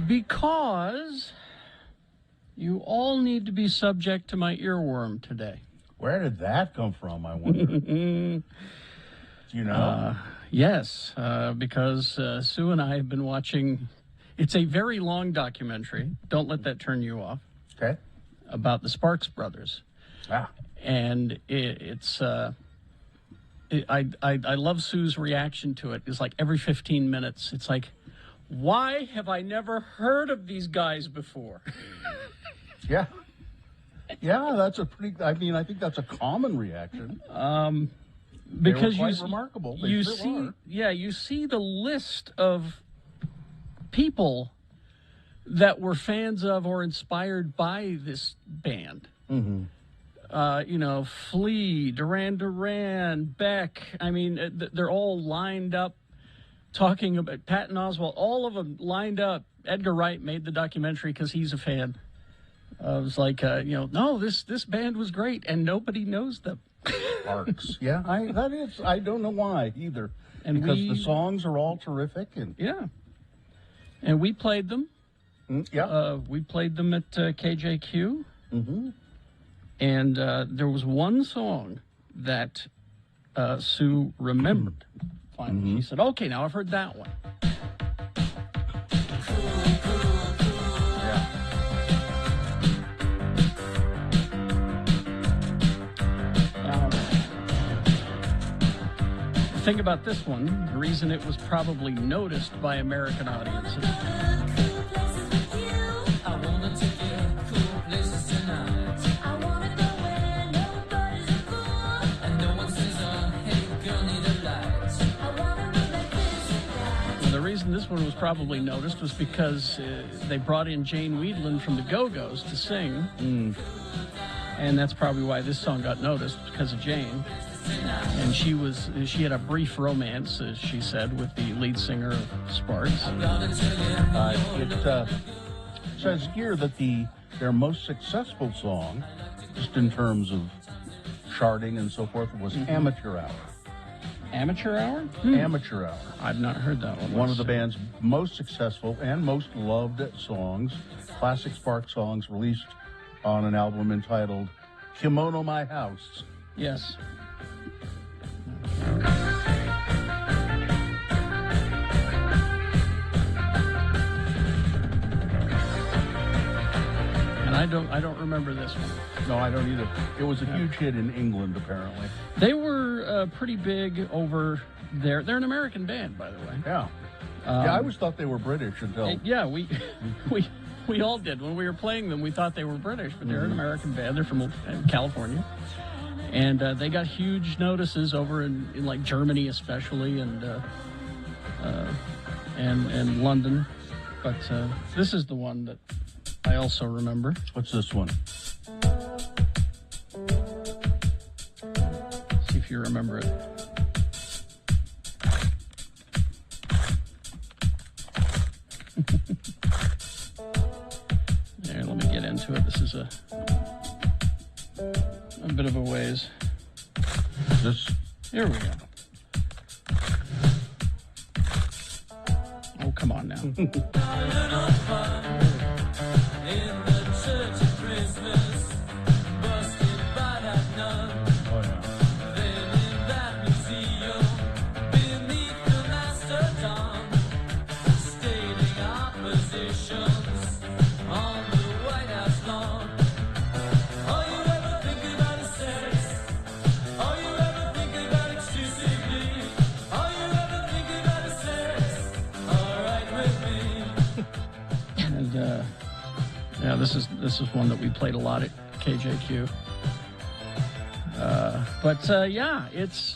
Because you all need to be subject to my earworm today. Where did that come from, I wonder? Do you know? Yes, because Sue and I have been watching. It's a very long documentary. Don't let that turn you off. Okay. About the Sparks Brothers. And I love Sue's reaction to it. It's like every 15 minutes, it's like, why have I never heard of these guys before? Yeah. Yeah, that's a pretty, I think that's a common reaction. Because they were quite remarkable. They you sure see, are. yeah, you see the list of people that were fans of or inspired by this band. Mm-hmm. Flea, Duran Duran, Beck. I mean, they're all lined up talking about Patton Oswalt. All of them lined up. Edgar Wright made the documentary because he's a fan. I was like, no, this band was great, and nobody knows them. Sparks. Yeah, I don't know why either. And because the songs are all terrific. Yeah. And we played them. Yeah. We played them at KJQ. Mm-hmm. And there was one song that Sue remembered. Finally, Mm-hmm. she said, "Okay, now I've heard that one." Yeah. The thing about this one, the reason it was probably noticed by American audiences. The reason this one was probably noticed was because they brought in Jane Wiedlin from the Go-Go's to sing. And that's probably why this song got noticed, because of Jane. And she had a brief romance, as she said, with the lead singer of Sparks. It says here that their most successful song, just in terms of charting and so forth, was Amateur Hour. Amateur Hour? Amateur Hour. I've not heard that one. One of the band's most successful and most loved songs, classic Sparks songs released on an album entitled Kimono My House. Yes. And I don't remember this one. No, I don't either. It was a huge hit in England, apparently. They were pretty big over there. They're an American band, by the way. Yeah. I always thought they were British until... Yeah, we all did. When we were playing them, we thought they were British, but they're an American band. They're from California. And they got huge notices over in like Germany especially, and London. But this is the one that I also remember. What's this one? See if you remember it. There, let me get into it. This is a bit of a ways. Here we go. Oh, come on now. Yeah, this is one that we played a lot at KJQ. Yeah, it's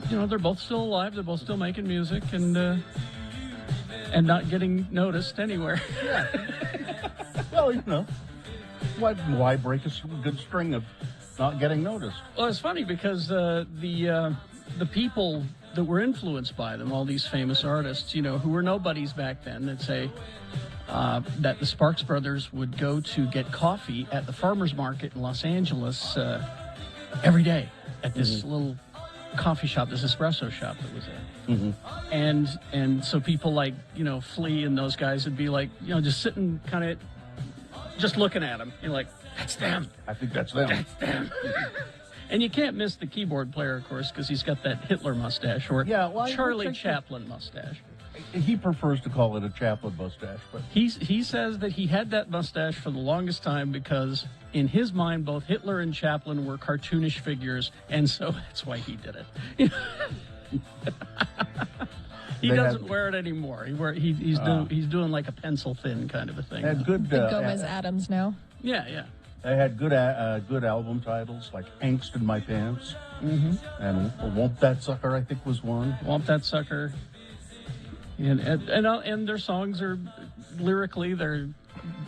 they're both still alive. They're both still making music and not getting noticed anywhere. Yeah. Well, why break a good string of not getting noticed? Well, it's funny because the people that were influenced by them, all these famous artists, who were nobodies back then, that say that the Sparks Brothers would go to get coffee at the farmer's market in Los Angeles every day at this little coffee shop, this espresso shop that was there. Mm-hmm. And so people like, Flea and those guys would be like, just sitting kind of just looking at him. You're like, that's them. I think that's them. That's them. And you can't miss the keyboard player, of course, because he's got that Hitler mustache or Charlie Chaplin mustache. He prefers to call it a Chaplin mustache, but he says that he had that mustache for the longest time because in his mind both Hitler and Chaplin were cartoonish figures, and so that's why he did it. He doesn't wear it anymore. He's doing like a pencil thin kind of a thing. Had good Gomez Adams now. Yeah. They had good album titles like "Angst in My Pants" and "Won't That Sucker," I think was one. "Won't That Sucker." And their songs are lyrically they're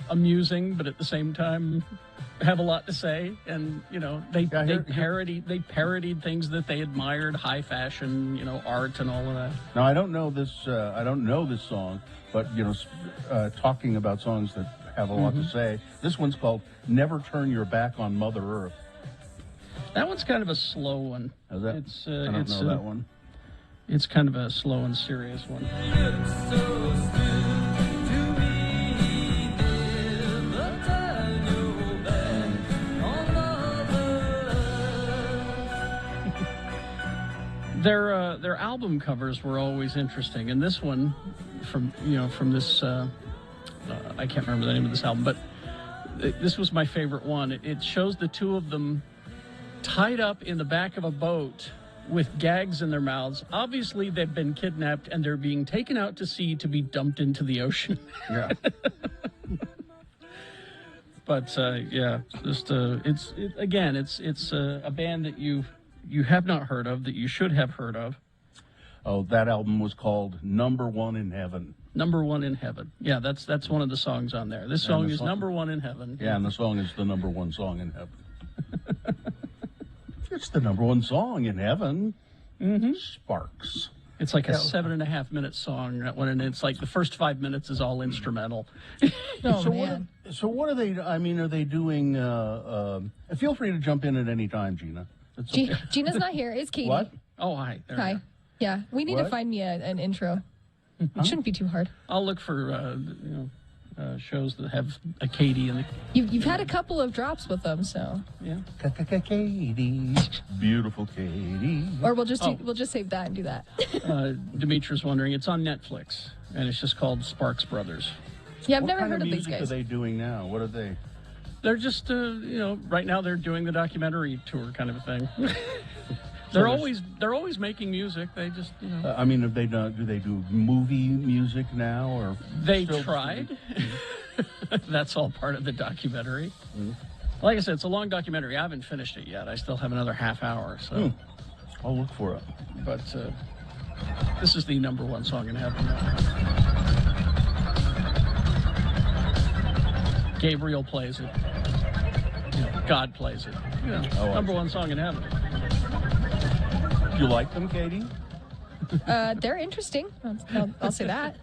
amusing, but at the same time have a lot to say. And they parodied things that they admired, high fashion, art and all of that. Now I don't know this song, but talking about songs that have a lot to say, this one's called "Never Turn Your Back on Mother Earth." That one's kind of a slow one. Is that? I don't know that one. It's kind of a slow and serious one. Their album covers were always interesting, and this one from this I can't remember the name of this album, but this was my favorite one. It shows the two of them tied up in the back of a boat with gags in their mouths. Obviously, they've been kidnapped and they're being taken out to sea to be dumped into the ocean. Yeah. But just it's a band that you have not heard of that you should have heard of. Oh, that album was called "Number One in Heaven." Number One in Heaven. Yeah, that's one of the songs on there. This song is Number One in Heaven. Yeah, and the song is the number one song in heaven. It's the number one song in heaven. Sparks. It's like a 7.5 minute song, and it's like the first 5 minutes is all instrumental. Oh, man. What are they? I mean, are they doing? Feel free to jump in at any time, Gina. It's okay. Gina's not here. It's Katie. What? Oh, hi. There Hi. Yeah, we need to find me an intro. It shouldn't be too hard. I'll look for shows that have a Katie in the. You've had a couple of drops with them, so Yeah. Katie, beautiful Katie. or we'll just save that and do that. Demetra's wondering. It's on Netflix, and it's just called Sparks Brothers. Yeah, I've What never kind heard of these music guys. are they doing now? What are they? They're just, right now they're doing the documentary tour kind of a thing. They're always making music. They just, I mean, have they done? Do they do movie music now, or they still tried. That's all part of the documentary. Like I said, it's a long documentary. I haven't finished it yet. I still have another half hour. So, I'll look for it. but this is the number one song in heaven. Gabriel plays it. God plays it. Number one song in heaven. Do you like them, Katie? They're interesting. I'll say that.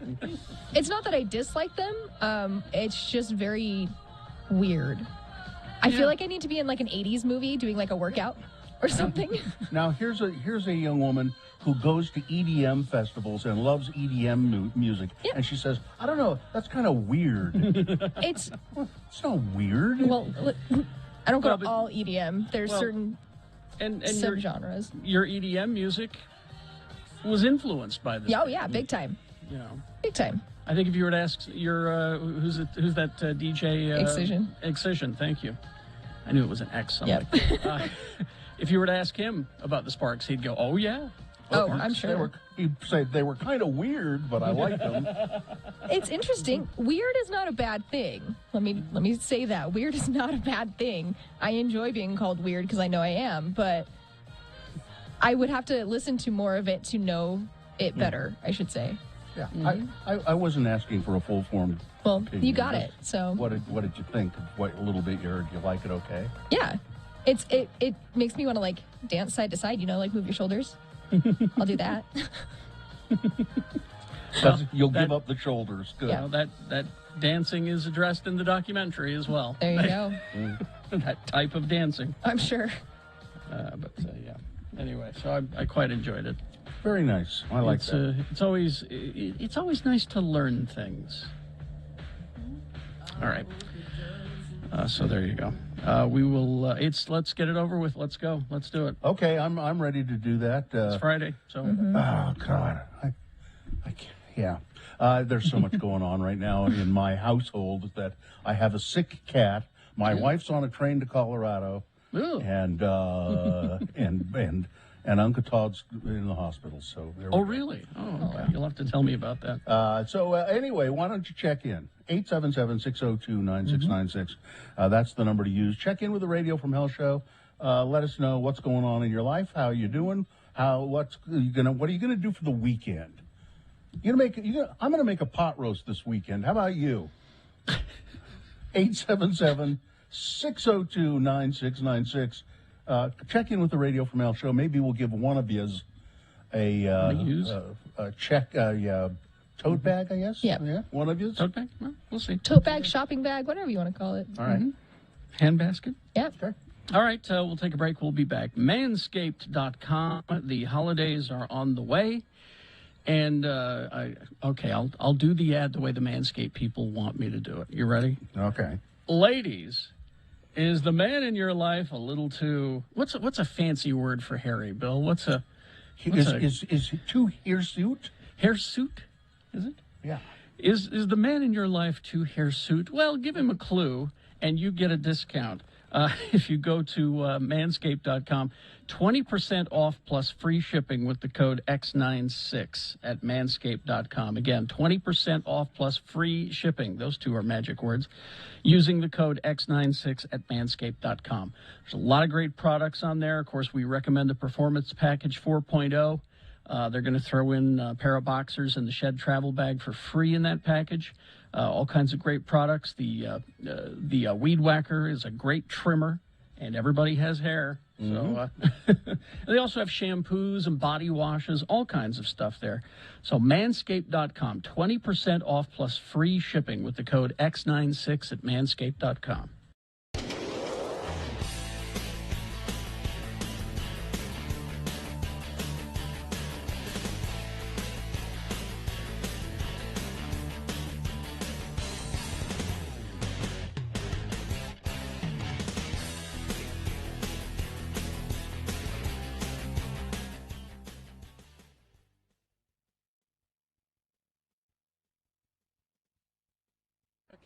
It's not that I dislike them. It's just very weird. I feel like I need to be in like an 80s movie doing like a workout or something. Now, here's a young woman who goes to EDM festivals and loves EDM music, and she says, "I don't know, that's kind of weird." It's not weird. well, I don't go to all EDM. There's certain and subgenres. Your EDM music was influenced by this. Oh yeah, big time. Big time. I think if you were to ask your who's that DJ? Excision. Excision. Thank you. I knew it was an X. Something. Yep. If you were to ask him about the Sparks, he'd go, "Oh yeah." Oh, I'm sure. He'd say they were kind of weird, but I liked them. It's interesting. Weird is not a bad thing. Let me say that. Weird is not a bad thing. I enjoy being called weird because I know I am, but I would have to listen to more of it to know it better, I should say. Yeah, I wasn't asking for a full form. Well, opinion. you got it. So what did you think of what a little bit you heard? You like it? Okay. Yeah, it makes me want to like dance side to side. Like move your shoulders. I'll do that. You'll give up the shoulders. Good. Yeah. Well, that dancing is addressed in the documentary as well. There you go. That type of dancing. I'm sure. But yeah. Anyway, so I quite enjoyed it. Very nice. I like that. It's always nice to learn things. All right. So there you go. We will. Let's get it over with. Let's go. Let's do it. Okay, I'm ready to do that. It's Friday, so. Oh God, I can't. Yeah. There's so much going on right now in my household that I have a sick cat. My wife's on a train to Colorado, Ooh. and Uncle Todd's in the hospital. So there we go. Really? Oh, okay. You'll have to tell me about that. So anyway, why don't you check in? 877-602-9696. That's the number to use. Check in with the Radio from Hell show. Let us know what's going on in your life, how you doing, what are you gonna do for the weekend? I'm gonna make a pot roast this weekend. How about you? 877-602-9696. Check in with the Radio from Hell show. Maybe we'll give one of you a check, tote bag, I guess. Yeah. One of you. Tote bag? Well, we'll see. Tote bag, shopping bag, whatever you want to call it. All right. Hand basket? Yeah. Okay. All right, we'll take a break. We'll be back. Manscaped.com. The holidays are on the way. And, I'll do the ad the way the Manscaped people want me to do it. You ready? Okay. Ladies, is the man in your life a little too... What's a fancy word for hairy, Bill? Is it too hirsute? Hirsute? Is it? Yeah. Is the man in your life too hirsute? Well, give him a clue, and you get a discount. If you go to manscaped.com, 20% off plus free shipping with the code X96 at manscaped.com. Again, 20% off plus free shipping. Those two are magic words. Using the code X96 at manscaped.com. There's a lot of great products on there. Of course, we recommend the Performance Package 4.0. They're going to throw in a pair of boxers and the Shed travel bag for free in that package. All kinds of great products. The Weed Whacker is a great trimmer, and everybody has hair. So they also have shampoos and body washes, all kinds of stuff there. So manscaped.com, 20% off plus free shipping with the code X96 at manscaped.com.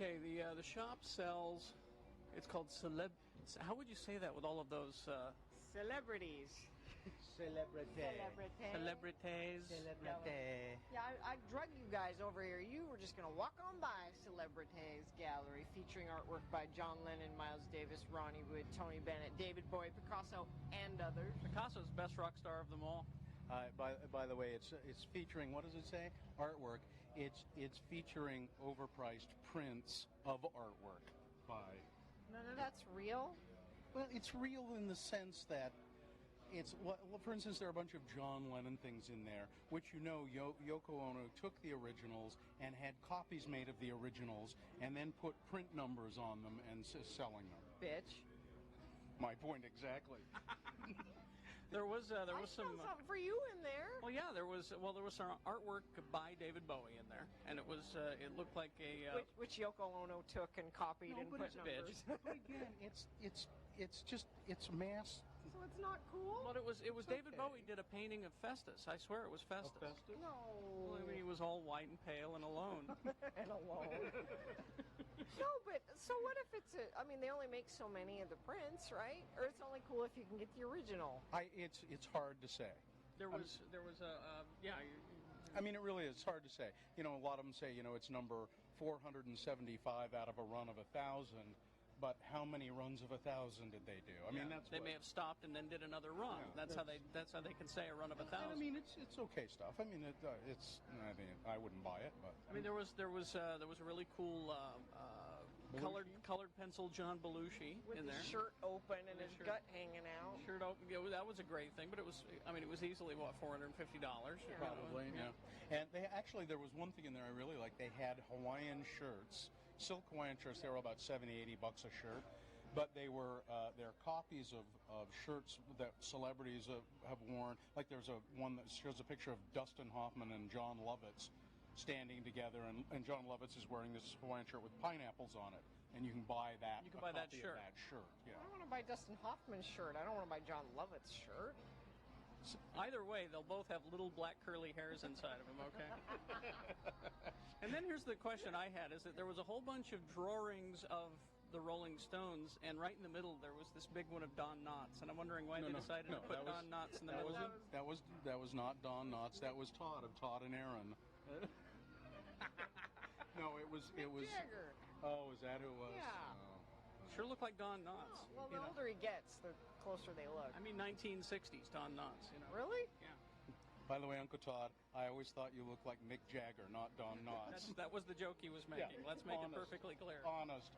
Okay, the shop sells. It's called Celeb. How would you say that with all of those Celebrities. celebrities? Yeah, I drug you guys over here. You were just going to walk on by Celebrities Gallery featuring artwork by John Lennon, Miles Davis, Ronnie Wood, Tony Bennett, David Bowie, Picasso, and others. Picasso's the best rock star of them all. By the way, it's featuring, what does it say? Artwork. It's featuring overpriced prints of artwork by. None of that's real. Well, it's real in the sense that it's. Well, for instance, there are a bunch of John Lennon things in there, which Yoko Ono took the originals and had copies made of the originals, and then put print numbers on them and selling them. Bitch. My point exactly. There was some something for you in there. Well, yeah, there was some artwork by David Bowie in there, and it looked like a which Yoko Ono took and copied and put numbers. But again, it's mass. So it's not cool. But it was David Bowie did a painting of Festus. I swear it was Festus. No. Well, I mean, he was all white and pale and alone. And alone. No, but so what if it's they only make so many of the prints, right? Or it's only cool if you can get the original. It's hard to say. There was a yeah. I mean, it really is hard to say. A lot of them say, it's number 475 out of a run of 1,000. But how many runs of 1,000 did they do? I mean, they may have stopped and then did another run. Yeah, that's how they can say a run of 1,000. I mean, it's okay stuff. I mean, I wouldn't buy it, but I mean, there was a really cool colored pencil John Belushi with in there, his shirt open and his gut hanging out. Shirt open. Yeah, that was a great thing. But it was easily $450. Probably, yeah. And there was one thing in there I really liked. They had Hawaiian shirts. Silk Hawaiian shirts, they were about $70-$80 a shirt. but they're copies of shirts that celebrities have worn. Like there's one that shows a picture of Dustin Hoffman and John Lovitz standing together, and John Lovitz is wearing this Hawaiian shirt with pineapples on it, and you can buy that. You can buy that copy shirt. Of that shirt. Yeah. I want to buy Dustin Hoffman's shirt. I don't want to buy John Lovett's shirt. Either way, they'll both have little black curly hairs inside of them, okay? And then here's the question I had, is that there was a whole bunch of drawings of the Rolling Stones, and right in the middle there was this big one of Don Knotts, and I'm wondering why they decided to put Don Knotts in the middle. That was not Don Knotts. That was Todd of Todd and Aaron. No, it was. Jagger. Oh, is that who it was? Yeah. Oh. Sure look like Don Knotts. Well, the older he gets, the closer they look. I mean 1960s Don Knotts, you know. Really? Yeah. By the way, Uncle Todd, I always thought you looked like Mick Jagger, not Don Knotts. That was the joke he was making. Yeah, Let's make honest. it perfectly clear. Honest.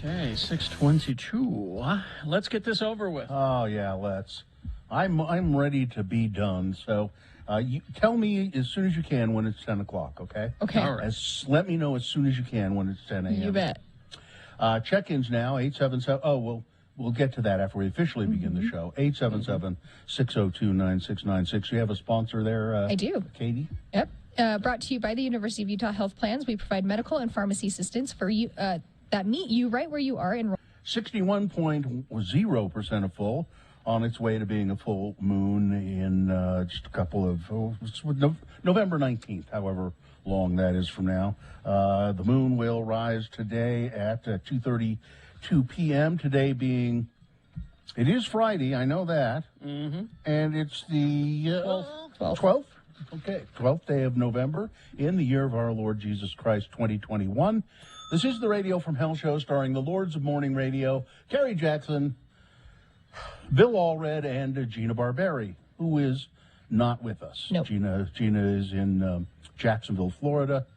Okay, 6:22. Let's get this over with. Oh yeah, let's. I'm ready to be done. So, you tell me as soon as you can when it's 10 o'clock. Okay. Okay. All right. Let me know as soon as you can when it's 10 a.m. You bet. Check-ins now 877. Oh, we'll get to that after we officially begin the show. 877-602-9696. You have a sponsor there. I do. Katie. Yep. Brought to you by the University of Utah Health Plans. We provide medical and pharmacy assistance for you that meet you right where you are. 61.0% of full, on its way to being a full moon in just a couple of November 19th, however long that is from now. The moon will rise today at 2:32 p.m. Today being, it is Friday, I know that, and it's the 12th. Okay, 12th day of November in the year of our Lord Jesus Christ, 2021. This is the Radio from Hell show starring the Lords of Morning Radio, Kerry Jackson, Bill Allred, and Gina Barberi, who is not with us. Nope. Gina is in Jacksonville, Florida,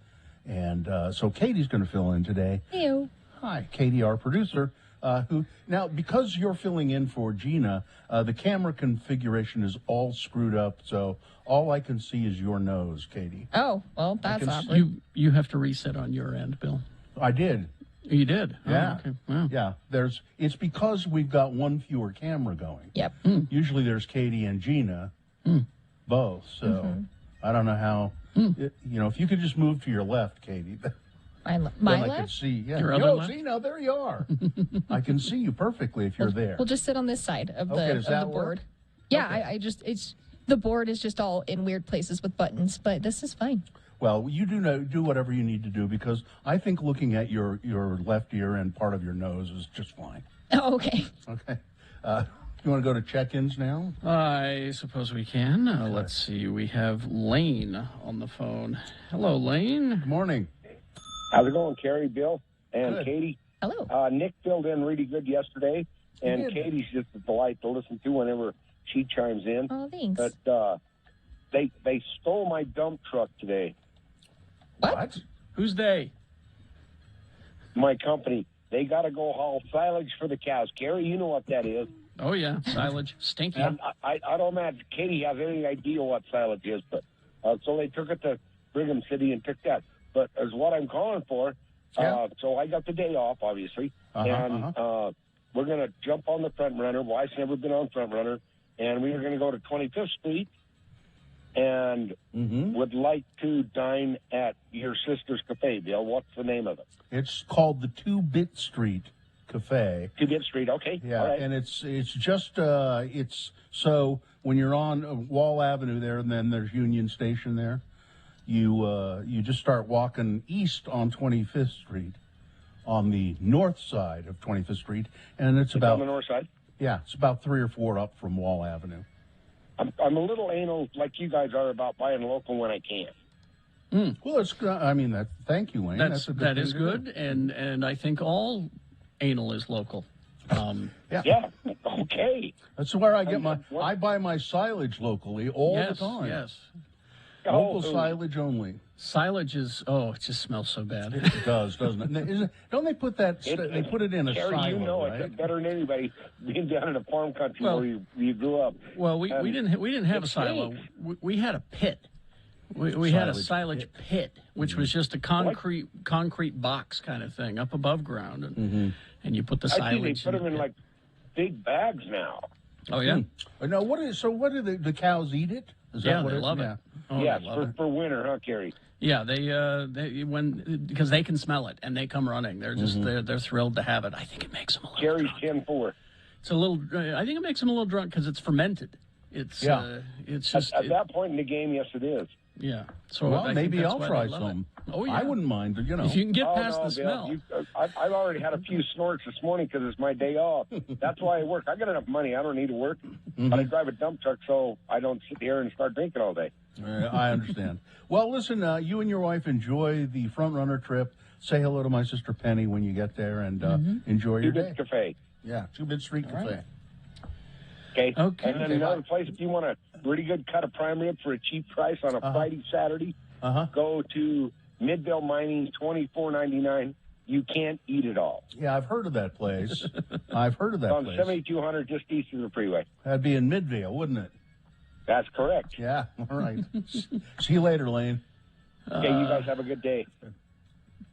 and so Katie's going to fill in today. Ew. Hi, Katie, our producer, who now, because you're filling in for Gina, the camera configuration is all screwed up, so all I can see is your nose, Katie. Oh, well, that's awkward. You have to reset on your end, Bill. I did. You did? Yeah. Oh, okay. Wow. Yeah. It's because we've got one fewer camera going. Yep. Usually there's Katie and Gina, both. So I don't know how. If you could just move to your left, Katie. My Then I can left? see. Yeah. Your other Yo, left? see, now there you are. I can see you perfectly if you're there. We'll just sit on this side of Okay, the does of that the work? board. Yeah, Okay. I just it's the board is just all in weird places with buttons, but this is fine. Well, you do whatever you need to do because I think looking at your left ear and part of your nose is just fine. Oh, okay. Okay. You want to go to check-ins now? I suppose we can. Let's see. We have Lane on the phone. Hello, Lane. Good morning. How's it going, Carrie, Bill, and Good. Katie? Hello. Nick filled in really good yesterday, and did. Katie's just a delight to listen to whenever she chimes in. Oh, thanks. But they stole my dump truck today. What? Who's they? My company. They got to go haul silage for the cows. Carrie, you know what that is. Oh, yeah. Silage. Stinky. And I don't imagine Katie has any idea what silage is, but so they took it to Brigham City and picked that. But as what I'm calling for, Yeah. so I got the day off, obviously, and we're going to jump on the Front Runner. Wife's never been on Front Runner, and we are going to go to 25th Street and would like to dine at your sister's cafe, Bill. What's the name of it? It's called the 2-Bit Street Cafe. 2-Bit Street, okay. Yeah, All right. and it's just it's so when you're on Wall Avenue there, and then there's Union Station there, you just start walking east on 25th Street, on the north side of 25th Street, and it's on about the north side. it's about 3 or 4 up from Wall Avenue. I'm a little anal like you guys are about buying local when I can. Well, it's I mean that. Thank you, Wayne. That thing is to do. good, and I think all anal is local. Yeah, okay. That's where I get What- I buy my silage locally all yes, the time. yes. Local Oh, silage only. Silage is, it just smells so bad. It does, doesn't it? Don't they put that? They put it in a Carrie, silo, you know right? it better than anybody being down in a farm country Well- where you grew up. Well, we didn't have a it silo. stinks. We had a pit. We had a Silage silage pit, which was just a concrete box kind of thing up above ground, and you put the I see silage. they put them the in pit. like big bags now. Oh yeah, No, what do the cows eat it? Is yeah, that what they love yeah. it. Oh, yes, they love it. for winter, huh, Carrie? Yeah, because they can smell it and they come running. They're just they're thrilled to have it. I think it makes them a little. Carrie's drunk. 10-4. It's a little. I think it makes them a little drunk because it's fermented. It's it's just At that point in the game, yes, it is. yeah. So Well, I think maybe that's I'll why try they love some. it. Oh yeah, I wouldn't mind. if you can get past the Bill, smell. I've already had a few snorts this morning because it's my day off. That's why I work. I got enough money. I don't need to work. But I drive a dump truck, so I don't sit here and start drinking all day. I understand. Well, listen, you and your wife enjoy the Front Runner trip. Say hello to my sister Penny when you get there, and enjoy your day. Two-Bit Cafe. Yeah, 2-Bit Street Cafe. Okay. Okay. And then another place, if you want a really good cut of prime rib for a cheap price on a Friday, Saturday, go to Midvale Mining, $24.99. You can't eat it all. Yeah, I've heard of that place. I've heard of that It's on place. 7200 just east of the freeway. That'd be in Midvale, wouldn't it? That's correct. Yeah. All right. See you later, Lane. Okay, you guys have a good day.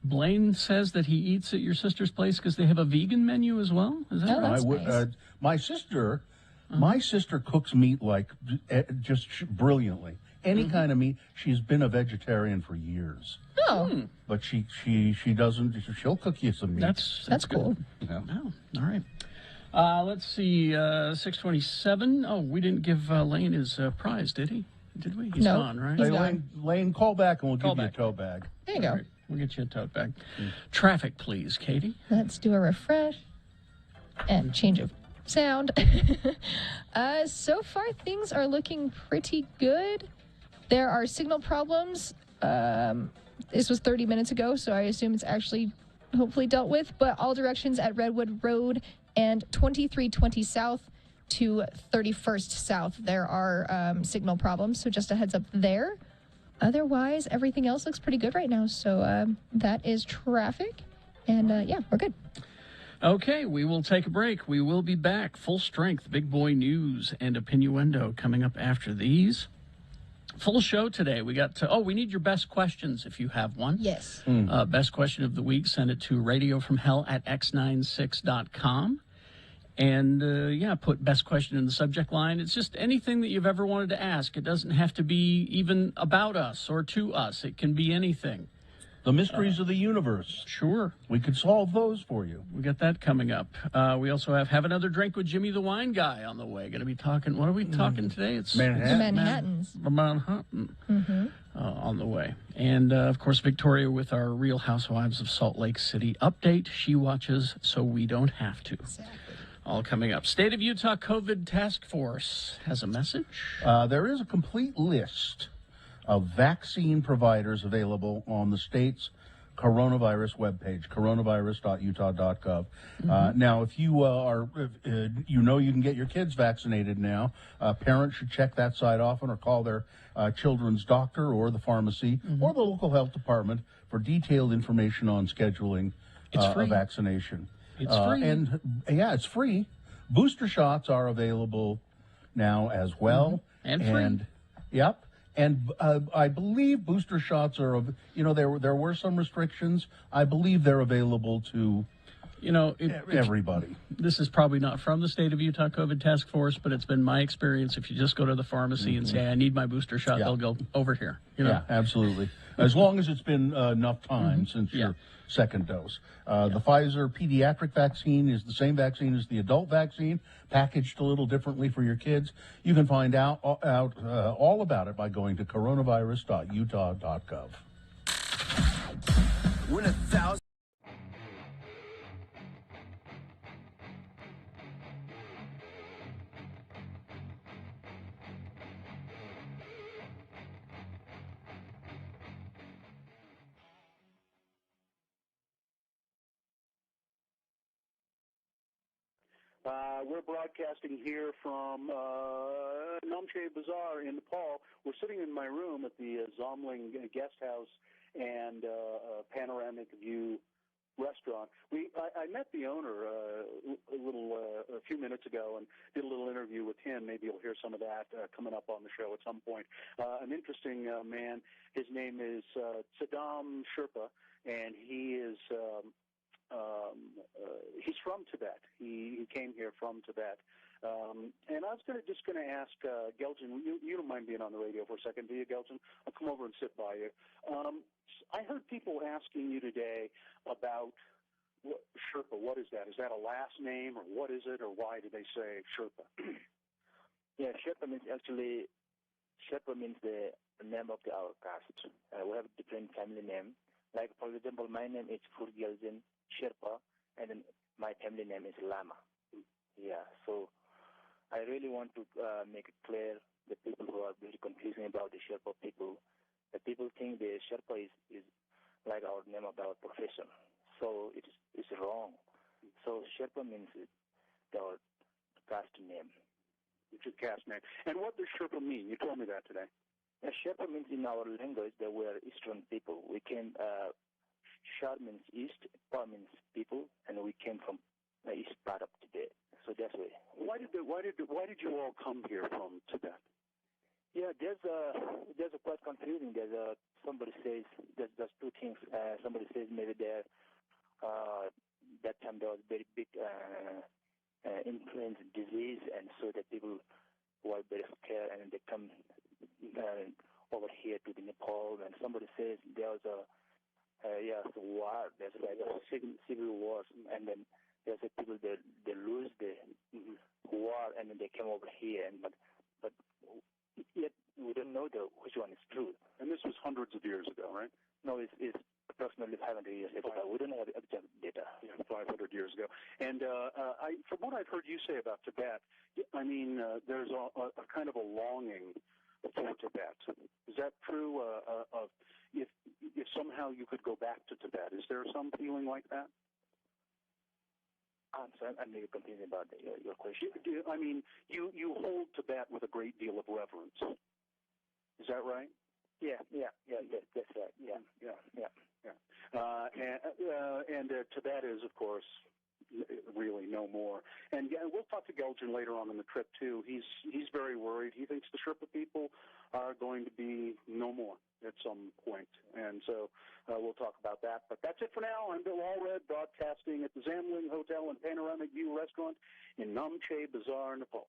Blaine says that he eats at your sister's place because they have a vegan menu as well. Is that Oh, right? that's nice. My sister cooks meat like brilliantly. Any kind of meat. She's been a vegetarian for years, Oh, but she doesn't. She'll cook you some meat. That's cool. Yeah. Oh, all right. Let's see. 627. Oh, we didn't give Lane his prize, did he? Did we? He's No. gone, right? He's Hey, gone. Lane, call back and we'll Call give back. you a tote bag. there you go. All right, we'll get you a tote bag. Traffic, please, Katie. Let's do a refresh and change of sound. So far, things are looking pretty good. There are signal problems. This was 30 minutes ago, so I assume it's actually hopefully dealt with. But all directions at Redwood Road and 2320 South to 31st South, there are signal problems. So just a heads up there. Otherwise, everything else looks pretty good right now. So that is traffic. And yeah, we're good. Okay, we will take a break. We will be back. Full strength, big boy news and opinioendo coming up after these. Full show today. We got to, we need your best questions if you have one. Yes. Best question of the week, send it to radiofromhell@x96.com. And put best question in the subject line. It's just anything that you've ever wanted to ask. It doesn't have to be even about us or to us. It can be anything. The mysteries of the universe. Sure. We could solve those for you. We got that coming up. We also have Another Drink with Jimmy the Wine Guy on the way. Going to be talking, what are we talking today? It's Manhattan. The Manhattans. Manhattan on the way. And, of course, Victoria with our Real Housewives of Salt Lake City update. She watches so we don't have to. Exactly. All coming up. State of Utah COVID Task Force has a message. There is a complete list of vaccine providers available on the state's coronavirus webpage, coronavirus.utah.gov. Now, if you you can get your kids vaccinated now, parents should check that site often or call their children's doctor or the pharmacy or the local health department for detailed information on scheduling a vaccination. It's free. And yeah, it's free. Booster shots are available now as well. And free. Yep. And I believe booster shots are, there were some restrictions. I believe they're available to everybody. This is probably not from the State of Utah COVID Task Force, but it's been my experience. If you just go to the pharmacy and say, I need my booster shot, they'll go over here. Yeah, absolutely. As long as it's been enough time since your second dose. The Pfizer pediatric vaccine is the same vaccine as the adult vaccine, packaged a little differently for your kids. You can find out all about it by going to coronavirus.utah.gov. Win 1,000. We're broadcasting here from Namche Bazaar in Nepal. We're sitting in my room at the Zomling Guest House and Panoramic View restaurant. I met the owner a few minutes ago and did a little interview with him. Maybe you'll hear some of that coming up on the show at some point. An interesting man. His name is Saddam Sherpa, and he is he's from Tibet. He came here from Tibet. And I was just going to ask Geljan, you don't mind being on the radio for a second, do you, Geljan? I'll come over and sit by you. I heard people asking you today about Sherpa. What is that? Is that a last name, or what is it, or why do they say Sherpa? Yeah, Sherpa means the name of our caste. We have different family name. Like, for example, my name is Furgeljan Sherpa, and then my family name is Lama. Yeah, so I really want to make it clear the people who are very confusing about the Sherpa people. The people think the Sherpa is like our name of our profession. So it's wrong. So Sherpa means our caste name. It's a caste name. And what does Sherpa mean? You told me that today. Sherpa means in our language that we are Eastern people. We came, Shar means East, Pa means people, and we came from the east part of Tibet. So that's why. Why did you all come here from Tibet? Yeah, there's a quite confusing. Somebody says there's two things. Somebody says maybe that time there was very big influenza disease, and so the people were very scared, and they come over here to the Nepal. And somebody says there was a war. There's like a civil war, and then there's a people they lose the war, and then they came over here. And but yet we don't know which one is true. And this was hundreds of years ago, right? No, it's approximately 500 years ago. We don't have exact data. Yeah, 500 years ago. And from what I've heard you say about Tibet, I mean, there's a kind of a longing for Tibet. Is that true? If somehow you could go back to Tibet, is there some feeling like that? I'm sorry, I'm really confused about your question. I mean, you hold Tibet with a great deal of reverence. Is that right? Yeah, that's right. Yeah. And Tibet is, of course, really no more. And we'll talk to Geljan later on in the trip too. He's very worried. He thinks the Sherpa people are going to be no more at some point. And so we'll talk about that. But that's it for now. I'm Bill Allred, broadcasting at the Zamling Hotel and Panoramic View Restaurant in Namche Bazaar, Nepal.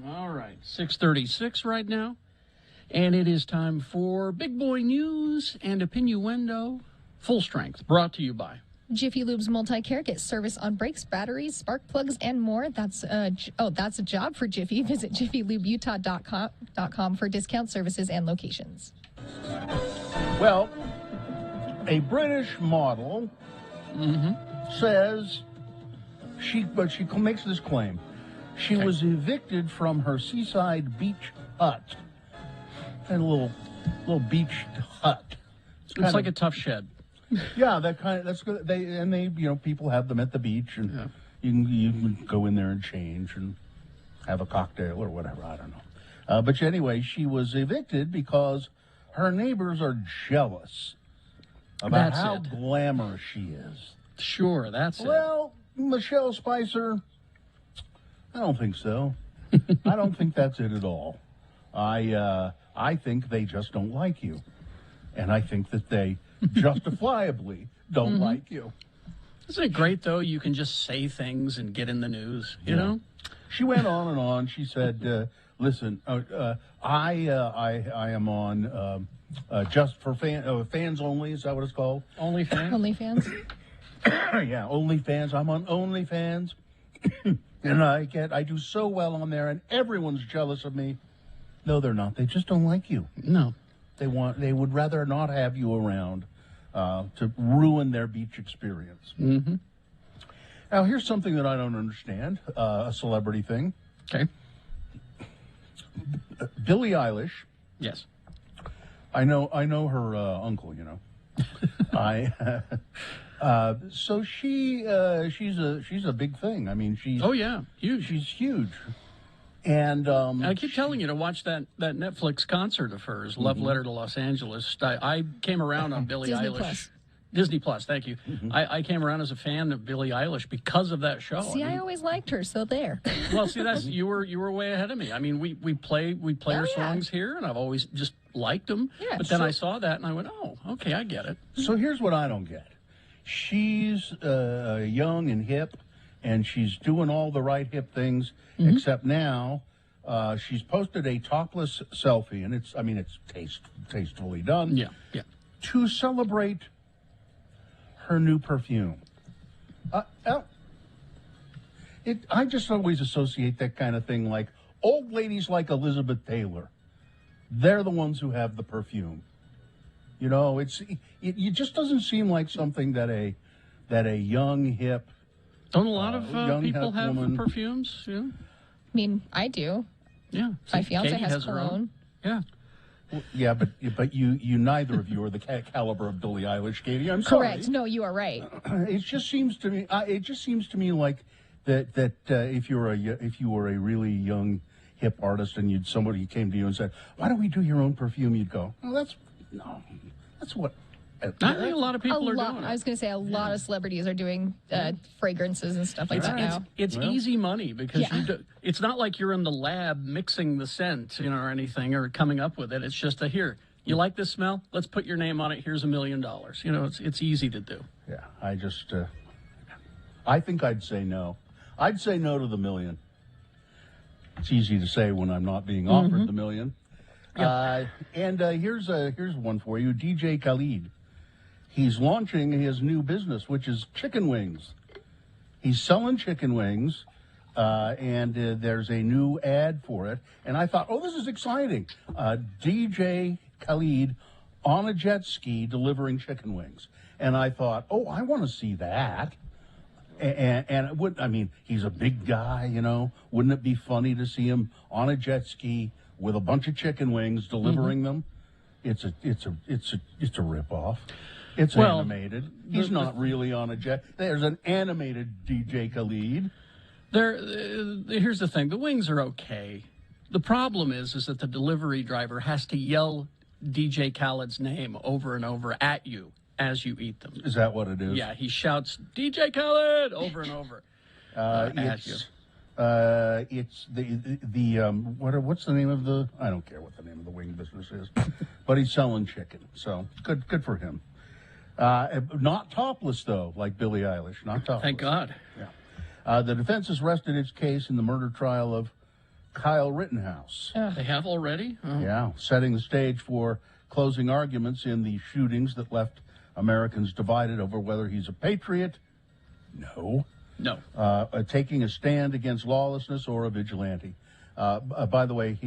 All right, 6:36 right now, and it is time for Big Boy News and Opinioendo Full Strength, brought to you by Jiffy Lube's Multi-Care. Get service on brakes, batteries, spark plugs, and more. That's a job for Jiffy. Visit jiffylubutah.com for discount services and locations. Well, a British model says she makes this claim. She was evicted from her seaside beach hut. And a little beach hut. It's like a tough shed. Yeah, that's good. They people have them at the beach, and you can go in there and change and have a cocktail or whatever. I don't know. But anyway, she was evicted because her neighbors are jealous about how glamorous she is. Sure, that's it. Well, Michelle Spicer, I don't think so. I don't think that's it at all. I think they just don't like you, and I think that they justifiably don't like you. Isn't it great though? You can just say things and get in the news. You know. She went on and on. She said, "Listen, I am on just for fans only. Is that what it's called? OnlyFans. OnlyFans. Yeah, OnlyFans. I'm on OnlyFans, and I do so well on there, and everyone's jealous of me. No, they're not. They just don't like you. No, they would rather not have you around to ruin their beach experience." Mm-hmm. Now, here's something that I don't understand, a celebrity thing. Okay. Billie Eilish. Yes. I know her uncle, you know. So she's a big thing. I mean, she's huge. She's huge. And I keep telling you to watch that Netflix concert of hers, Love Letter to Los Angeles. I came around on Billie Eilish. Disney Plus, thank you. I came around as a fan of Billie Eilish because of that show. See, I always liked her, so there. Well, see, that's you were way ahead of me. I mean, we play her songs here, and I've always just liked them. Yeah, but then I saw that, and I went, oh, okay, I get it. So here's what I don't get. She's young and hip, and she's doing all the right hip things, except now she's posted a topless selfie, and it's tastefully done. Yeah. To celebrate her new perfume. I just always associate that kind of thing like old ladies like Elizabeth Taylor. They're the ones who have the perfume. You know, it just doesn't seem like something that a young hip. Don't a lot of people have perfumes? Yeah. I mean, I do. Yeah. My fiance Katie has cologne. Yeah. Well, yeah, but you neither of you are the caliber of Billie Eilish, Katie. I'm sorry. Correct. No, you are right. It just seems to me like that if you were a really young hip artist and somebody came to you and said, "Why don't we do your own perfume?" You'd go, "Oh, that's what." I think a lot of people are doing it. I was going to say a lot of celebrities are doing fragrances and stuff like that now. It's easy money because it's not like you're in the lab mixing the scent, or anything, or coming up with it. It's just here. You like this smell? Let's put your name on it. Here's $1 million. It's easy to do. Yeah, I think I'd say no. I'd say no to the $1 million. It's easy to say when I'm not being offered the $1 million. Yep. Here's one for you, DJ Khaled. He's launching his new business, which is chicken wings. He's selling chicken wings, and there's a new ad for it. And I thought, this is exciting. DJ Khaled on a jet ski delivering chicken wings. And I thought, I want to see that. And he's a big guy, Wouldn't it be funny to see him on a jet ski with a bunch of chicken wings delivering them? It's a ripoff. It's animated. He's not really on a jet. There's an animated DJ Khaled. Here's the thing. The wings are okay. The problem is that the delivery driver has to yell DJ Khaled's name over and over at you as you eat them. Is that what it is? Yeah, he shouts DJ Khaled over and over at you. It's what's the name of the? I don't care what the name of the wing business is, but he's selling chicken, so good for him. Not topless though, like Billie Eilish. Not topless. Thank God. Yeah. The defense has rested its case in the murder trial of Kyle Rittenhouse. They have already? Oh. Yeah, setting the stage for closing arguments in the shootings that left Americans divided over whether he's a patriot. No. Taking a stand against lawlessness or a vigilante. By the way,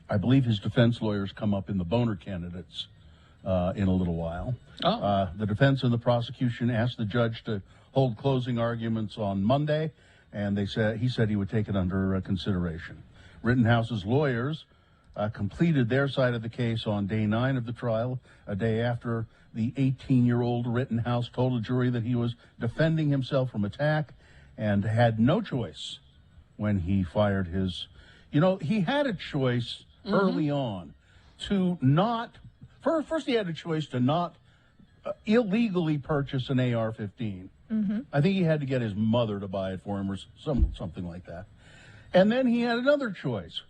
I believe his defense lawyers come up in the Boner candidates in a little while. The defense and the prosecution asked the judge to hold closing arguments on Monday, and he said he would take it under consideration. Rittenhouse's lawyers completed their side of the case on day 9 of the trial, a day after the 18-year-old Rittenhouse told a jury that he was defending himself from attack and had no choice when he fired his... he had a choice early on to not... First, he had a choice to not illegally purchase an AR-15. I think he had to get his mother to buy it for him or something like that. And then he had another choice,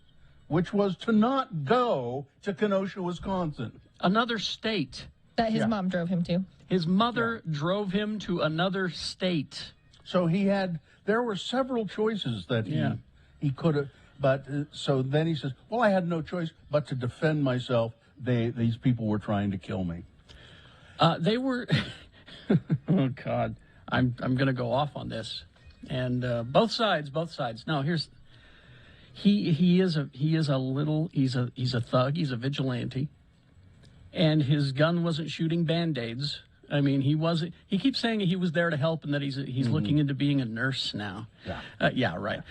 which was to not go to Kenosha, Wisconsin. Another state. That his mom drove him to. His mother drove him to another state. So there were several choices that he could have, but so then he says, well, I had no choice but to defend myself. These people were trying to kill me. They were, oh God, I'm going to go off on this. And both sides. No, he's a thug, he's a vigilante. And his gun wasn't shooting Band-Aids. I mean, he keeps saying he was there to help and that he's looking into being a nurse now. Yeah, right.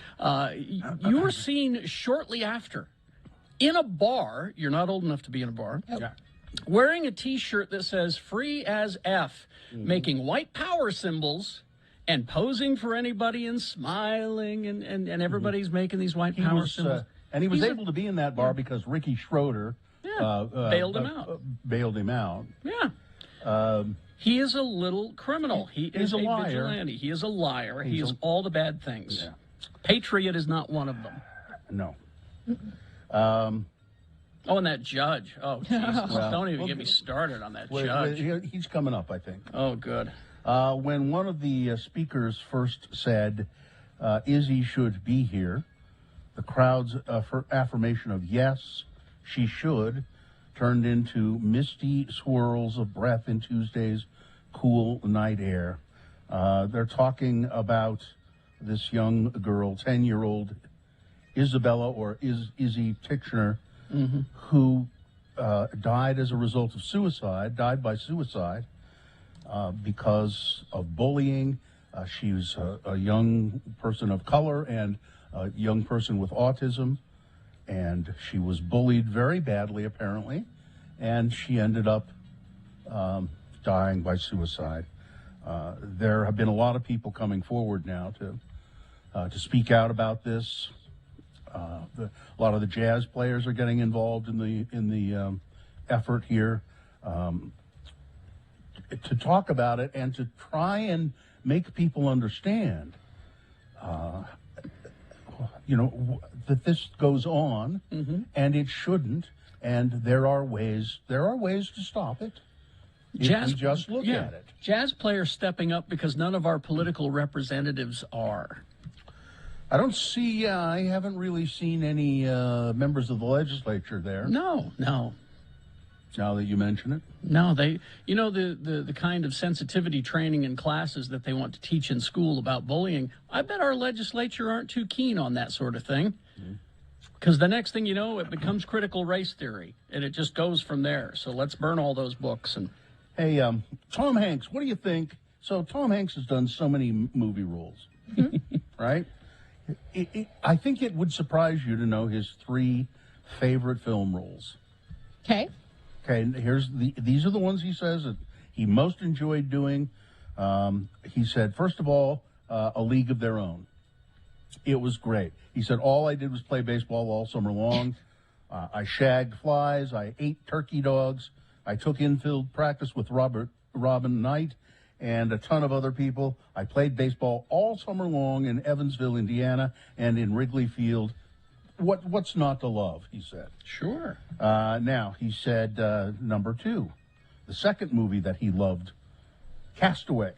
You were seen shortly after in a bar. You're not old enough to be in a bar. Wearing a T-shirt that says "Free as F," making white power symbols and posing for anybody and smiling and everybody's making these white power symbols. And he was able to be in that bar because Ricky Schroeder bailed him out. Bailed him out. Yeah. He is a little criminal. He is a liar. Vigilante. He is a liar. He is all the bad things. Yeah. Patriot is not one of them. No. And that judge. Oh, Jesus. Don't even get me started on that judge. He's coming up, I think. Oh, good. When one of the speakers first said, Izzy should be here, the crowd's affirmation of yes, she should, turned into misty swirls of breath in Tuesday's cool night air. They're talking about this young girl, 10-year-old Isabella, or Izzy Tichenor, who died as a result of suicide, died by suicide because of bullying. She was a young person of color and a young person with autism. And she was bullied very badly, apparently, and she ended up dying by suicide. There have been a lot of people coming forward now to speak out about this. A lot of the jazz players are getting involved in the effort here to talk about it and to try and make people understand. That this goes on, and it shouldn't, and there are ways to stop it. If we just look at it. Jazz players stepping up because none of our political representatives are. I don't see. I haven't really seen any members of the legislature there. No. Now that you mention it. No, the kind of sensitivity training in classes that they want to teach in school about bullying, I bet our legislature aren't too keen on that sort of thing. Because the next thing you know, it becomes critical race theory, and it just goes from there. So let's burn all those books. And hey, Tom Hanks, what do you think? So Tom Hanks has done so many movie roles, right? I think it would surprise you to know his 3 favorite film roles. Okay, these are the ones he says that he most enjoyed doing. He said, first of all, A League of Their Own. It was great. He said, all I did was play baseball all summer long. I shagged flies. I ate turkey dogs. I took infield practice with Robin Knight and a ton of other people. I played baseball all summer long in Evansville, Indiana, and in Wrigley Field. What's not to love, he said. Sure. Now, he said, number 2, the second movie that he loved, Castaway.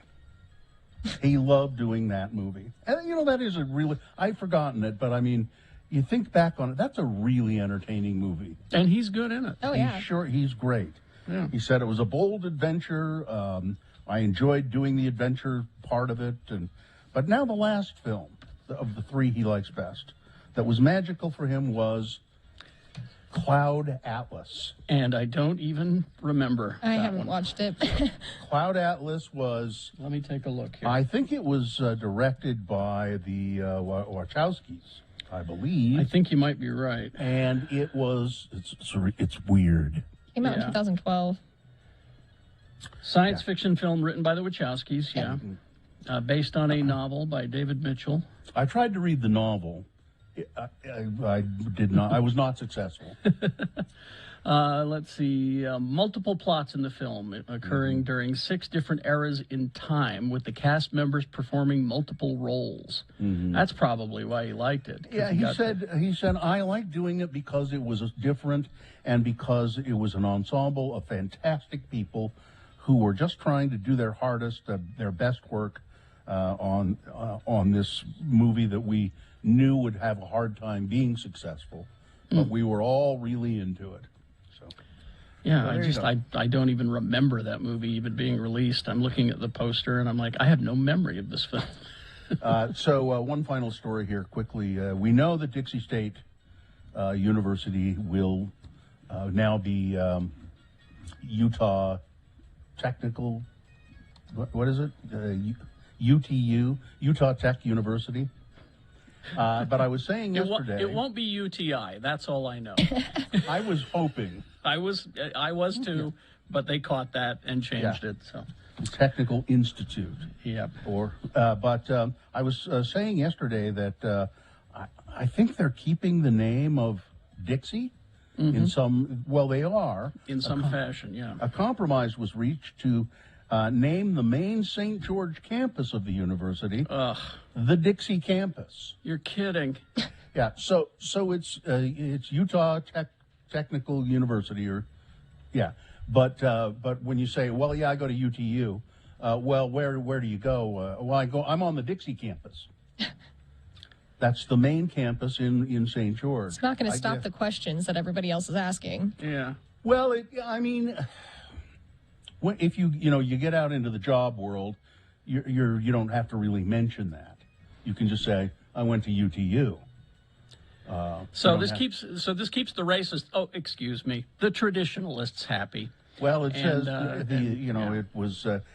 He loved doing that movie. And, that is a really, I've forgotten it, but I mean, you think back on it, that's a really entertaining movie. And he's good in it. Oh, yeah. He's great. Yeah. He said it was a bold adventure. I enjoyed doing the adventure part of it. But now the last film of the three he likes best that was magical for him was Cloud Atlas. And I don't even remember. I that haven't one. watched it. Cloud Atlas was, Let me take a look here. I think it was directed by the Wachowskis, I believe. I think you might be right. And it's weird. Came out in Yeah. 2012. Science fiction film written by the Wachowskis, yeah. Based on a novel by David Mitchell. I tried to read the novel. I did not. I was not successful. Let's see. Multiple plots in the film occurring during 6 different eras in time, with the cast members performing multiple roles. That's probably why he liked it. Yeah, he said I liked doing it because it was different and because it was an ensemble of fantastic people who were just trying to do their hardest, their best work on this movie that we knew would have a hard time being successful, but we were all really into it. So, yeah, I don't even remember that movie even being released. I'm looking at the poster and I'm like, I have no memory of this film. So one final story here quickly. We know that Dixie State University will now be Utah Technical, what is it? UTU, Utah Tech University. But I was saying yesterday, it won't be UTI. That's all I know. I was hoping. I was too, but they caught that and changed it. So, Technical Institute. Yep. But I was saying yesterday that I think they're keeping the name of Dixie in some. Well, they are in some fashion. Yeah. A compromise was reached to name the main St. George campus of the university the Dixie campus. You're kidding. Yeah, so it's Utah Technical University, but when you say, well, yeah, I go to UTU, well, where do you go? Well, I'm on the Dixie campus. That's the main campus in St. George. It's not going to stop the questions that everybody else is asking. Yeah. Well, if you get out into the job world, you don't have to really mention that. You can just say, I went to UTU. So this keeps the racist. Oh, excuse me, the traditionalists happy. Well, it says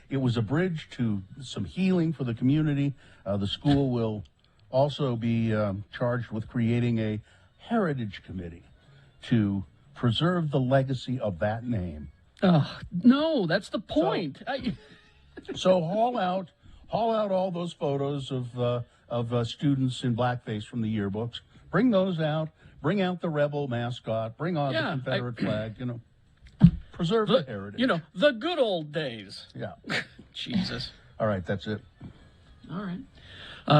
it was a bridge to some healing for the community. The school will also be charged with creating a heritage committee to preserve the legacy of that name. No, that's the point. So haul out all those photos of students in blackface from the yearbooks. Bring those out. Bring out the rebel mascot. Bring on the Confederate flag. Preserve the heritage. The good old days. Yeah. Jesus. All right, that's it. All right.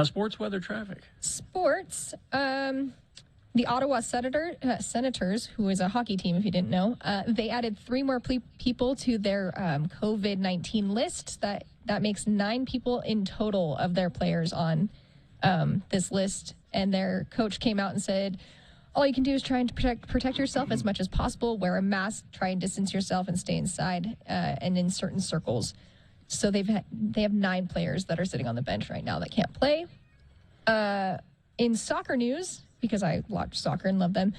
Sports, weather, traffic. Sports. The Ottawa Senators, who is a hockey team, if you didn't know, they added 3 more people to their COVID-19 list. That makes 9 people in total of their players on this list. And their coach came out and said, all you can do is try and protect yourself as much as possible. Wear a mask, try and distance yourself, and stay inside and in certain circles. So they have 9 players that are sitting on the bench right now that can't play. In soccer news, because I watch soccer and love them,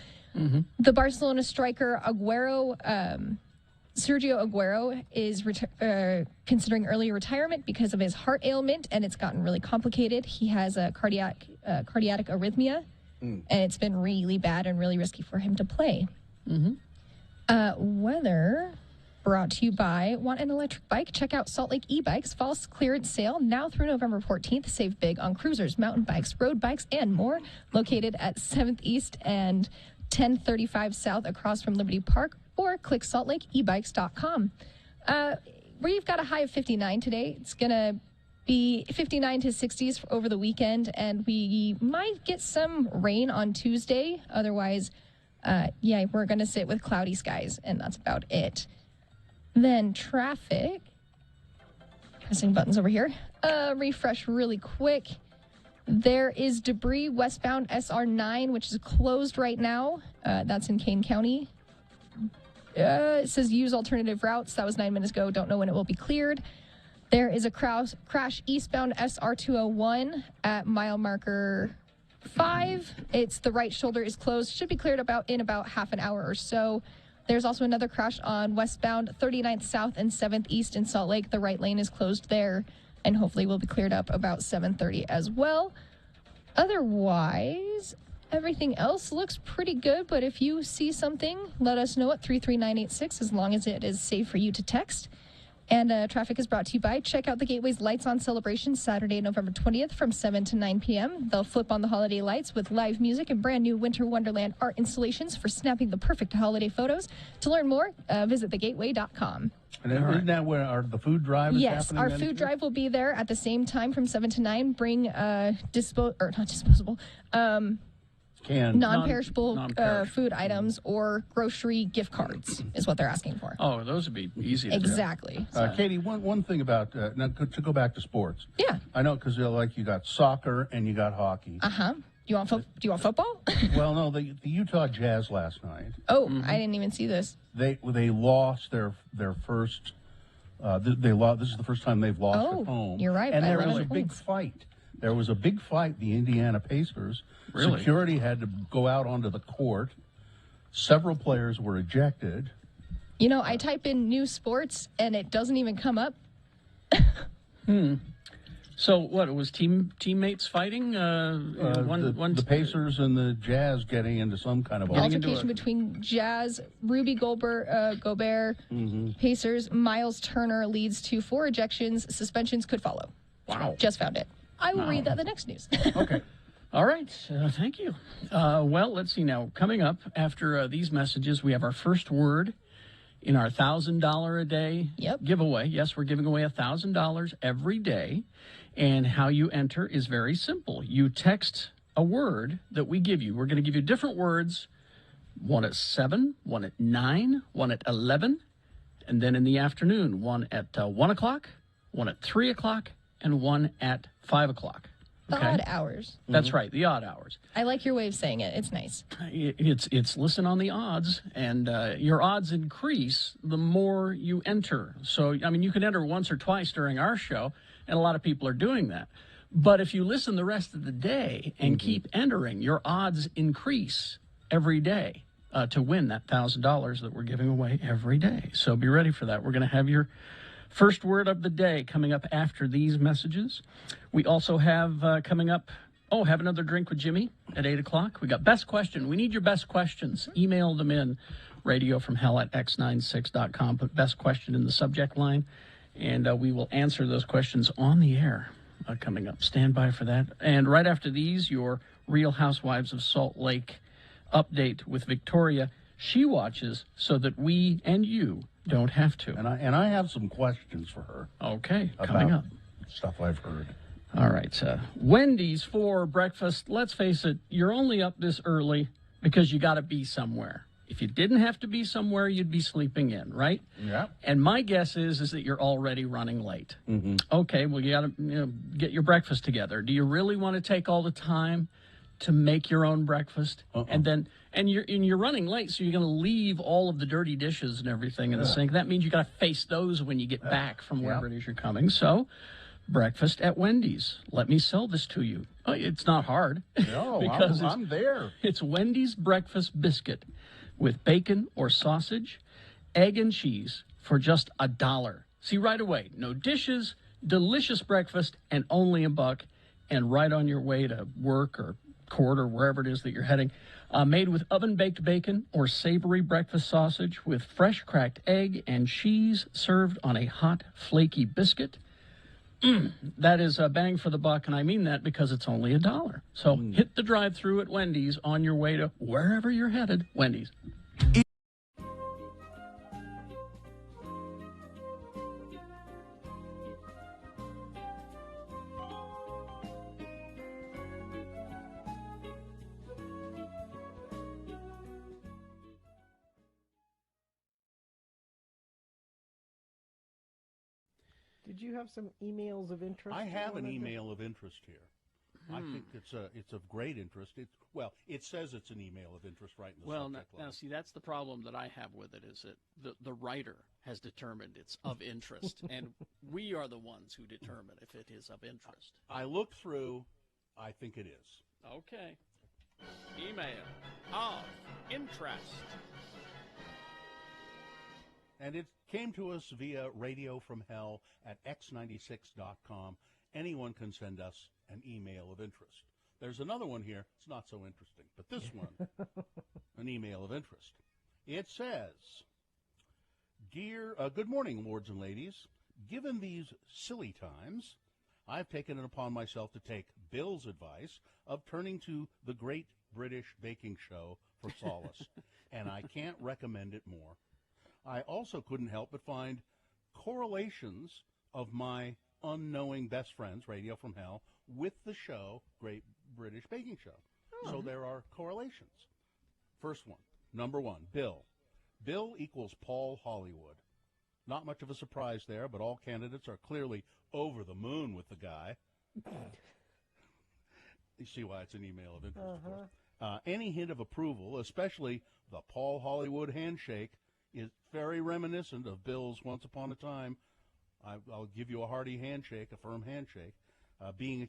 the Barcelona striker Sergio Aguero is considering early retirement because of his heart ailment, and it's gotten really complicated. He has a cardiac arrhythmia, and it's been really bad and really risky for him to play. Weather brought to you by Want an Electric Bike? Check out Salt Lake e-bikes fall clearance sale now through November 14th. Save big on cruisers, mountain bikes, road bikes, and more. Located at 7th East and 1035 South across from Liberty Park, or click saltlakeebikes.com. We've got a high of 59 today. It's going to be 59 to 60s over the weekend, and we might get some rain on Tuesday. Otherwise, we're going to sit with cloudy skies, and that's about it. Then traffic. Pressing buttons over here. Refresh really quick. There is debris westbound SR9, which is closed right now. That's in Kane County. It says use alternative routes. That was 9 minutes ago. Don't know when it will be cleared. There is a crash eastbound SR201 at mile marker 5. It's the right shoulder is closed. Should be cleared in about half an hour or so. There's also another crash on westbound 39th South and 7th East in Salt Lake. The right lane is closed there, and hopefully will be cleared up about 7:30 as well. Otherwise, everything else looks pretty good, but if you see something, let us know at 33986 as long as it is safe for you to text. And traffic is brought to you by Check Out the Gateway's Lights On celebration Saturday, November 20th from 7 to 9 p.m. They'll flip on the holiday lights with live music and brand new Winter Wonderland art installations for snapping the perfect holiday photos. To learn more, visit thegateway.com. And isn't that where the food drive is yes, happening? Our then? food drive will be there at the same time from 7 to 9. Bring non-perishable food items or grocery gift cards is what they're asking for. Oh, those would be easy to Exactly. Katie, one thing about, now to go back to sports. Yeah. I know, because you got soccer and you got hockey. Uh-huh. Do you want football? Well, no, the Utah Jazz last night. Oh, I didn't even see this. They lost their first. This is the first time they've lost at home. You're right. And by there 11 was a big points. fight. There was a big fight. The Indiana Pacers. Really? Security had to go out onto the court. Several players were ejected. You know, I type in new sports and it doesn't even come up. So what? It was teammates fighting. The Pacers and the Jazz getting into some kind of Altercation between Jazz, Ruby Gobert, Pacers, Miles Turner leads to 4 ejections. Suspensions could follow. Wow. Just found it. I will read that the next news. Okay. All right. Thank you. Well, let's see now. Coming up after these messages, we have our first word in our $1,000 a day giveaway. Yes, we're giving away $1,000 every day. And how you enter is very simple. You text a word that we give you. We're going to give you different words, one at 7, one at 9, one at 11, and then in the afternoon, one at 1 o'clock, one at 3 o'clock, and one at 5 o'clock. The odd hours. That's right, the odd hours. I like your way of saying it. It's nice. It's listen on the odds, and your odds increase the more you enter. So, I mean, you can enter once or twice during our show, and a lot of people are doing that. But if you listen the rest of the day and keep entering, your odds increase every day to win that $1,000 that we're giving away every day. So be ready for that. We're going to have your first word of the day coming up after these messages. We also have coming up, have another drink with Jimmy at 8 o'clock. We got best question. We need your best questions. Email them in, radiofromhell@x96.com. Put best question in the subject line, and we will answer those questions on the air coming up. Stand by for that. And right after these, your Real Housewives of Salt Lake update with Victoria. She watches so that we and you don't have to. And I have some questions for her. Okay, coming up. Stuff I've heard. All right. Wendy's for breakfast. Let's face it, you're only up this early because you got to be somewhere. If you didn't have to be somewhere, you'd be sleeping in, right? Yeah. And my guess is that you're already running late. Mm-hmm. Okay, well, you got to get your breakfast together. Do you really want to take all the time to make your own breakfast? And you're running late, so you're going to leave all of the dirty dishes and everything in the sink. That means you got to face those when you get back from wherever it is you're coming. So, breakfast at Wendy's. Let me sell this to you. Oh, it's not hard. No, because I'm there. It's Wendy's breakfast biscuit with bacon or sausage, egg and cheese for just $1. See, right away, no dishes, delicious breakfast, and only $1, and right on your way to work or court or wherever it is that you're heading. Made with oven-baked bacon or savory breakfast sausage with fresh cracked egg and cheese served on a hot, flaky biscuit. That is a bang for the buck, and I mean that because it's only $1. So hit the drive-thru at Wendy's on your way to wherever you're headed. Wendy's. Did you have some emails of interest? I have an wanted to- email of interest here. I think it's of great interest. It says it's an email of interest right in the subject line. Now, see, that's the problem that I have with it, is that the writer has determined it's of interest, and we are the ones who determine if it is of interest. I looked through. I think it is. Okay. Email of interest. And it came to us via Radio from Hell at x96.com. Anyone can send us an email of interest. There's another one here. It's not so interesting, but this one, an email of interest. It says, Dear, good morning, lords and ladies. Given these silly times, I've taken it upon myself to take Bill's advice of turning to the Great British Baking Show for solace, and I can't recommend it more. I also couldn't help but find correlations of my unknowing best friends, Radio from Hell, with the show, Great British Baking Show. So there are correlations. First one, number one, Bill. Bill equals Paul Hollywood. Not much of a surprise there, but all candidates are clearly over the moon with the guy. You see why it's an email of interest, of course. Any hint of approval, especially the Paul Hollywood handshake, is very reminiscent of Bill's Once Upon a Time. I'll give you a hearty handshake, a firm handshake. Bring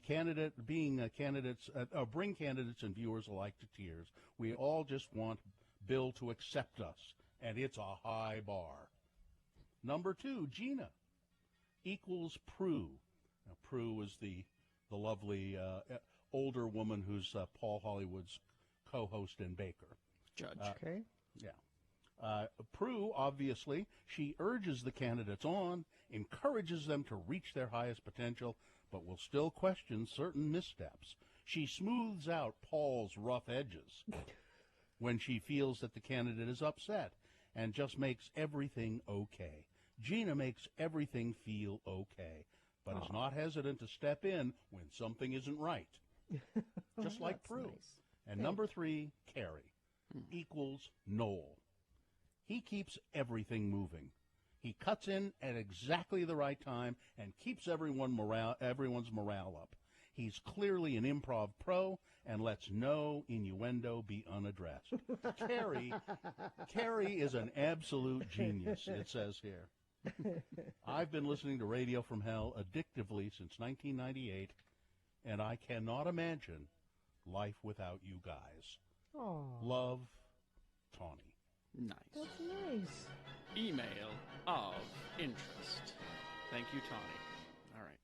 candidates and viewers alike to tears. We all just want Bill to accept us, and it's a high bar. Number two, Gina equals Prue. Now, Prue is the lovely older woman who's Paul Hollywood's co-host and baker. Judge. Okay. Yeah. Prue, obviously, she urges the candidates on, encourages them to reach their highest potential, but will still question certain missteps. She smooths out Paul's rough edges when she feels that the candidate is upset and just makes everything okay. Gina makes everything feel okay, but is not hesitant to step in when something isn't right. Just like That's Prue. nice. And number three, Carrie, equals Noel. He keeps everything moving. He cuts in at exactly the right time and keeps everyone's morale up. He's clearly an improv pro and lets no innuendo be unaddressed. Carrie is an absolute genius, it says here. I've been listening to Radio from Hell addictively since 1998, and I cannot imagine life without you guys. Oh, Love, Tawny. Nice. that's nice. Email of interest. Thank you, Tawny. All right.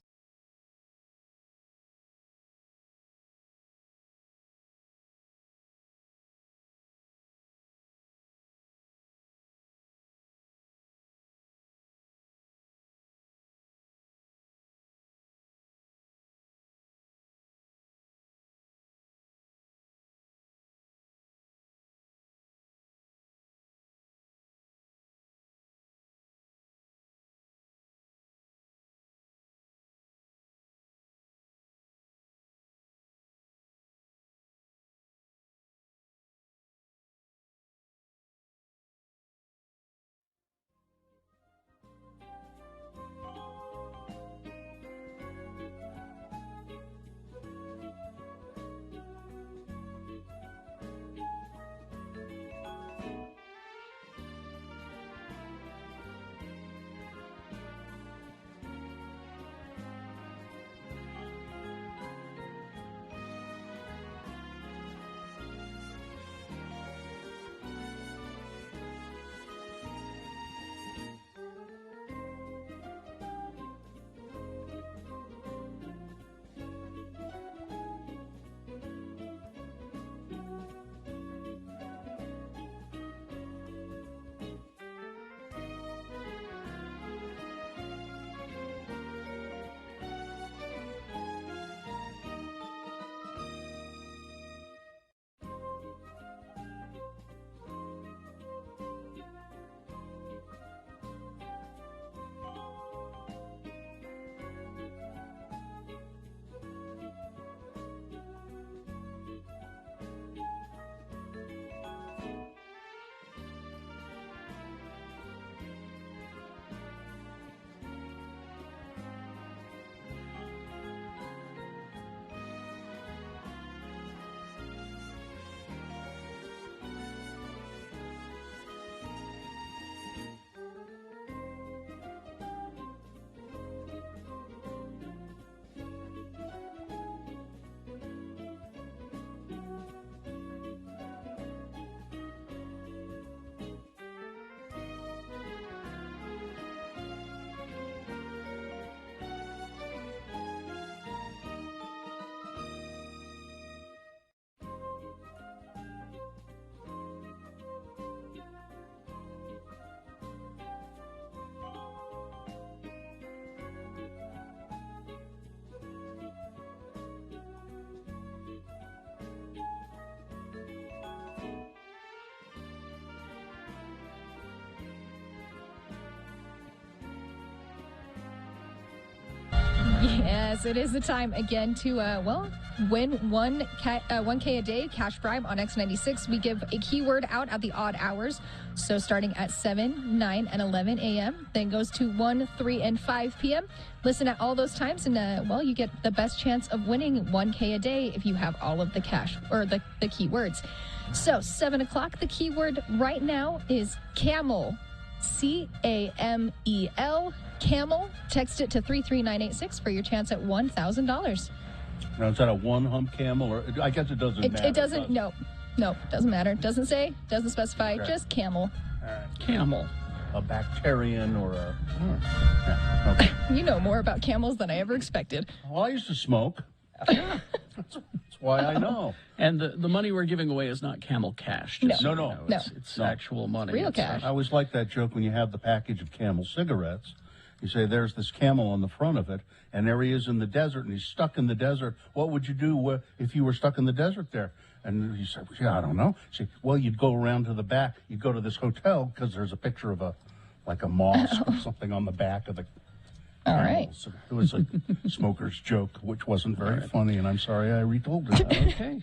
Yes, it is the time again to, win 1K a day cash bribe on X96. We give a keyword out at the odd hours. So starting at 7, 9, and 11 a.m., then goes to 1, 3, and 5 p.m. Listen at all those times, and, you get the best chance of winning 1K a day if you have all of the cash or the keywords. So 7 o'clock, the keyword right now is camel. CAMEL, camel. Text it to 33986 for your chance at $1,000. Now, is that a one-hump camel? Or I guess it doesn't matter. It doesn't, no, doesn't matter. Doesn't say, doesn't specify, Okay. just camel. All right. Camel. A bacterian or a... Yeah, okay. You know more about camels than I ever expected. Well, I used to smoke. That's why I know. And the money we're giving away is not Camel cash. Just No. so you No. know. It's actual money. Real It's cash. I always like that joke when you have the package of Camel cigarettes. You say, there's this camel on the front of it, and there he is in the desert, and he's stuck in the desert. What would you do if you were stuck in the desert there? And he said, well, I don't know. Say, well, you'd go around to the back. You'd go to this hotel because there's a picture of a mosque or something on the back of the All right. So it was a smoker's joke, which wasn't very funny, and I'm sorry I retold it. Okay.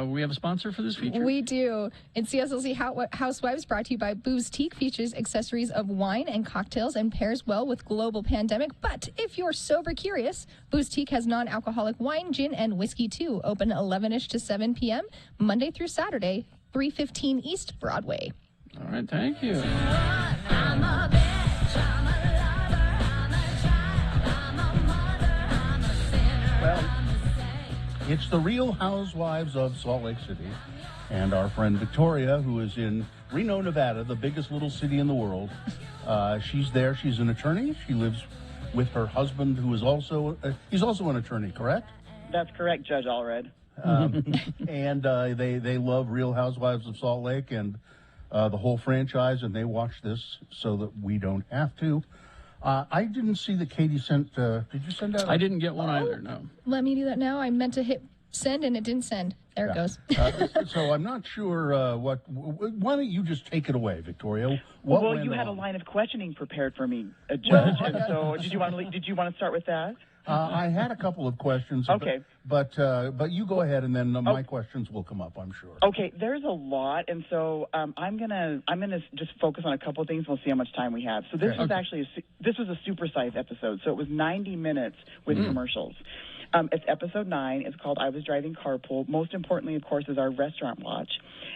We have a sponsor for this feature? We do. It's CSLC Housewives, brought to you by Bouztique. Features accessories of wine and cocktails and pairs well with global pandemic. But if you're sober curious, Bouztique has non-alcoholic wine, gin, and whiskey too. Open 11ish to 7 p.m. Monday through Saturday, 315 East Broadway. All right. Thank you. Well, it's the Real Housewives of Salt Lake City, and our friend Victoria, who is in Reno, Nevada, the biggest little city in the world. She's there. She's an attorney. She lives with her husband, who is also he's also an attorney, correct? That's correct, Judge Allred. And they love Real Housewives of Salt Lake and the whole franchise, and they watch this so that we don't have to. I didn't see that Katie sent. Did you send out? I didn't get one either. No. Let me do that now. I meant to hit send and it didn't send. There it goes. So I'm not sure what. Why don't you just take it away, Victoria? What Well, went you had a on? line of questioning prepared for me, Judge. And so, did you want to start with that? I had a couple of questions. Okay. But you go ahead, and then my questions will come up, I'm sure. Okay, there's a lot, and so I'm gonna just focus on a couple of things. We'll see how much time we have. So this was actually this was a supersized episode. So it was 90 minutes with commercials. It's episode 9. It's called I Was Driving Carpool. Most importantly, of course, is our restaurant watch.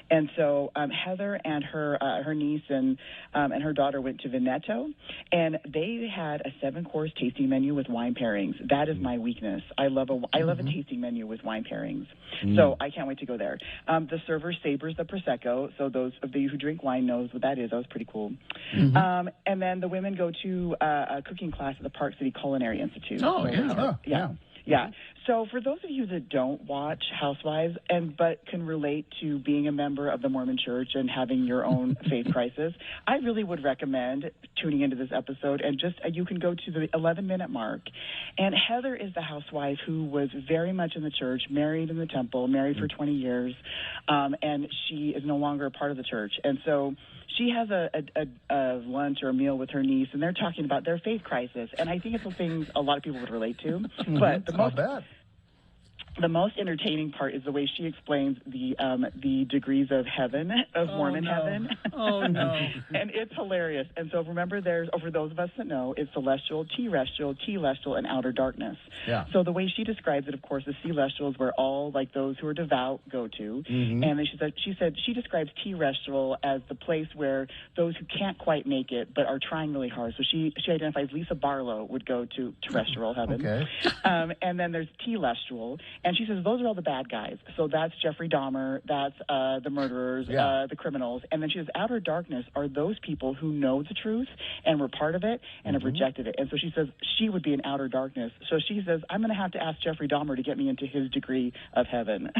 And so Heather and her niece and her daughter went to Veneto, and they had a 7-course tasting menu with wine pairings. That is my weakness. I love a tasting menu with wine pairings. So I can't wait to go there. The server sabers the Prosecco, so those of you who drink wine knows what that is. That was pretty cool. And then the women go to a cooking class at the Park City Culinary Institute. Oh, yeah. Yeah. So for those of you that don't watch Housewives but can relate to being a member of the Mormon Church and having your own faith crisis, I really would recommend tuning into this episode, and just you can go to the 11-minute mark. And Heather is the housewife who was very much in the church, married in the temple, married for 20 years, and she is no longer a part of the church. And so she has a lunch or a meal with her niece, and they're talking about their faith crisis. And I think it's the things a lot of people would relate to. But the most entertaining part is the way she explains the degrees of heaven, of Mormon heaven. Oh, no. And it's hilarious. And so remember, for those of us that know, it's celestial, telestial, and outer darkness. Yeah. So the way she describes it, of course, the celestial is where all, like, those who are devout go to. And then she describes terrestrial as the place where those who can't quite make it but are trying really hard. So she identifies Lisa Barlow would go to terrestrial heaven. Okay. And then there's telestial. And she says those are all the bad guys. So that's Jeffrey Dahmer, that's the murderers, the criminals. And then she says outer darkness are those people who know the truth and were part of it and have rejected it. And so she says she would be in outer darkness. So she says, I'm going to have to ask Jeffrey Dahmer to get me into his degree of heaven.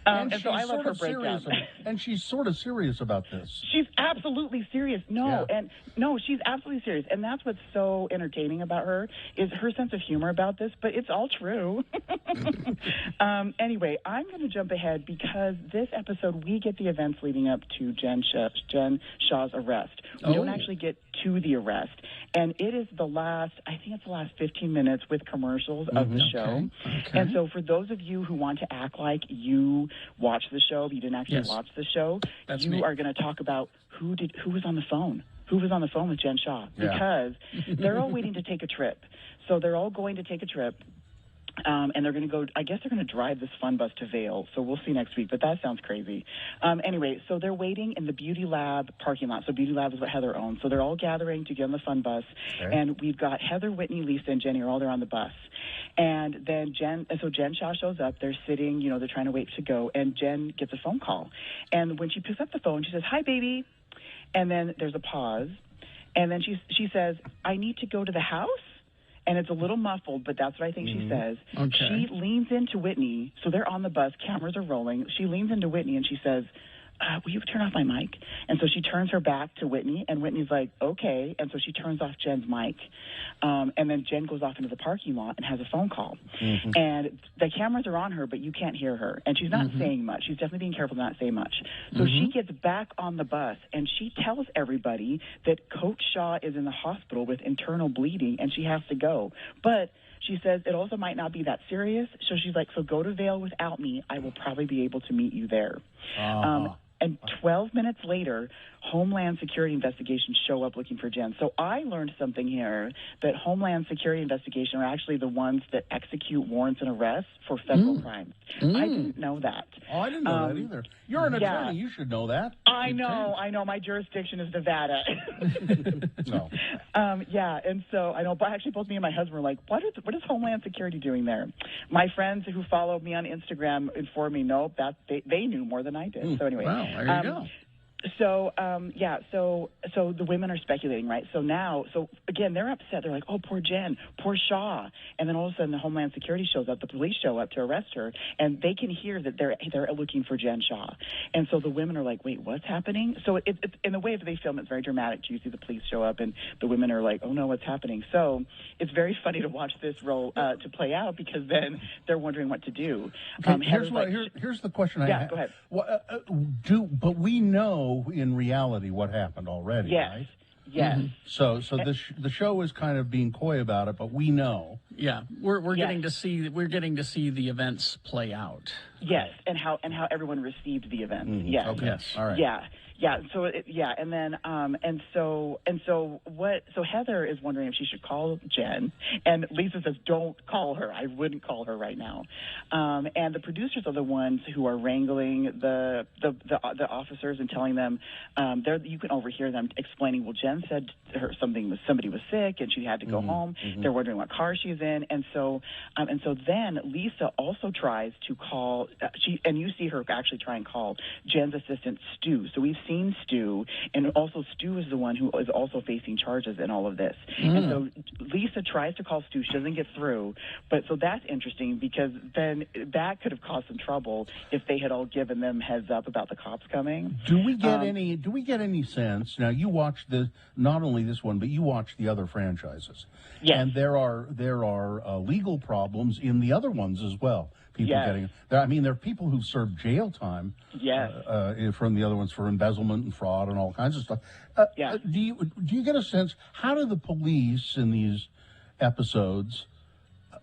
And so I love her breakdown. And she's sort of serious about this. She's absolutely serious. She's absolutely serious. And that's what's so entertaining about her is her sense of humor about this, but it's all true. Anyway, I'm going to jump ahead because this episode we get the events leading up to Jen Shah's arrest. We don't actually get to the arrest, and it is the last 15 minutes with commercials of the show. Okay. And so for those of you who want to act like you watched the show, but you didn't actually watch the show, you are going to talk about who was on the phone. Who was on the phone with Jen Shah? Because they're all waiting to take a trip. So they're all going to take a trip. And they're going to go, I guess they're going to drive this fun bus to Vail. So we'll see next week, but that sounds crazy. Anyway, so they're waiting in the Beauty Lab parking lot. So Beauty Lab is what Heather owns. So they're all gathering to get on the fun bus. Okay. And we've got Heather, Whitney, Lisa, and Jenny are all there on the bus. And then Jen Shah shows up. They're sitting, they're trying to wait to go. And Jen gets a phone call. And when she picks up the phone, she says, "Hi, baby." And then there's a pause. And then she says, "I need to go to the house." And it's a little muffled, but that's what I think she says. Okay. She leans into Whitney. So they're on the bus. Cameras are rolling. She leans into Whitney and she says, "Will you turn off my mic?" And so she turns her back to Whitney, and Whitney's like, "Okay." And so she turns off Jen's mic. And then Jen goes off into the parking lot and has a phone call. And the cameras are on her, but you can't hear her. And she's not saying much. She's definitely being careful to not say much. So she gets back on the bus, and she tells everybody that Coach Shah is in the hospital with internal bleeding, and she has to go. But she says it also might not be that serious. So she's like, "So go to Vail without me. I will probably be able to meet you there." And 12 minutes later, Homeland Security investigations show up looking for Jen. So I learned something here, that Homeland Security investigation are actually the ones that execute warrants and arrests for federal crimes. I didn't know that. Oh, I didn't know that either. You're an attorney. You should know that. I know. My jurisdiction is Nevada. No. And so I know, but actually both me and my husband were like, what is Homeland Security doing there? My friends who follow me on Instagram informed me, no, that they knew more than I did. So anyway. Wow, there you go. So the women are speculating, right? So again, they're upset. They're like, "Oh, poor Jen, poor Shah." And then all of a sudden, the Homeland Security shows up. The police show up to arrest her, and they can hear that they're looking for Jen Shah. And so the women are like, "Wait, what's happening?" So it's in the way that they film, it's very dramatic. You see the police show up, and the women are like, "Oh no, what's happening?" So it's very funny to watch this role to play out, because then they're wondering what to do. Okay, here's the question I have. Yeah, go ahead. Well, but we know in reality what happened already, right? Yes. So the show is kind of being coy about it, but we know. Yeah, we're getting to see the events play out. Yes, and how everyone received the events. Yes. Okay. Yes. All right. Yeah. So So Heather is wondering if she should call Jen, and Lisa says, "Don't call her. I wouldn't call her right now." And the producers are the ones who are wrangling the officers and telling them, you can overhear them explaining, "Well, Jen said somebody was sick and she had to go home. They're wondering what car she's in." And so then Lisa also tries to call. And you see her actually try and call Jen's assistant Stu. So we've seen Stu, and also Stu is the one who is also facing charges in all of this. And so Lisa tries to call Stu. She doesn't get through. But so that's interesting, because then that could have caused some trouble if they had all given them heads up about the cops coming. Do we get any sense? Now, you watch not only this one, but you watch the other franchises. Yes. And there are legal problems in the other ones as well. There are people who've served jail time. Yes. From the other ones for embezzlement and fraud and all kinds of stuff. Do you get a sense, how do the police in these episodes,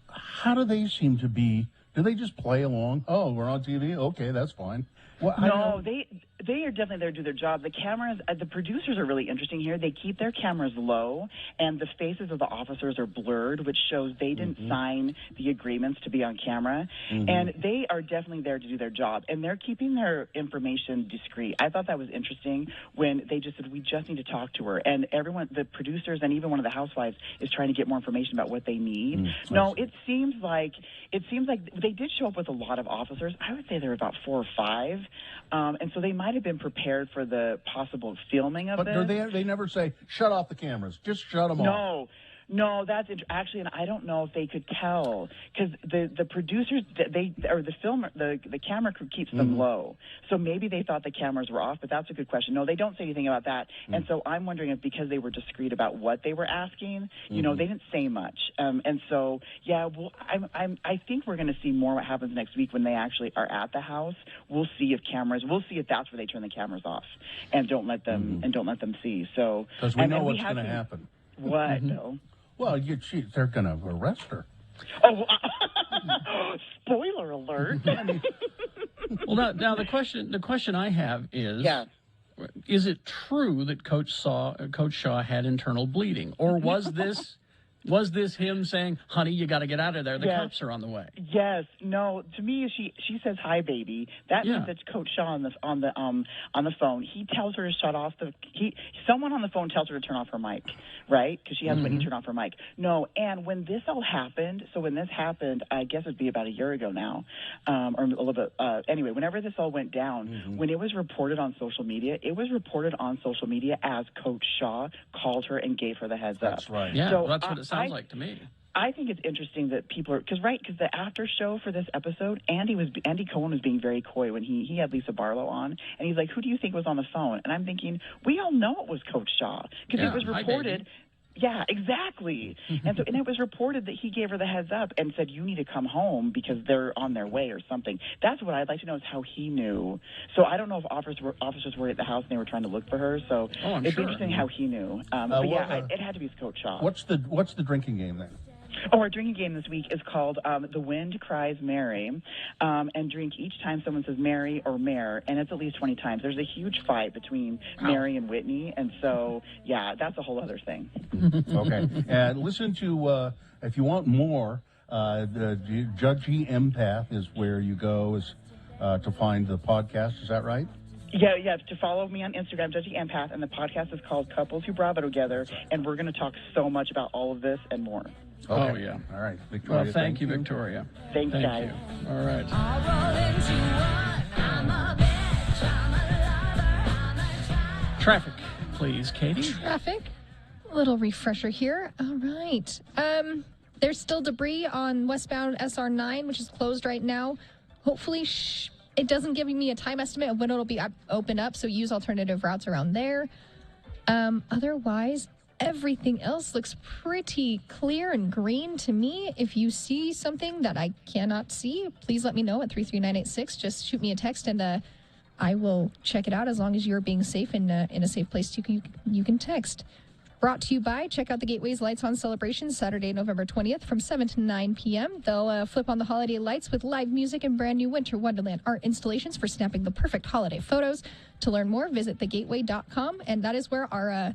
how do they seem to be? Do they just play along? Oh, we're on TV. Okay, that's fine. Well, no, they are definitely there to do their job. The cameras, the producers are really interesting here. They keep their cameras low, and the faces of the officers are blurred, which shows they didn't sign the agreements to be on camera. And they are definitely there to do their job, and they're keeping their information discreet. I thought that was interesting when they just said, "We just need to talk to her," and everyone, the producers and even one of the housewives, is trying to get more information about what they need. No, it seems like they did show up with a lot of officers. I would say there were about 4 or 5. And so they might have been prepared for the possible filming of this. But they never say, "Shut off the cameras." Just shut them off. No, that's actually, and I don't know if they could tell because the producers, the camera crew keeps them low, so maybe they thought the cameras were off. But that's a good question. No, they don't say anything about that, and so I'm wondering if because they were discreet about what they were asking, they didn't say much, and so well, I think we're going to see more what happens next week when they actually are at the house. We'll see if that's where they turn the cameras off and don't let them see. So because we know what's going to happen. What? No. Well, they're going to arrest her. Oh, spoiler alert! Well, now the question I have is: is it true that Coach Shaw had internal bleeding, or was this? Was this him saying, "Honey, you got to get out of there. The cops are on the way"? Yes. No. To me, she says, "Hi, baby." That means it's Coach Shaw on the phone. He tells her to shut off someone on the phone tells her to turn off her mic, right? Because she has Whitney turn off her mic. No. And when this all happened, I guess it'd be about a year ago now, or a little bit. Anyway, whenever this all went down, when it was reported on social media, as Coach Shaw called her and gave her the heads up. That's right. Yeah, so that's what it sounds like to me. I think it's interesting that people are because the after show for this episode, Andy Cohen was being very coy when he had Lisa Barlow on, and he's like, "Who do you think was on the phone?" And I'm thinking, we all know it was Coach Shaw because it was reported. Yeah, exactly. And it was reported that he gave her the heads up and said, "You need to come home because they're on their way," or something. That's what I'd like to know is how he knew. So I don't know if officers were at the house and they were trying to look for her. So it'd be interesting how he knew. It had to be Coach Shaw. What's the drinking game then? Oh, our drinking game this week is called The Wind Cries Mary, and drink each time someone says Mary or Mare, and it's at least 20 times. There's a huge fight between Mary and Whitney, and so, that's a whole other thing. Okay. And listen to, if you want more, the Judgy Empath is where you go to find the podcast. Is that right? Yeah, to follow me on Instagram, Judgy Empath, and the podcast is called Couples Who Bravo Together, and we're going to talk so much about all of this and more. Okay. Oh, yeah. All right. Victoria, well, thank you, Victoria. Thanks, thank guys. You. All right. Traffic, please, Katie. Traffic. A little refresher here. All right. There's still debris on westbound SR9, which is closed right now. Hopefully, it doesn't give me a time estimate of when it'll be open up, so use alternative routes around there. Otherwise, everything else looks pretty clear and green to me. If you see something that I cannot see, please let me know at 33986. Just shoot me a text and I will check it out as long as you're being safe in a safe place you can text. Brought to you by, check out the Gateway's Lights On Celebration Saturday, November 20th from 7 to 9 p.m. They'll flip on the holiday lights with live music and brand new Winter Wonderland art installations for snapping the perfect holiday photos. To learn more, visit thegateway.com, and that is where our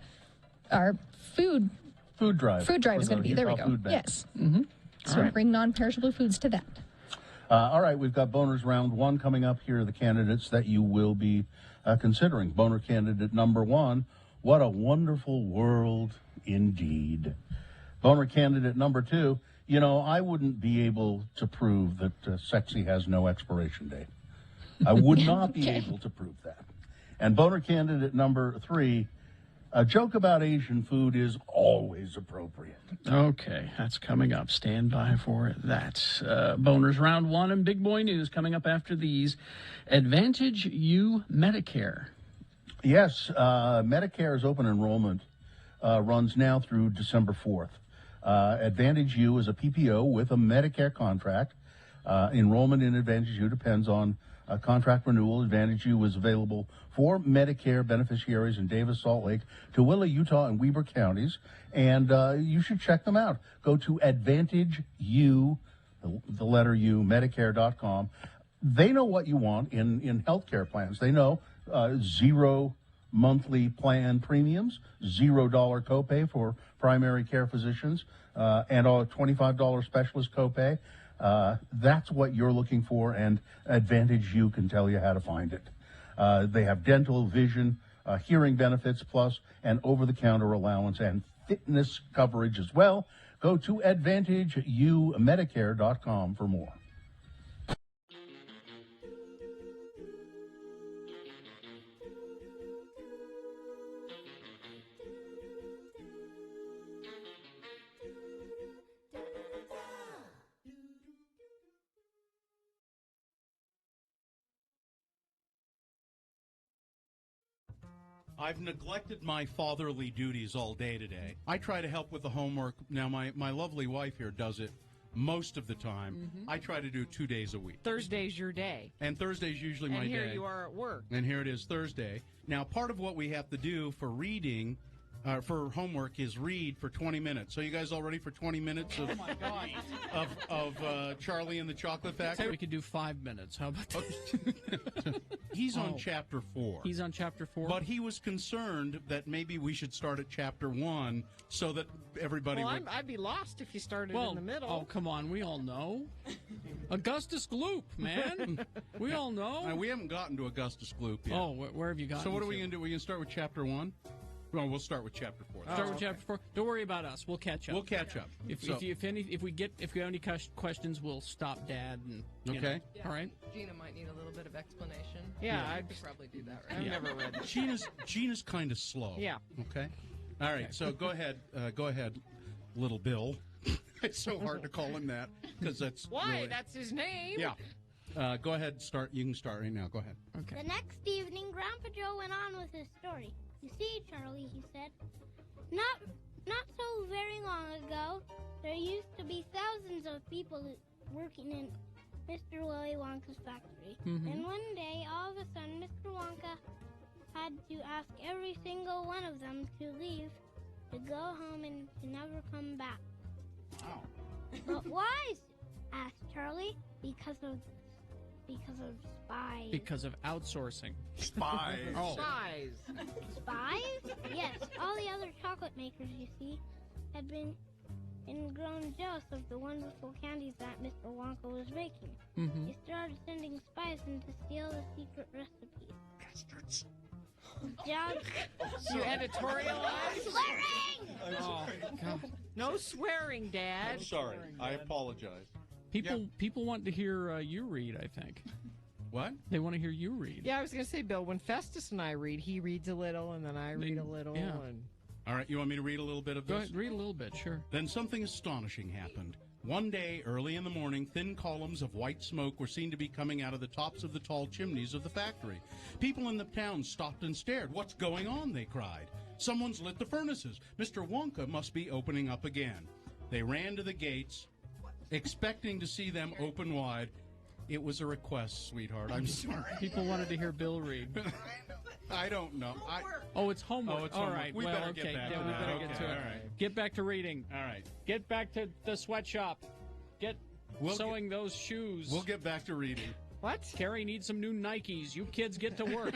food drive is going to be. There we go. Yes. Mm-hmm. So right. Bring non-perishable foods to that. All right, we've got Boners Round 1 coming up. Here are the candidates that you will be considering. Boner candidate number 1, what a wonderful world indeed. Boner candidate number 2, I wouldn't be able to prove that sexy has no expiration date. I would not be able to prove that. And boner candidate number 3, a joke about Asian food is always appropriate. Okay, that's coming up. Stand by for that. Boners Round 1 and Big Boy News coming up after these. Advantage U Medicare. Yes, Medicare's open enrollment runs now through December 4th. Advantage U is a PPO with a Medicare contract. Enrollment in Advantage U depends on contract renewal. Advantage U is available for Medicare beneficiaries in Davis, Salt Lake, Tooele, Utah, and Weber counties. And you should check them out. Go to Advantage U, the letter U, Medicare.com. They know what you want in healthcare plans. They know 0 monthly plan premiums, $0 copay for primary care physicians, and a $25 specialist copay. That's what you're looking for, and Advantage U can tell you how to find it. They have dental, vision, hearing benefits, plus an over-the-counter allowance and fitness coverage as well. Go to AdvantageUMedicare.com for more. I've neglected my fatherly duties all day today. I try to help with the homework. Now, my lovely wife here does it most of the time. I try to do 2 days a week. Thursday's your day. And Thursday's usually my day. And here you are at work. And here it is Thursday. Now, part of what we have to do for reading, for homework, is read for 20 minutes. So you guys all ready for 20 minutes of, of Charlie and the Chocolate Factory? We could do 5 minutes. How about that? He's on chapter 4. He's on chapter 4? But he was concerned that maybe we should start at chapter 1 so that everybody would... I'd be lost if you started well, in the middle. Oh, come on. We all know. Augustus Gloop, man. We all know. We haven't gotten to Augustus Gloop yet. Oh, where have you gotten So what are we to? going to do? We're going to start with chapter 1? Well, we'll start with chapter 4. Start with chapter 4. Don't worry about us. We'll catch up. We'll catch up. If we have any questions, we'll stop Dad. And okay. Yeah. All right. Gina might need a little bit of explanation. Yeah, I could probably do that. Right? I've never read it. Gina's kind of slow. Yeah. Okay. All right. So go ahead, little Bill. It's so hard to call him that because that's why really... that's his name. Yeah. Go ahead. Start. You can start right now. Go ahead. Okay. The next evening, Grandpa Joe went on with his story. You see, Charlie, he said, not so very long ago, there used to be thousands of people working in Mr. Willy Wonka's factory. And one day, all of a sudden, Mr. Wonka had to ask every single one of them to leave, to go home and to never come back. Wow. But why? Asked Charlie. Because of spies. Because of outsourcing. Spies. Oh. Spies. Spies? Yes, all the other chocolate makers, you see, had been grown jealous of the wonderful candies that Mr. Wonka was making. They started sending spies in to steal the secret recipes. Bastards. Jobs. You editorialize? Swearing! Oh, God. No swearing, Dad. I'm sorry. I apologize. People want to hear you read, I think. What? They want to hear you read. Yeah, I was going to say, Bill, when Festus and I read, he reads a little, and then I read a little. Yeah. And... All right, you want me to read a little bit of this? Go ahead, read a little bit, sure. Then something astonishing happened. One day, early in the morning, thin columns of white smoke were seen to be coming out of the tops of the tall chimneys of the factory. People in the town stopped and stared. What's going on? They cried. Someone's lit the furnaces. Mr. Wonka must be opening up again. They ran to the gates, expecting to see them open wide. It was a request, sweetheart. I'm sorry. People wanted to hear Bill read. I don't know. Oh, it's homework. Oh, it's all homework. right. We well, better okay. get back Yeah, to we that. better Okay, get to it. all right. Get back to reading. All right. Get back to the sweatshop. Get sewing those shoes. We'll get back to reading. What? Carrie needs some new Nikes. You kids get to work.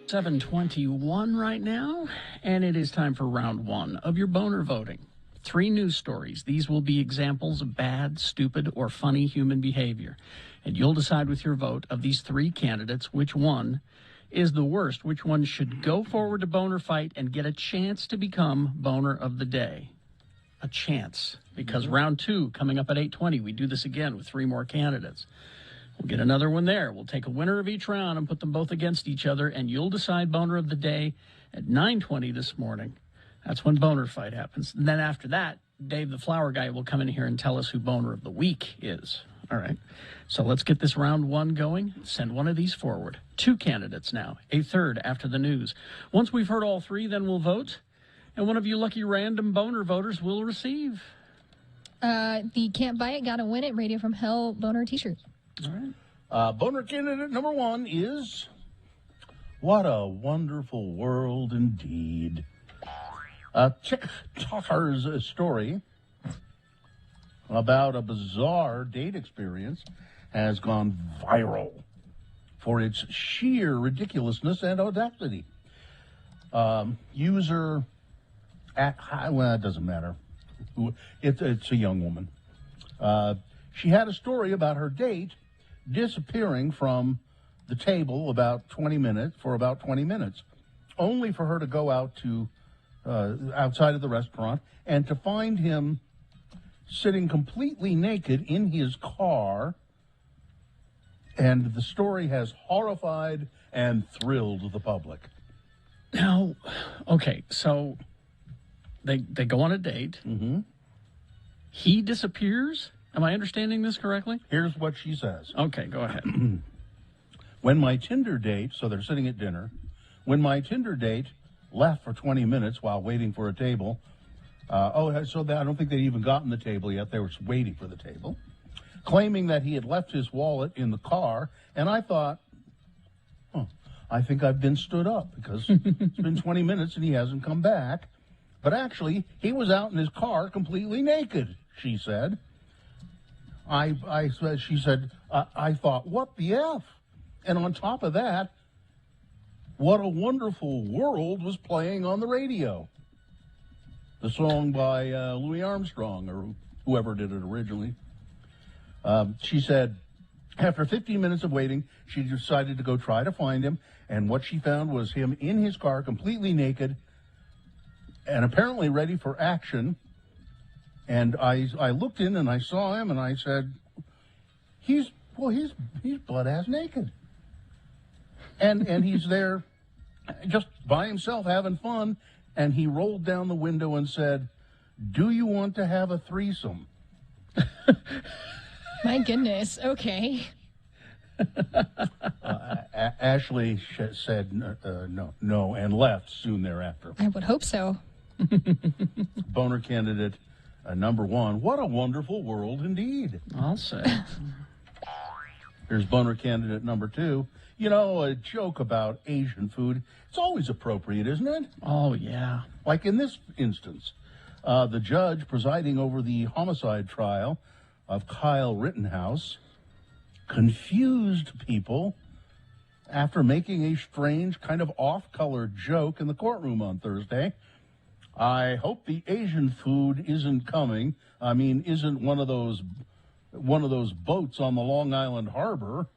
$7:21 right now, and it is time for round one of your boner voting. 3 news stories. These will be examples of bad, stupid, or funny human behavior. And you'll decide with your vote of these 3 candidates which one is the worst, which one should go forward to boner fight and get a chance to become boner of the day. A chance, because round 2 coming up at 8:20. We do this again with 3 more candidates. We'll get another one there. We'll take a winner of each round and put them both against each other, and you'll decide boner of the day at 9:20 this morning. That's when boner fight happens. And then after that, Dave the Flower Guy will come in here and tell us who boner of the week is. All right. So let's get this round 1 going. Send one of these forward. 2 candidates now, a third after the news. Once we've heard all 3, then we'll vote, and one of you lucky random boner voters will receive the Can't Buy It, Gotta Win It Radio from Hell boner t-shirt. All right. Boner candidate number 1 is What a Wonderful World Indeed. TikToker's story about a bizarre date experience has gone viral for its sheer ridiculousness and audacity. User well, it doesn't matter. It's a young woman. She had a story about her date disappearing from the table for about 20 minutes, only for her to go out to outside of the restaurant and to find him sitting completely naked in his car. And the story has horrified and thrilled the public. Now, okay, so they go on a date. Mm-hmm. He disappears? Am I understanding this correctly? Here's what she says. Okay, go ahead. When my Tinder date, so they're sitting at dinner, when my Tinder date left for 20 minutes while waiting for a table, I don't think they'd even gotten the table yet. They were just waiting for the table, claiming that he had left his wallet in the car. And I thought, I think I've been stood up because it's been 20 minutes and he hasn't come back. But actually, he was out in his car completely naked, she said. She said, I thought, what the F? And on top of that, What a Wonderful World was playing on the radio. The song by Louis Armstrong, or whoever did it originally. She said, after 15 minutes of waiting, she decided to go try to find him, and what she found was him in his car, completely naked, and apparently ready for action. And I looked in and I saw him, and I said, he's butt-ass naked. And he's there just by himself having fun, and he rolled down the window and said, do you want to have a threesome? My goodness, okay. Ashley said no, and left soon thereafter. I would hope so. Boner candidate number 1. What a wonderful world indeed. I'll say. Here's boner candidate number 2. You know, a joke about Asian food, it's always appropriate, isn't it? Oh, yeah. Like in this instance, the judge presiding over the homicide trial of Kyle Rittenhouse confused people after making a strange kind of off-color joke in the courtroom on Thursday. I hope the Asian food isn't coming. I mean, isn't one of those boats on the Long Island Harbor,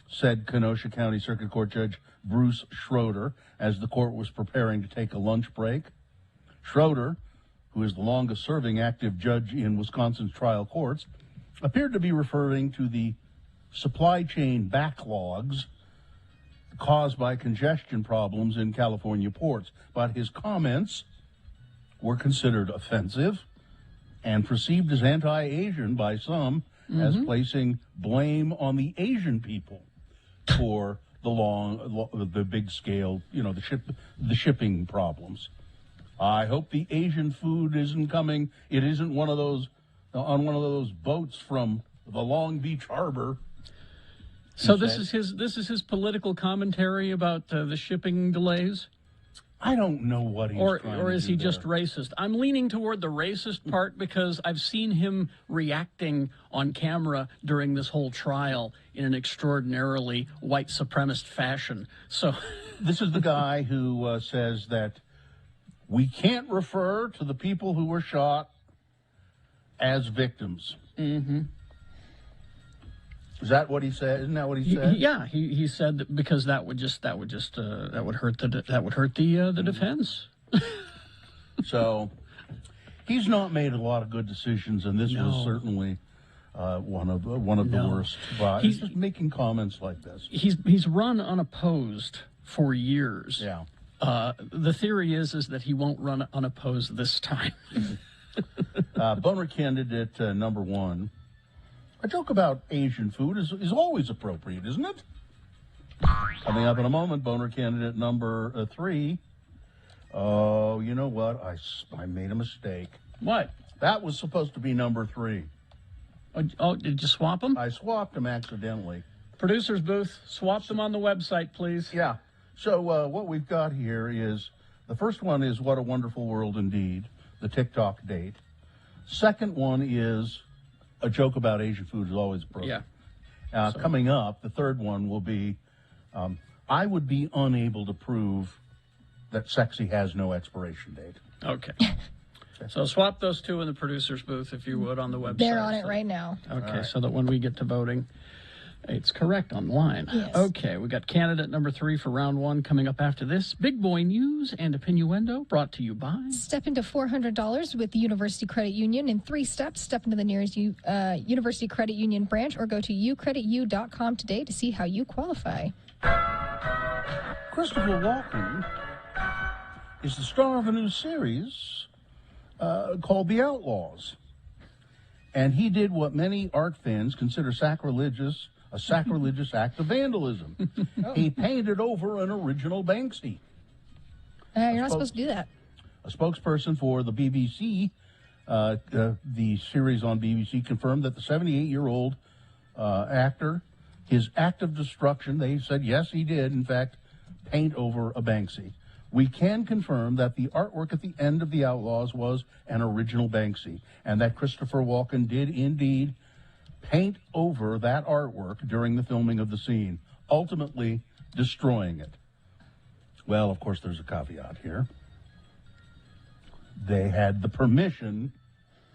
said Kenosha County Circuit Court Judge Bruce Schroeder as the court was preparing to take a lunch break. Schroeder, who is the longest-serving active judge in Wisconsin's trial courts, appeared to be referring to the supply chain backlogs caused by congestion problems in California ports. But his comments were considered offensive and perceived as anti-Asian by some, as placing blame on the Asian people for the big scale, the shipping problems. I hope the Asian food isn't coming. It isn't one of those boats from the Long Beach Harbor. So this is his political commentary about the shipping delays. I don't know what he's trying to do. Or is he there. just racist? I'm leaning toward the racist part because I've seen him reacting on camera during this whole trial in an extraordinarily white supremacist fashion. So this is the guy who says that we can't refer to the people who were shot as victims. Mm-hmm. Is that what he said? Isn't that what he said? Yeah, he said that because that would hurt the defense. So he's not made a lot of good decisions, and this was certainly one of the worst. But he's just making comments like this. He's run unopposed for years. Yeah. The theory is that he won't run unopposed this time. Boner candidate number 1. A joke about Asian food is always appropriate, isn't it? Coming up in a moment, boner candidate number 3. Oh, you know what? I made a mistake. What? That was supposed to be number 3. Oh, did you swap them? I swapped them accidentally. Producer's booth, swap them on the website, please. Yeah. So what we've got here is, the first one is What a Wonderful World Indeed, the TikTok date. Second one is a joke about Asian food is always appropriate. Yeah. Coming up, the third one will be, I would be unable to prove that sexy has no expiration date. Okay. So swap those two in the producer's booth, if you would, on the website. They're on it right now. Okay, so that when we get to voting, it's correct online. Yes. Okay, we got candidate number 3 for round 1 coming up after this. Big Boy News and Opinioendo brought to you by... Step into $400 with the University Credit Union in 3 steps. Step into the nearest University Credit Union branch or go to ucreditu.com today to see how you qualify. Christopher Walken is the star of a new series called The Outlaws. And he did what many art fans consider a sacrilegious act of vandalism. He painted over an original Banksy. You're not supposed to do that. A spokesperson for the BBC, the series on BBC, confirmed that the 78-year-old actor, his act of destruction, they said, yes, he did, in fact, paint over a Banksy. We can confirm that the artwork at the end of The Outlaws was an original Banksy, and that Christopher Walken did indeed paint over that artwork during the filming of the scene, ultimately destroying it. Well, of course, there's a caveat here. They had the permission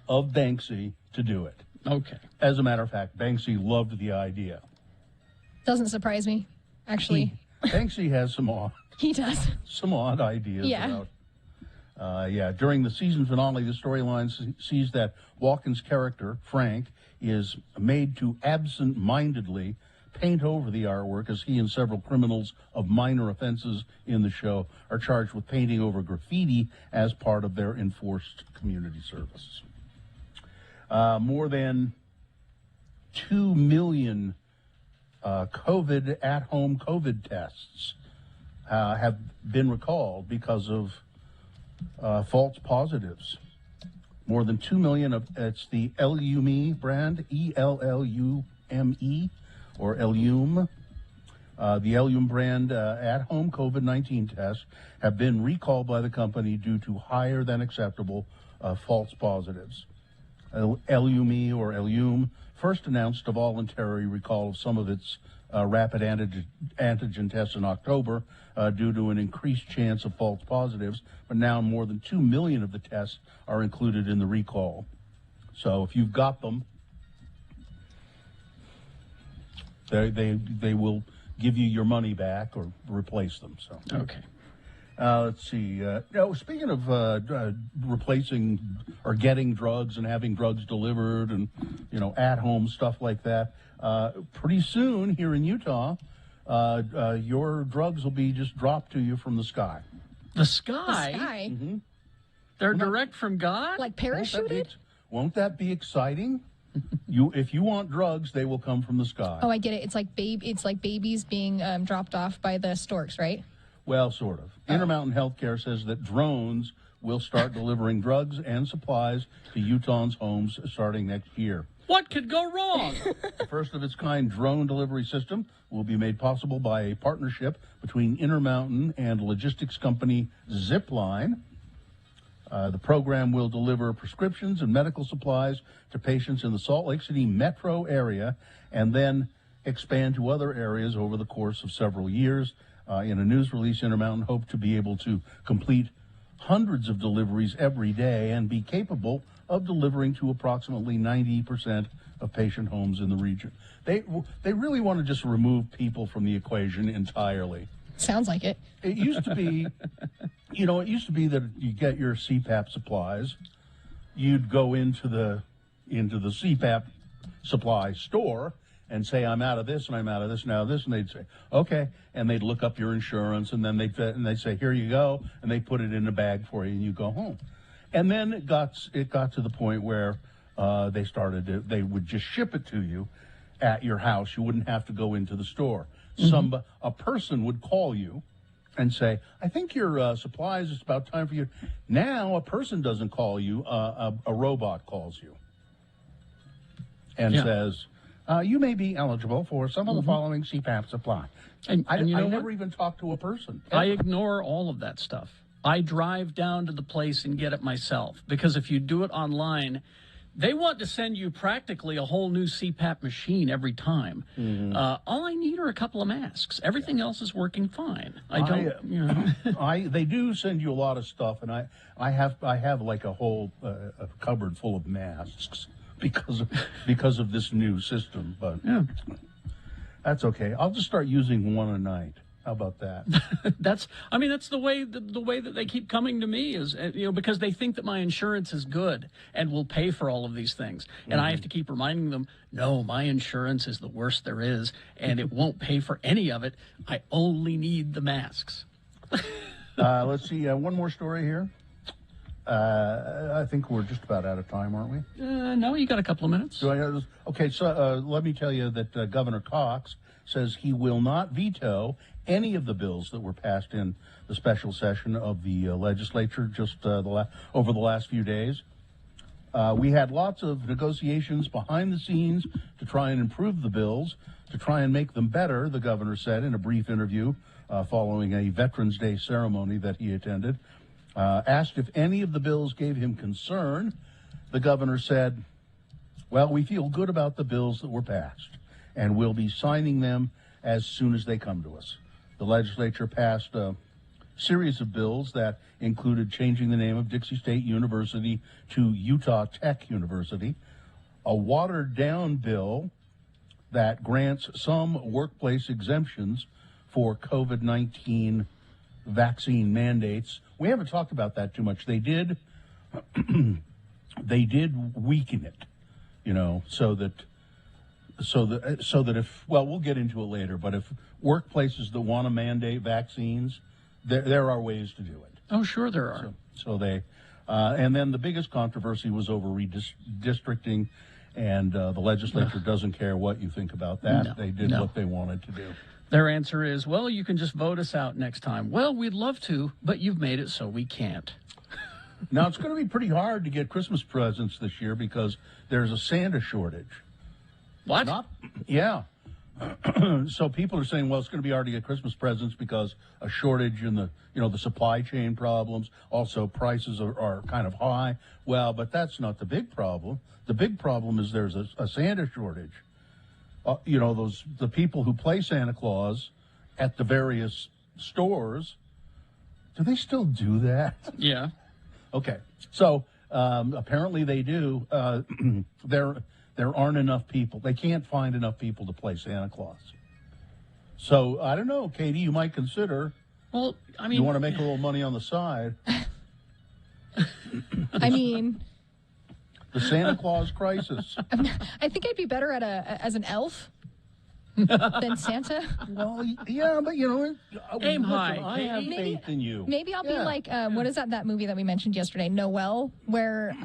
of Banksy to do it. Okay. As a matter of fact, Banksy loved the idea. Doesn't surprise me, actually. Banksy has some odd ideas. Yeah. About. During the season finale, the storyline sees that Walken's character, Frank, is made to absent-mindedly paint over the artwork as he and several criminals of minor offenses in the show are charged with painting over graffiti as part of their enforced community service. More than 2 million at-home COVID tests have been recalled because of false positives. More than 2 million of it's the Ellume brand, ELLUME, or Ellume. The Ellume brand at-home COVID-19 tests have been recalled by the company due to higher than acceptable false positives. Ellume or Ellume first announced a voluntary recall of some of its rapid antigen tests in October due to an increased chance of false positives, but now more than 2 million of the tests are included in the recall. So if you've got them, they will give you your money back or replace them. So okay. Let's see. Speaking of replacing or getting drugs and having drugs delivered and, at-home stuff like that, pretty soon here in Utah, your drugs will be just dropped to you from the sky. The sky? The sky? Mm-hmm. They're direct from God? Like parachuted? Won't that be exciting? If you want drugs, they will come from the sky. Oh, I get it. It's like babies being dropped off by the storks, right? Well, sort of. Intermountain Healthcare says that drones will start delivering drugs and supplies to Utahns' homes starting next year. What could go wrong? The first of its kind drone delivery system will be made possible by a partnership between Intermountain and logistics company Zipline. The program will deliver prescriptions and medical supplies to patients in the Salt Lake City metro area and then expand to other areas over the course of several years. In a news release, Intermountain hoped to be able to complete hundreds of deliveries every day and be capable of delivering to approximately 90% of patient homes in the region. They really want to just remove people from the equation entirely. Sounds like it. It used to be, it used to be that you get your CPAP supplies, you'd go into the CPAP supply store and say, I'm out of this and I'm out of this and out of this, and they'd say, okay, and they'd look up your insurance, and then they'd say, here you go, and they put it in a bag for you, and you go home. And then it got to the point where they would just ship it to you at your house. You wouldn't have to go into the store. Mm-hmm. A person would call you and say, I think your supplies, it's about time for you. Now a person doesn't call you, a robot calls you and says, you may be eligible for some of the following CPAP supply. And I never even talk to a person. I ignore all of that stuff. I drive down to the place and get it myself, because if you do it online, they want to send you practically a whole new CPAP machine every time. Mm-hmm. All I need are a couple of masks. Everything else is working fine. They do send you a lot of stuff, and I have like a whole a cupboard full of masks because of this new system. But that's okay. I'll just start using one a night. How about that? That's the way that they keep coming to me is, because they think that my insurance is good and will pay for all of these things. And I have to keep reminding them, no, my insurance is the worst there is, and it won't pay for any of it. I only need the masks. Let's see, one more story here. I think we're just about out of time, aren't we? No, you got a couple of minutes. Okay, so let me tell you that Governor Cox says he will not veto any of the bills that were passed in the special session of the legislature just over the last few days. We had lots of negotiations behind the scenes to try and improve the bills, to try and make them better, the governor said in a brief interview following a Veterans Day ceremony that he attended. Asked if any of the bills gave him concern, the governor said, well, we feel good about the bills that were passed, and we'll be signing them as soon as they come to us. The legislature passed a series of bills that included changing the name of Dixie State University to Utah Tech University, a watered-down bill that grants some workplace exemptions for COVID-19 vaccine mandates. We haven't talked about that too much. They did weaken it, so that if, well, we'll get into it later, but if workplaces that want to mandate vaccines, there are ways to do it. Oh, sure there are. And then the biggest controversy was over redistricting, and the legislature doesn't care what you think about that. No, they did what they wanted to do. Their answer is, well, you can just vote us out next time. Well, we'd love to, but you've made it so we can't. Now, it's going to be pretty hard to get Christmas presents this year because there's a Santa shortage. What? Yeah. So people are saying, well, it's going to be hard to get Christmas presents because a shortage in the supply chain problems. Also, prices are kind of high. Well, but that's not the big problem. The big problem is there's a Santa shortage. The people who play Santa Claus at the various stores, do they still do that? Yeah. Okay. So apparently they do. There aren't enough people. They can't find enough people to play Santa Claus. So I don't know, Katie, you might consider. Well, you want to make a little money on the side. The Santa Claus crisis. I think I'd be better as an elf than Santa. Well, yeah, but aim high. I have faith in you. Maybe I'll be like, what is that movie that we mentioned yesterday, Noelle, where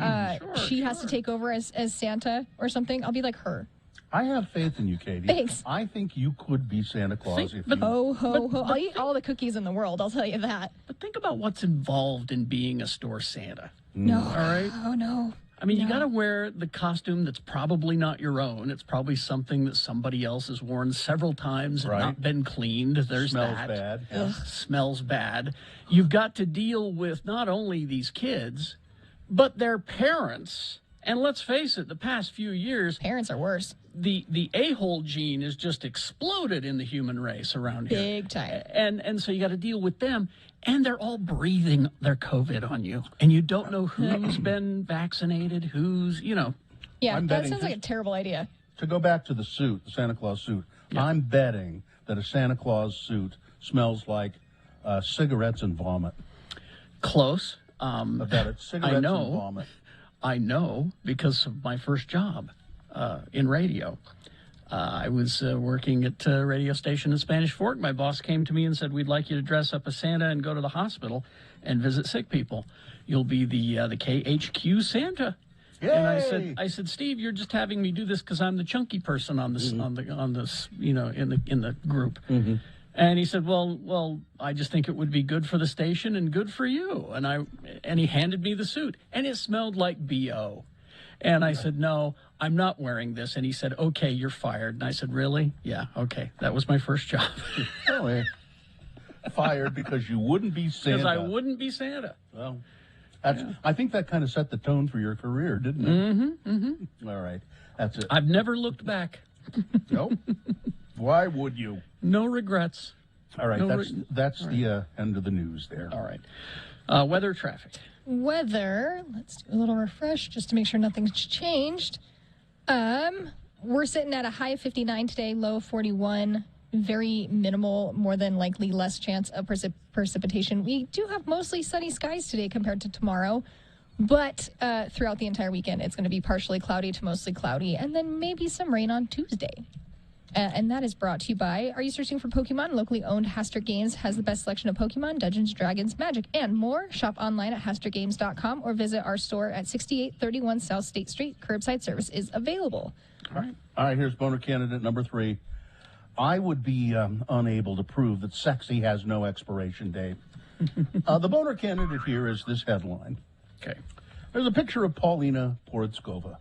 she has to take over as Santa or something? I'll be like her. I have faith in you, Katie. Thanks. I think you could be Santa Claus if you... Ho, ho, ho. I'll eat all the cookies in the world, I'll tell you that. But think about what's involved in being a store Santa. No. All right? Oh, no. I mean, you got to wear the costume that's probably not your own. It's probably something that somebody else has worn several times and not been cleaned. There's Smells that. bad. Ugh, smells bad. You've got to deal with not only these kids, but their parents. And let's face it, the past few years, parents are worse. The a-hole gene has just exploded in the human race around here. Big time. And so you got to deal with them. And they're all breathing their COVID on you. And you don't know who's been vaccinated, who's, Yeah, I'm that betting sounds like a terrible idea. To go back to the suit, the Santa Claus suit, I'm betting that a Santa Claus suit smells like cigarettes and vomit. Close. I bet it's cigarettes and vomit. I know because of my first job in radio. I was working at a radio station in Spanish Fork. My boss came to me and said, we'd like you to dress up as Santa and go to the hospital and visit sick people. You'll be the KHQ Santa. Yay! And I said, Steve, you're just having me do this because I'm the chunky person on this, in the group. Mm-hmm. And he said, well, I just think it would be good for the station and good for you. And he handed me the suit, and it smelled like BO. And I said, no, I'm not wearing this. And he said, okay, you're fired. And I said, really? Yeah, okay. That was my first job. Really? Fired because you wouldn't be Santa. Because I wouldn't be Santa. Well, I think that kind of set the tone for your career, didn't it? Mm-hmm, mm-hmm. All right. That's it. I've never looked back. Nope. Why would you? No regrets. All right. No that's all the end of the news there. All right. Weather, traffic. Weather, let's do a little refresh just to make sure nothing's changed. We're sitting at a high of 59 today, low of 41. Very minimal, more than likely less chance of precipitation. We do have mostly sunny skies today compared to tomorrow, but throughout the entire weekend, it's going to be partially cloudy to mostly cloudy, and then maybe some rain on Tuesday. And that is brought to you by, are you searching for Pokemon? Locally owned Haster Games has the best selection of Pokemon, Dungeons, Dragons, Magic, and more. Shop online at HasterGames.com or visit our store at 6831 South State Street. Curbside service is available. All right, here's boner candidate number 3. I would be unable to prove that sexy has no expiration date. The boner candidate here is this headline. Okay. There's a picture of Paulina Porizkova.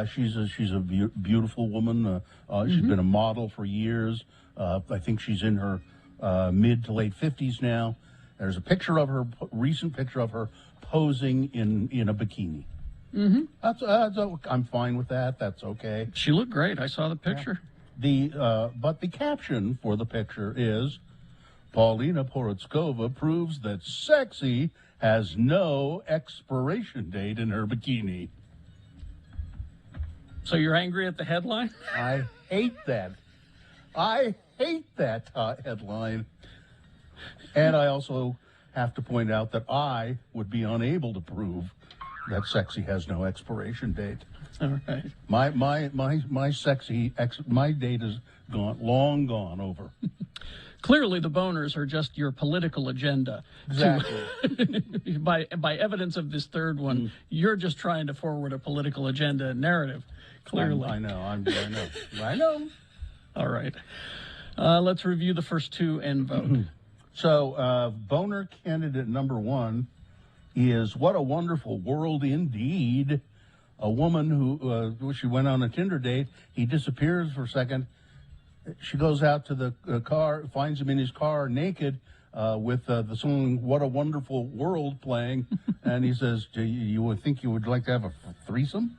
She's a beautiful woman. She's been a model for years. I think she's in her mid to late 50s now. There's a picture of her, recent picture of her posing in a bikini. Mm-hmm. I'm fine with that. That's okay. She looked great. I saw the picture. But the caption for the picture is, Paulina Porizkova proves that sexy has no expiration date in her bikini. So you're angry at the headline? I hate that. I hate that headline. And I also have to point out that I would be unable to prove that sexy has no expiration date. All right. My sexy my date is gone, long gone over. Clearly, the boners are just your political agenda. Exactly. By evidence of this third one, you're just trying to forward a political agenda and narrative. Clearly. I know. I know. All right. Let's review the first two and vote. So, boner candidate number 1 is What a Wonderful World Indeed. A woman who, she went on a Tinder date. He disappears for a second. She goes out to the car, finds him in his car naked with the song What a Wonderful World playing. And he says, do you would think you would like to have a threesome?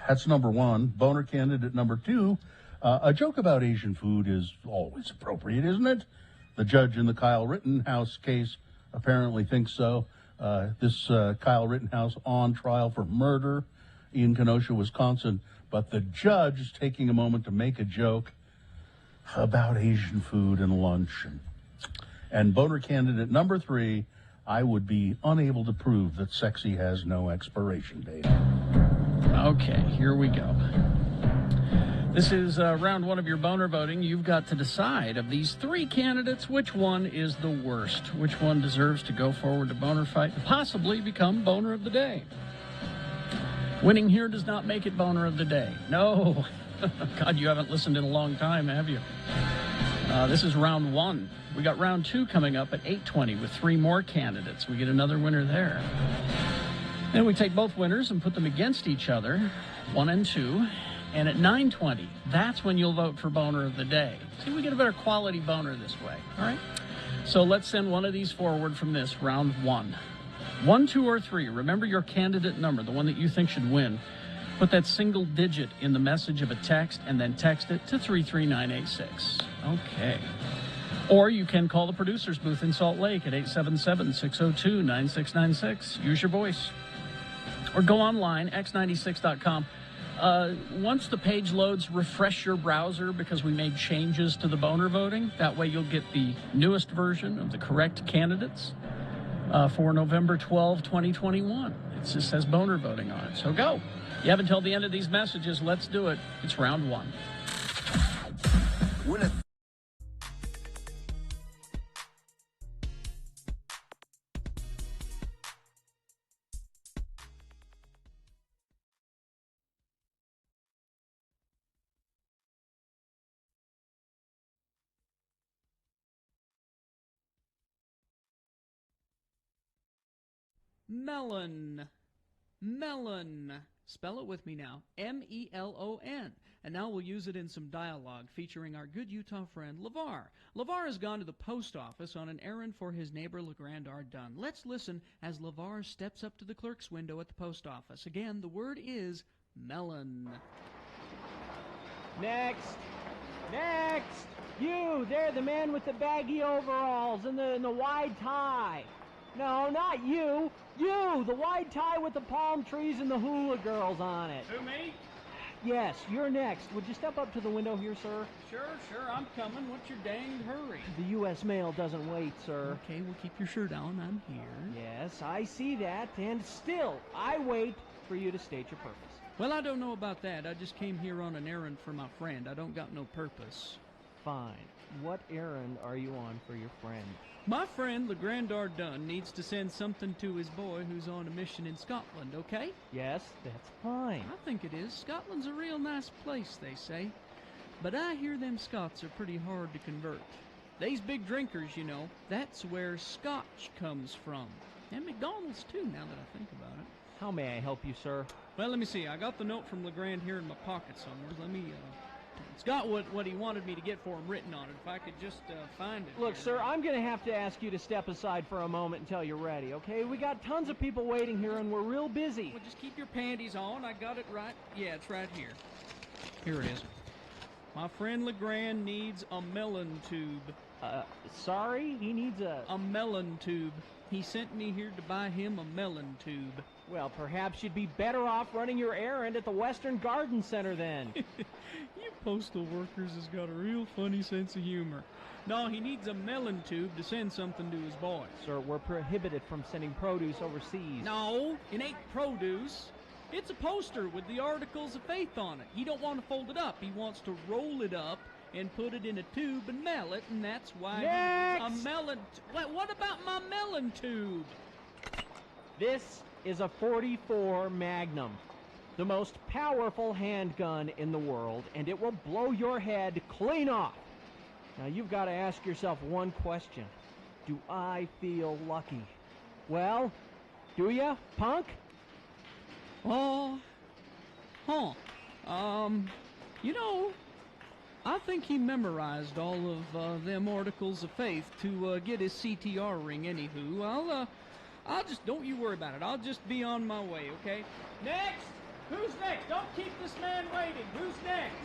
That's number 1. Boner candidate number 2. A joke about Asian food is always appropriate, isn't it? The judge in the Kyle Rittenhouse case apparently thinks so. This Kyle Rittenhouse on trial for murder in Kenosha, Wisconsin. But the judge is taking a moment to make a joke about Asian food and lunch. And boner candidate number 3, I would be unable to prove that sexy has no expiration date. Okay, here we go. This is round 1 of your boner voting. You've got to decide of these 3 candidates, which one is the worst, which one deserves to go forward to boner fight and possibly become boner of the day. Winning here does not make it boner of the day. No. God, you haven't listened in a long time, have you? This is round 1. We got round 2 coming up at 8:20 with 3 more candidates. We get another winner there. Then we take both winners and put them against each other, 1 and 2. And at 9:20, that's when you'll vote for Boner of the Day. See, we get a better quality boner this way, all right? So let's send one of these forward from this, round 1. 1, 2, or 3. Remember your candidate number, the one that you think should win. Put that single digit in the message of a text and then text it to 33986. Okay. Or you can call the producer's booth in Salt Lake at 877-602-9696. Use your voice. Or go online, x96.com. Once the page loads, refresh your browser because we made changes to the boner voting. That way you'll get the newest version of the correct candidates for November 12, 2021. It just says boner voting on it. So go. You have until the end of these messages. Let's do it. It's round 1. Melon. Melon. Spell it with me now. M-E-L-O-N. And now we'll use it in some dialogue featuring our good Utah friend, LeVar. LeVar has gone to the post office on an errand for his neighbor, LeGrand R. Dunn. Let's listen as LeVar steps up to the clerk's window at the post office. Again, the word is melon. Next. Next. You, there, the man with the baggy overalls and the wide tie. No, not you. You, the wide tie with the palm trees and the hula girls on it. Who, me? Yes, you're next. Would you step up to the window here, sir? Sure, I'm coming. What's your danged hurry? The U.S. mail doesn't wait, sir. Okay, we'll keep your shirt on. I'm here. Yes, I see that, and still, I wait for you to state your purpose. Well, I don't know about that. I just came here on an errand for my friend. I don't got no purpose. Fine. What errand are you on for your friend? My friend, LeGrand R. Dunn, needs to send something to his boy who's on a mission in Scotland, okay? Yes, that's fine. I think it is. Scotland's a real nice place, they say. But I hear them Scots are pretty hard to convert. They's big drinkers, you know. That's where Scotch comes from. And McDonald's, too, now that I think about it. How may I help you, sir? Well, let me see. I got the note from LeGrand here in my pocket somewhere. Let me, It's got what he wanted me to get for him written on it. If I could just find it. Look, sir, I'm going to have to ask you to step aside for a moment until you're ready, okay? We got tons of people waiting here, and we're real busy. Well, just keep your panties on. I got it right. Yeah, it's right here. Here it is. My friend LeGrand needs a melon tube. Sorry? He needs a melon tube. He sent me here to buy him a melon tube. Well, perhaps you'd be better off running your errand at the Western Garden Center then. You postal workers has got a real funny sense of humor. No, he needs a melon tube to send something to his boy. Sir, we're prohibited from sending produce overseas. No, it ain't produce. It's a poster with the Articles of Faith on it. He don't want to fold it up. He wants to roll it up and put it in a tube and mail it, and that's why Next! a melon... What about my melon tube? This is a .44 Magnum, the most powerful handgun in the world, and it will blow your head clean off. Now, you've got to ask yourself one question. Do I feel lucky? Well, do ya, punk? You know, I think he memorized all of them Articles of Faith to get his CTR ring. Anywho, I'll just, don't you worry about it. I'll just be on my way, okay? Next! Who's next? Don't keep this man waiting. Who's next?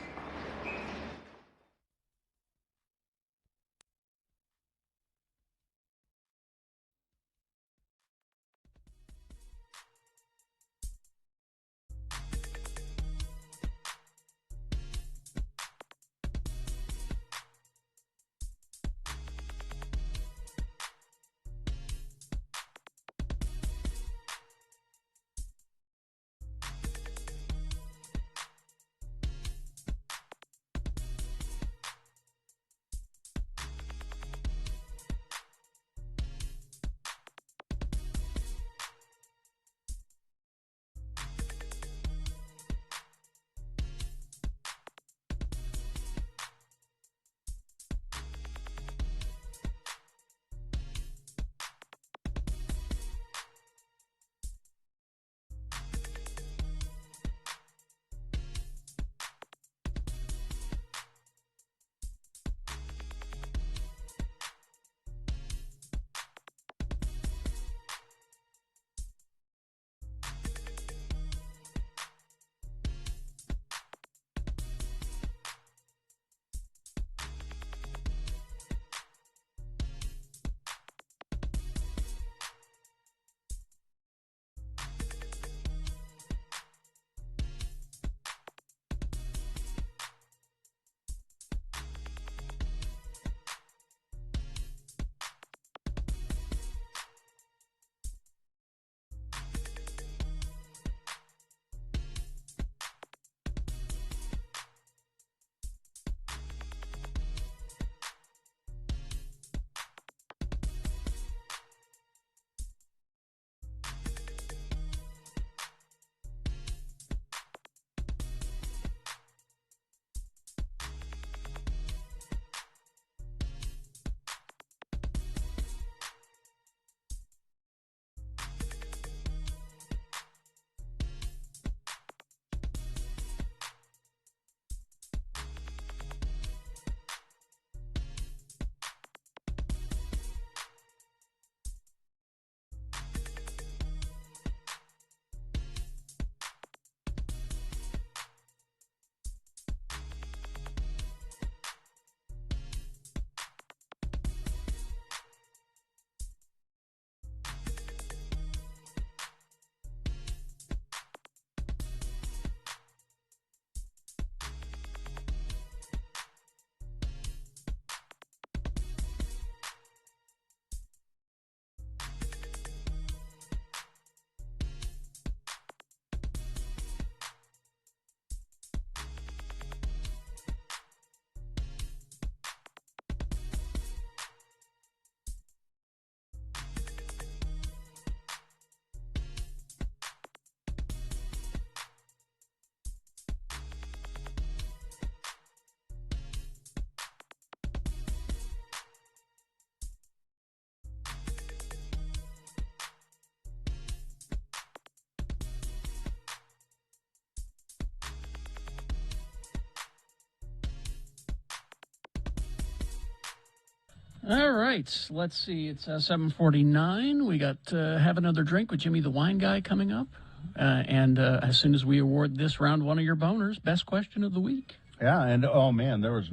All right. Let's see. It's 7:49. We got Have Another Drink with Jimmy the Wine Guy coming up. And as soon as we award this round one of your boners, best question of the week. Yeah, and oh man, there was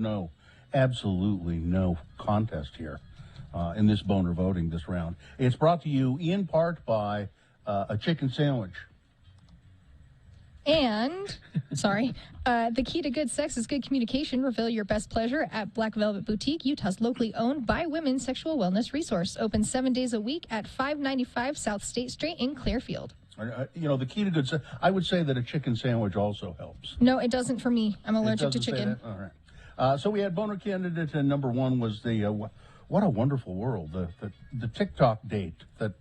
absolutely no contest here in this boner voting this round. It's brought to you in part by a chicken sandwich. And, the key to good sex is good communication. Reveal your best pleasure at Black Velvet Boutique, Utah's locally owned by women sexual wellness resource. Open 7 days a week at 595 South State Street in Clearfield. The key to good sex, I would say that a chicken sandwich also helps. No, it doesn't for me. I'm allergic to chicken. All right. So we had boner candidate, and number one was the what a wonderful world, the TikTok date, the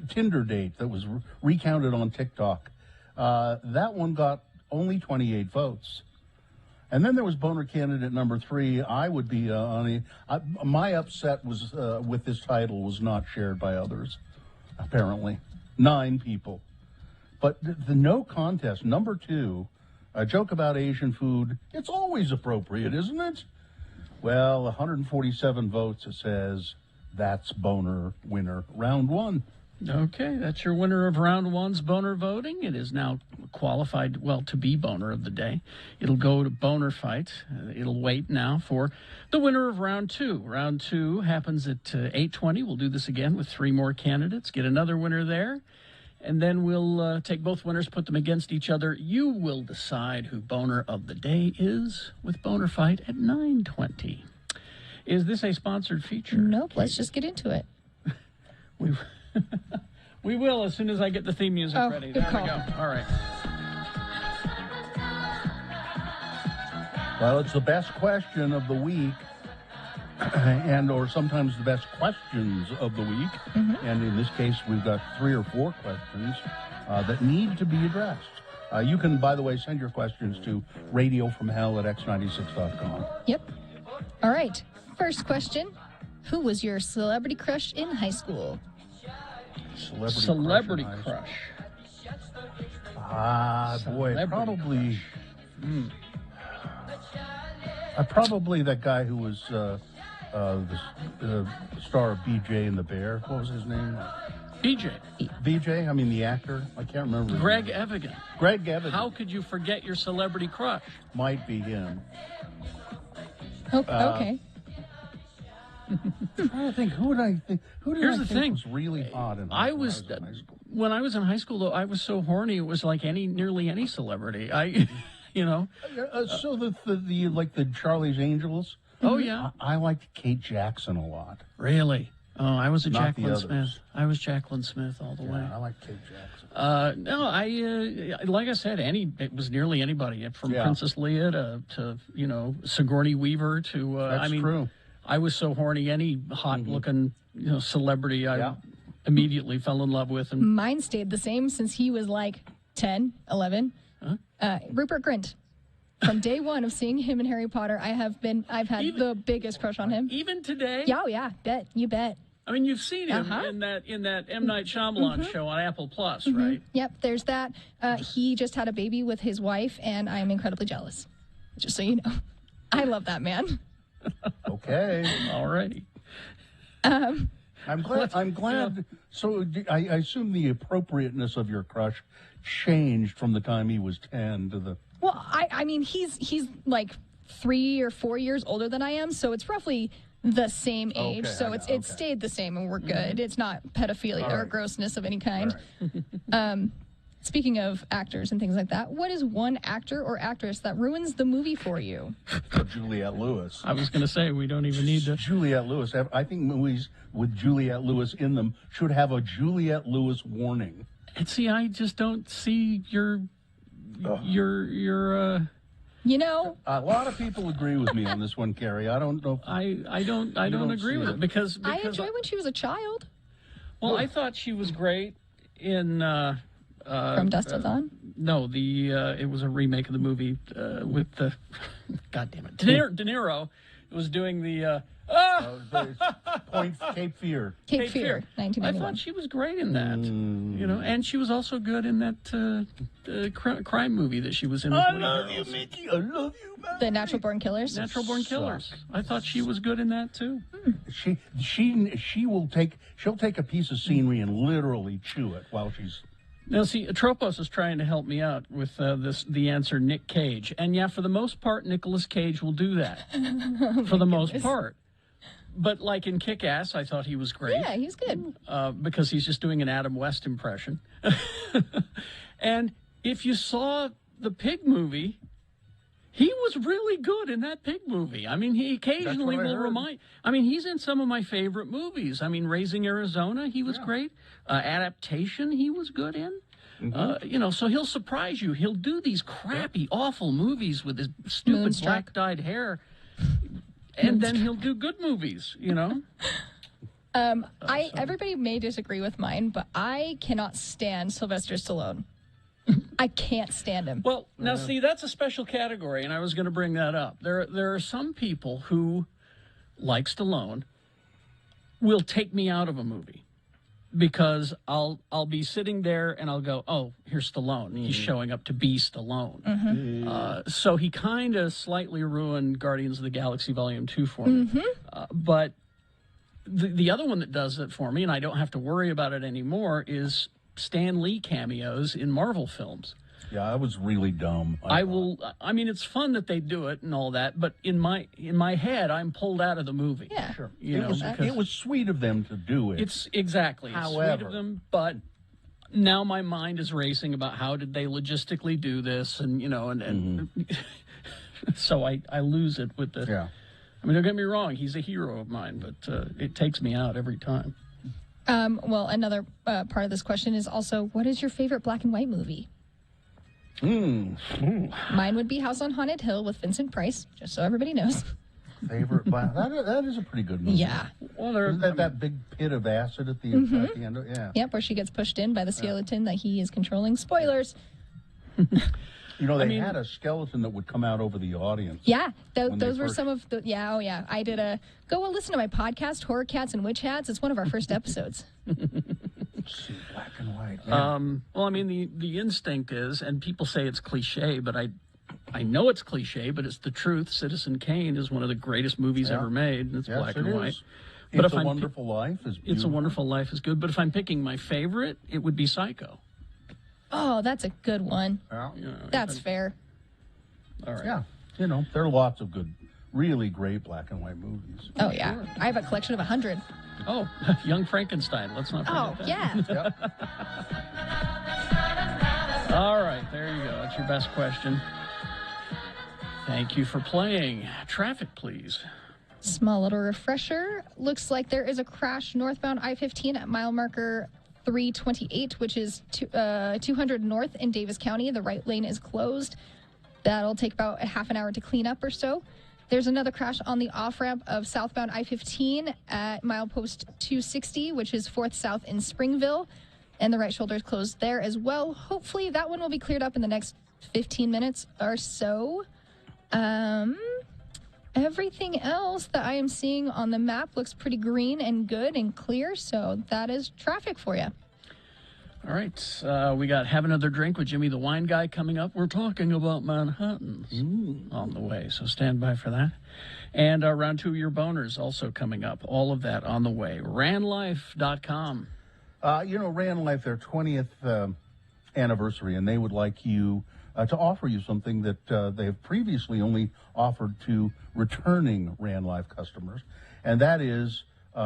Tinder date that was recounted on TikTok. That one got only 28 votes. And then there was boner candidate number 3. I would be my upset was with this title was not shared by others, apparently. 9 people. But the no contest, number 2, a joke about Asian food, it's always appropriate, isn't it? Well, 147 votes, it says that's boner winner round 1. Okay, that's your winner of round 1's boner voting. It is now qualified, to be boner of the day. It'll go to Boner Fight. It'll wait now for the winner of round 2. Round 2 happens at 8:20. We'll do this again with 3 more candidates. Get another winner there. And then we'll take both winners, put them against each other. You will decide who boner of the day is with Boner Fight at 9:20. Is this a sponsored feature? Nope, let's just get into it. We will as soon as I get the theme music ready. There we go. All right. Well, it's the best question of the week, or sometimes the best questions of the week. Mm-hmm. And in this case, we've got 3 or 4 questions that need to be addressed. You can, by the way, send your questions to radiofromhell@x96.com. Yep. All right. First question. Who was your celebrity crush in high school? Celebrity crush. Probably. Probably that guy who was the star of BJ and the Bear. What was his name? BJ. I mean the actor. I can't remember. Greg Evigan. Greg Evigan. How could you forget your celebrity crush? Might be him. Okay. I think who did I think was really hot in high school? When I was in high school, though, I was so horny. It was like nearly any celebrity. So the Charlie's Angels. Oh yeah. I liked Kate Jackson a lot. Really? Oh, I was Jacqueline Smith. I was Jacqueline Smith all the way. I like Kate Jackson. No, like I said, it was nearly anybody from Princess Leia to Sigourney Weaver to. That's true. I was so horny. Any hot-looking, celebrity, I immediately fell in love with. And mine stayed the same since he was like 10, 11. Huh? Rupert Grint. From day one of seeing him in Harry Potter, I've had the biggest crush on him. Even today? Yeah, you bet. I mean, you've seen him in that M. Night Shyamalan show on Apple Plus, right? Yep, there's that. He just had a baby with his wife, and I'm incredibly jealous. Just so you know, I love that man. Okay. All righty. I'm glad. So I assume the appropriateness of your crush changed from the time he was 10 to the. Well, I mean, he's like 3 or 4 years older than I am, so it's roughly the same age. So it's stayed the same, and we're good. It's not pedophilia or grossness of any kind. Right. Speaking of actors and things like that, what is one actor or actress that ruins the movie for you? Juliette Lewis. I was going to say, we don't even need to. Juliette Lewis. I think movies with Juliette Lewis in them should have a Juliette Lewis warning. And see, I just don't see your. A lot of people agree with me on this one, Carrie. I don't know. I don't agree with it because I enjoyed when she was a child. Well, I thought she was great in. From Dusk Till Dawn? No, it was a remake of the movie with the. God damn it, De Niro. was doing the Point Cape Fear. Cape Fear, I 1991. thought she was great in that. You know, and she was also good in that crime movie that she was in. I love you, Mickey. I love you, man. The Natural Born Killers. Natural Born Killers. I thought she was good in that too. She'll take a piece of scenery and literally chew it while she's. Now, see, Atropos is trying to help me out with the answer Nick Cage. And yeah, for the most part, Nicolas Cage will do that. For the most part. But like in Kick-Ass, I thought he was great. Yeah, he's good. Because he's just doing an Adam West impression. And if you saw the Pig movie, he was really good in that Pig movie. I mean, he occasionally will remind... I mean, he's in some of my favorite movies. I mean, Raising Arizona, he was great. Adaptation, he was good in. You know, so he'll surprise you. He'll do these crappy, awful movies with his stupid black-dyed hair. And then he'll do good movies, you know? Everybody may disagree with mine, but I cannot stand Sylvester Stallone. I can't stand him. Well, now see, that's a special category, and I was going to bring that up. There are some people who, like Stallone, will take me out of a movie because I'll be sitting there and I'll go, oh, here's Stallone. He's showing up to be Stallone. So he kind of slightly ruined Guardians of the Galaxy Volume 2 for me. But the other one that does it for me, and I don't have to worry about it anymore, is Stan Lee cameos in Marvel films. Yeah, that was really dumb. I mean, it's fun that they do it and all that, but in my head, I'm pulled out of the movie. Yeah, sure. It was sweet of them to do it. It's exactly However, sweet of them, but now my mind is racing about how did they logistically do this, and you know, and so I lose it with the. Yeah. I mean, don't get me wrong; he's a hero of mine, but it takes me out every time. Well, another part of this question is also, what is your favorite black and white movie? Mine would be House on Haunted Hill with Vincent Price, just so everybody knows. Favorite black? That is a pretty good movie. Yeah. Well, Isn't that big pit of acid at the end? Yeah. Yep, where she gets pushed in by the skeleton that he is controlling. Spoilers. You know, they had a skeleton that would come out over the audience. Yeah, those were some of the. Yeah, oh yeah. I did go listen to my podcast, Horror Cats and Witch Hats. It's one of our first episodes. Let's see, black and white. Well, I mean, the instinct is, and people say it's cliche, but I know it's cliche, but it's the truth. Citizen Kane is one of the greatest movies ever made, and it's black and white. But It's a Wonderful Life is beautiful. It's a Wonderful Life is good, but if I'm picking my favorite, it would be Psycho. Oh, that's a good one. Yeah. That's fair. All right. Yeah, you know, there are lots of good, really great black and white movies. Oh, yeah. I have a collection of 100. Oh, Young Frankenstein. Let's not forget that. Yeah. All right, there you go. That's your best question. Thank you for playing. Traffic, please. Small little refresher. Looks like there is a crash northbound I-15 at mile marker 328, which is 200 north in Davis County. The right lane is closed. That'll take about a half an hour to clean up or so. There's another crash on the off-ramp of southbound I-15 at milepost 260, which is 4th South in Springville. And the right shoulder is closed there as well. Hopefully that one will be cleared up in the next 15 minutes or so. Everything else that I am seeing on the map looks pretty green and good and clear, so that is traffic for you. All right, we got Have Another Drink with Jimmy the Wine Guy coming up. We're talking about Manhattans on the way, so stand by for that. And Round 2 of Your Boners also coming up. All of that on the way. RanLife.com. You know, Ran Life, their 20th anniversary, and they would like you to offer you something that they have previously only offered to returning Ran Life customers, and that is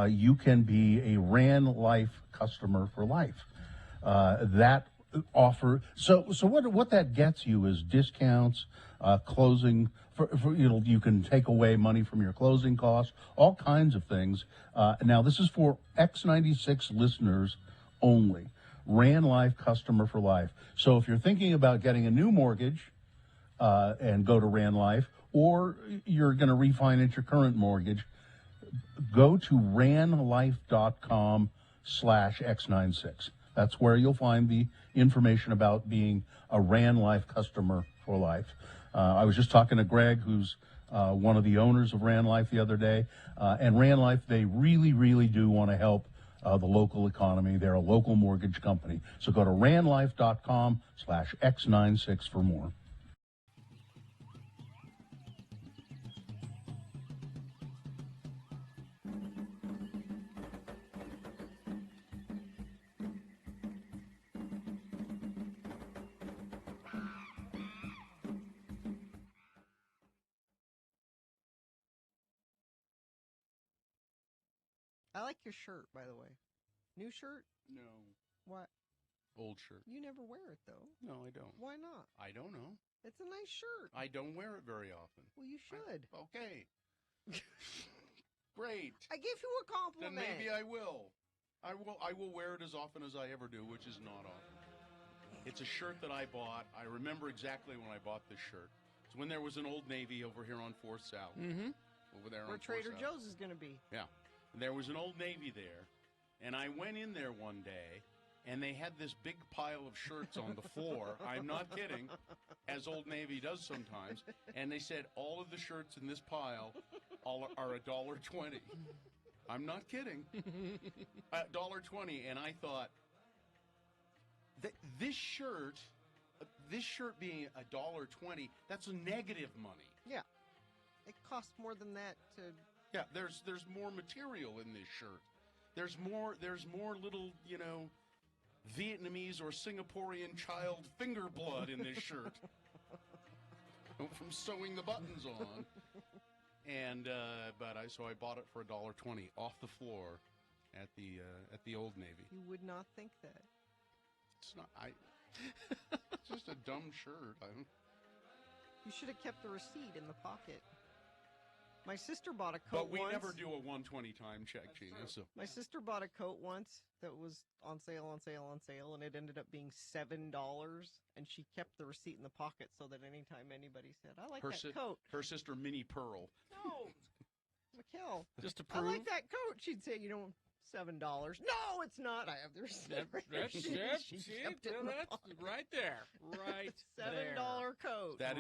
you can be a Ran Life customer for life. That offer, so what that gets you is discounts, closing. You can take away money from your closing costs, all kinds of things. Now, this is for X96 listeners only. Ran Life customer for life. So if you're thinking about getting a new mortgage and go to Ran Life, or you're going to refinance your current mortgage, go to ranlife.com/X96. That's where you'll find the information about being a Ran Life customer for life. I was just talking to Greg, who's one of the owners of Rand Life the other day. And Rand Life, they really, really do want to help the local economy. They're a local mortgage company. So go to randlife.com/X96 for more. I like your shirt, by the way. New shirt? No. What? Old shirt. You never wear it, though. No, I don't. Why not? I don't know. It's a nice shirt. I don't wear it very often. Well, you should. Okay. Great. I gave you a compliment. Then maybe I will. I will wear it as often as I ever do, which is not often. It's a shirt that I bought. I remember exactly when I bought this shirt. It's when there was an Old Navy over here on 4th South. Mm-hmm. Over there Where on 4th Trader South. Joe's is going to be. Yeah. There was an Old Navy there, and I went in there one day, and they had this big pile of shirts on the floor. I'm not kidding, as Old Navy does sometimes. And they said all of the shirts in this pile are $1.20. I'm not kidding. $1.20. And I thought, this shirt being $1.20, that's negative money. Yeah. It costs more than that to... Yeah, there's more material in this shirt. There's more little, Vietnamese or Singaporean child finger blood in this shirt from sewing the buttons on. And so I bought it for $1.20 off the floor at the Old Navy. You would not think that. It's not. It's just a dumb shirt. You should have kept the receipt in the pocket. My sister bought a coat But we once. never do a 120 time check, Gina. So. My sister bought a coat once that was on sale, and it ended up being $7, and she kept the receipt in the pocket so that anytime anybody said, I like that coat. Her sister, Minnie Pearl. No, Mikkel. Just to I prove. like that coat. She'd say, $7. No, it's not. I have the receipt. That's She kept it in the that's pocket. right there. Right $7 coat. That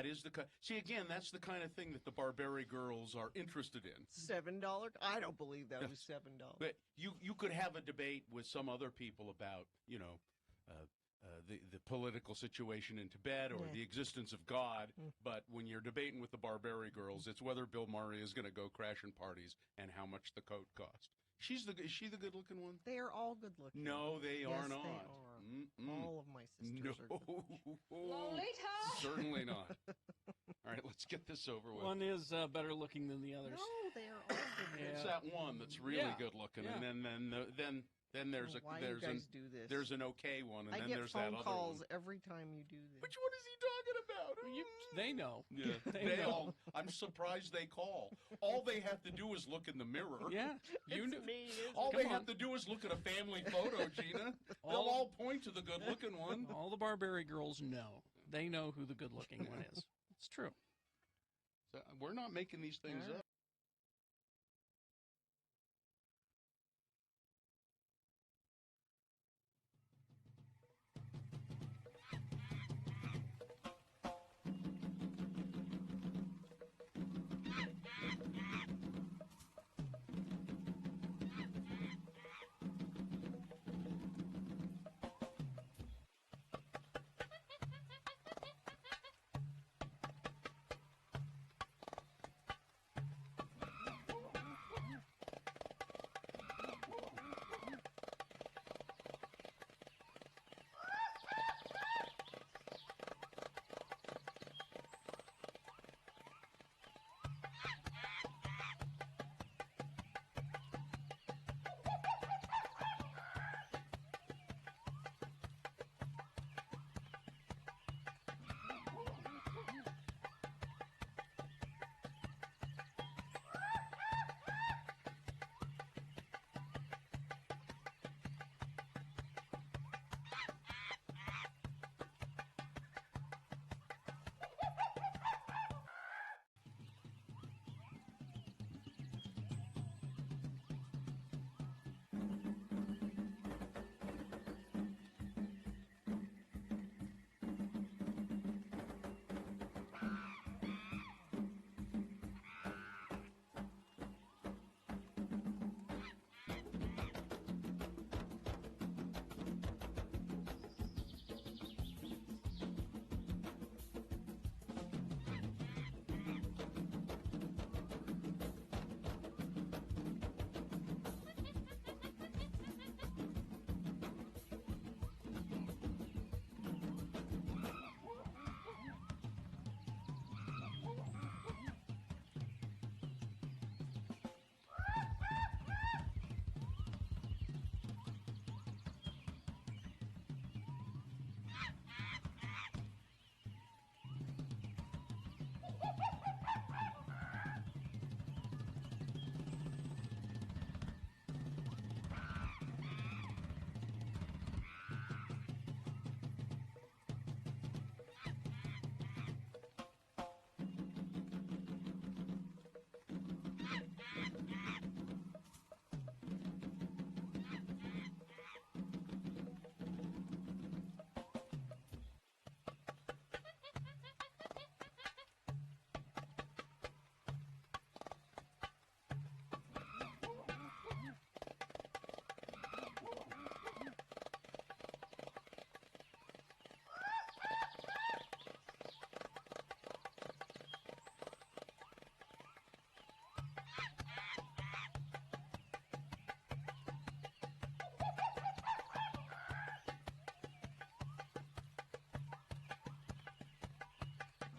is the see again. That's the kind of thing that the Barbary girls are interested in. $7? I don't believe that was $7. But you could have a debate with some other people about the political situation in Tibet or the existence of God. But when you're debating with the Barbary girls, it's whether Bill Murray is going to go crashing parties and how much the coat cost. Is she the good-looking one? They are all good-looking. No, they are not. They are. All of my sisters are good-looking. Lolita! Certainly not. All right, let's get this over with. One is better looking than the others. No, they are all good-looking. It's that one that's really good-looking, and then there's there's an okay one, and I then get there's phone that other calls one. every time you do this. Which one is he talking about? They know. Yeah, They know. all. I'm surprised they call. All they have to do is look in the mirror. Yeah, you It's knew. me, isn't All it? they Come have on. to do is look at a family photo, Gina. They'll all point to the good-looking one. All the Barbary girls know. They know who the good-looking one is. It's true. So we're not making these things up.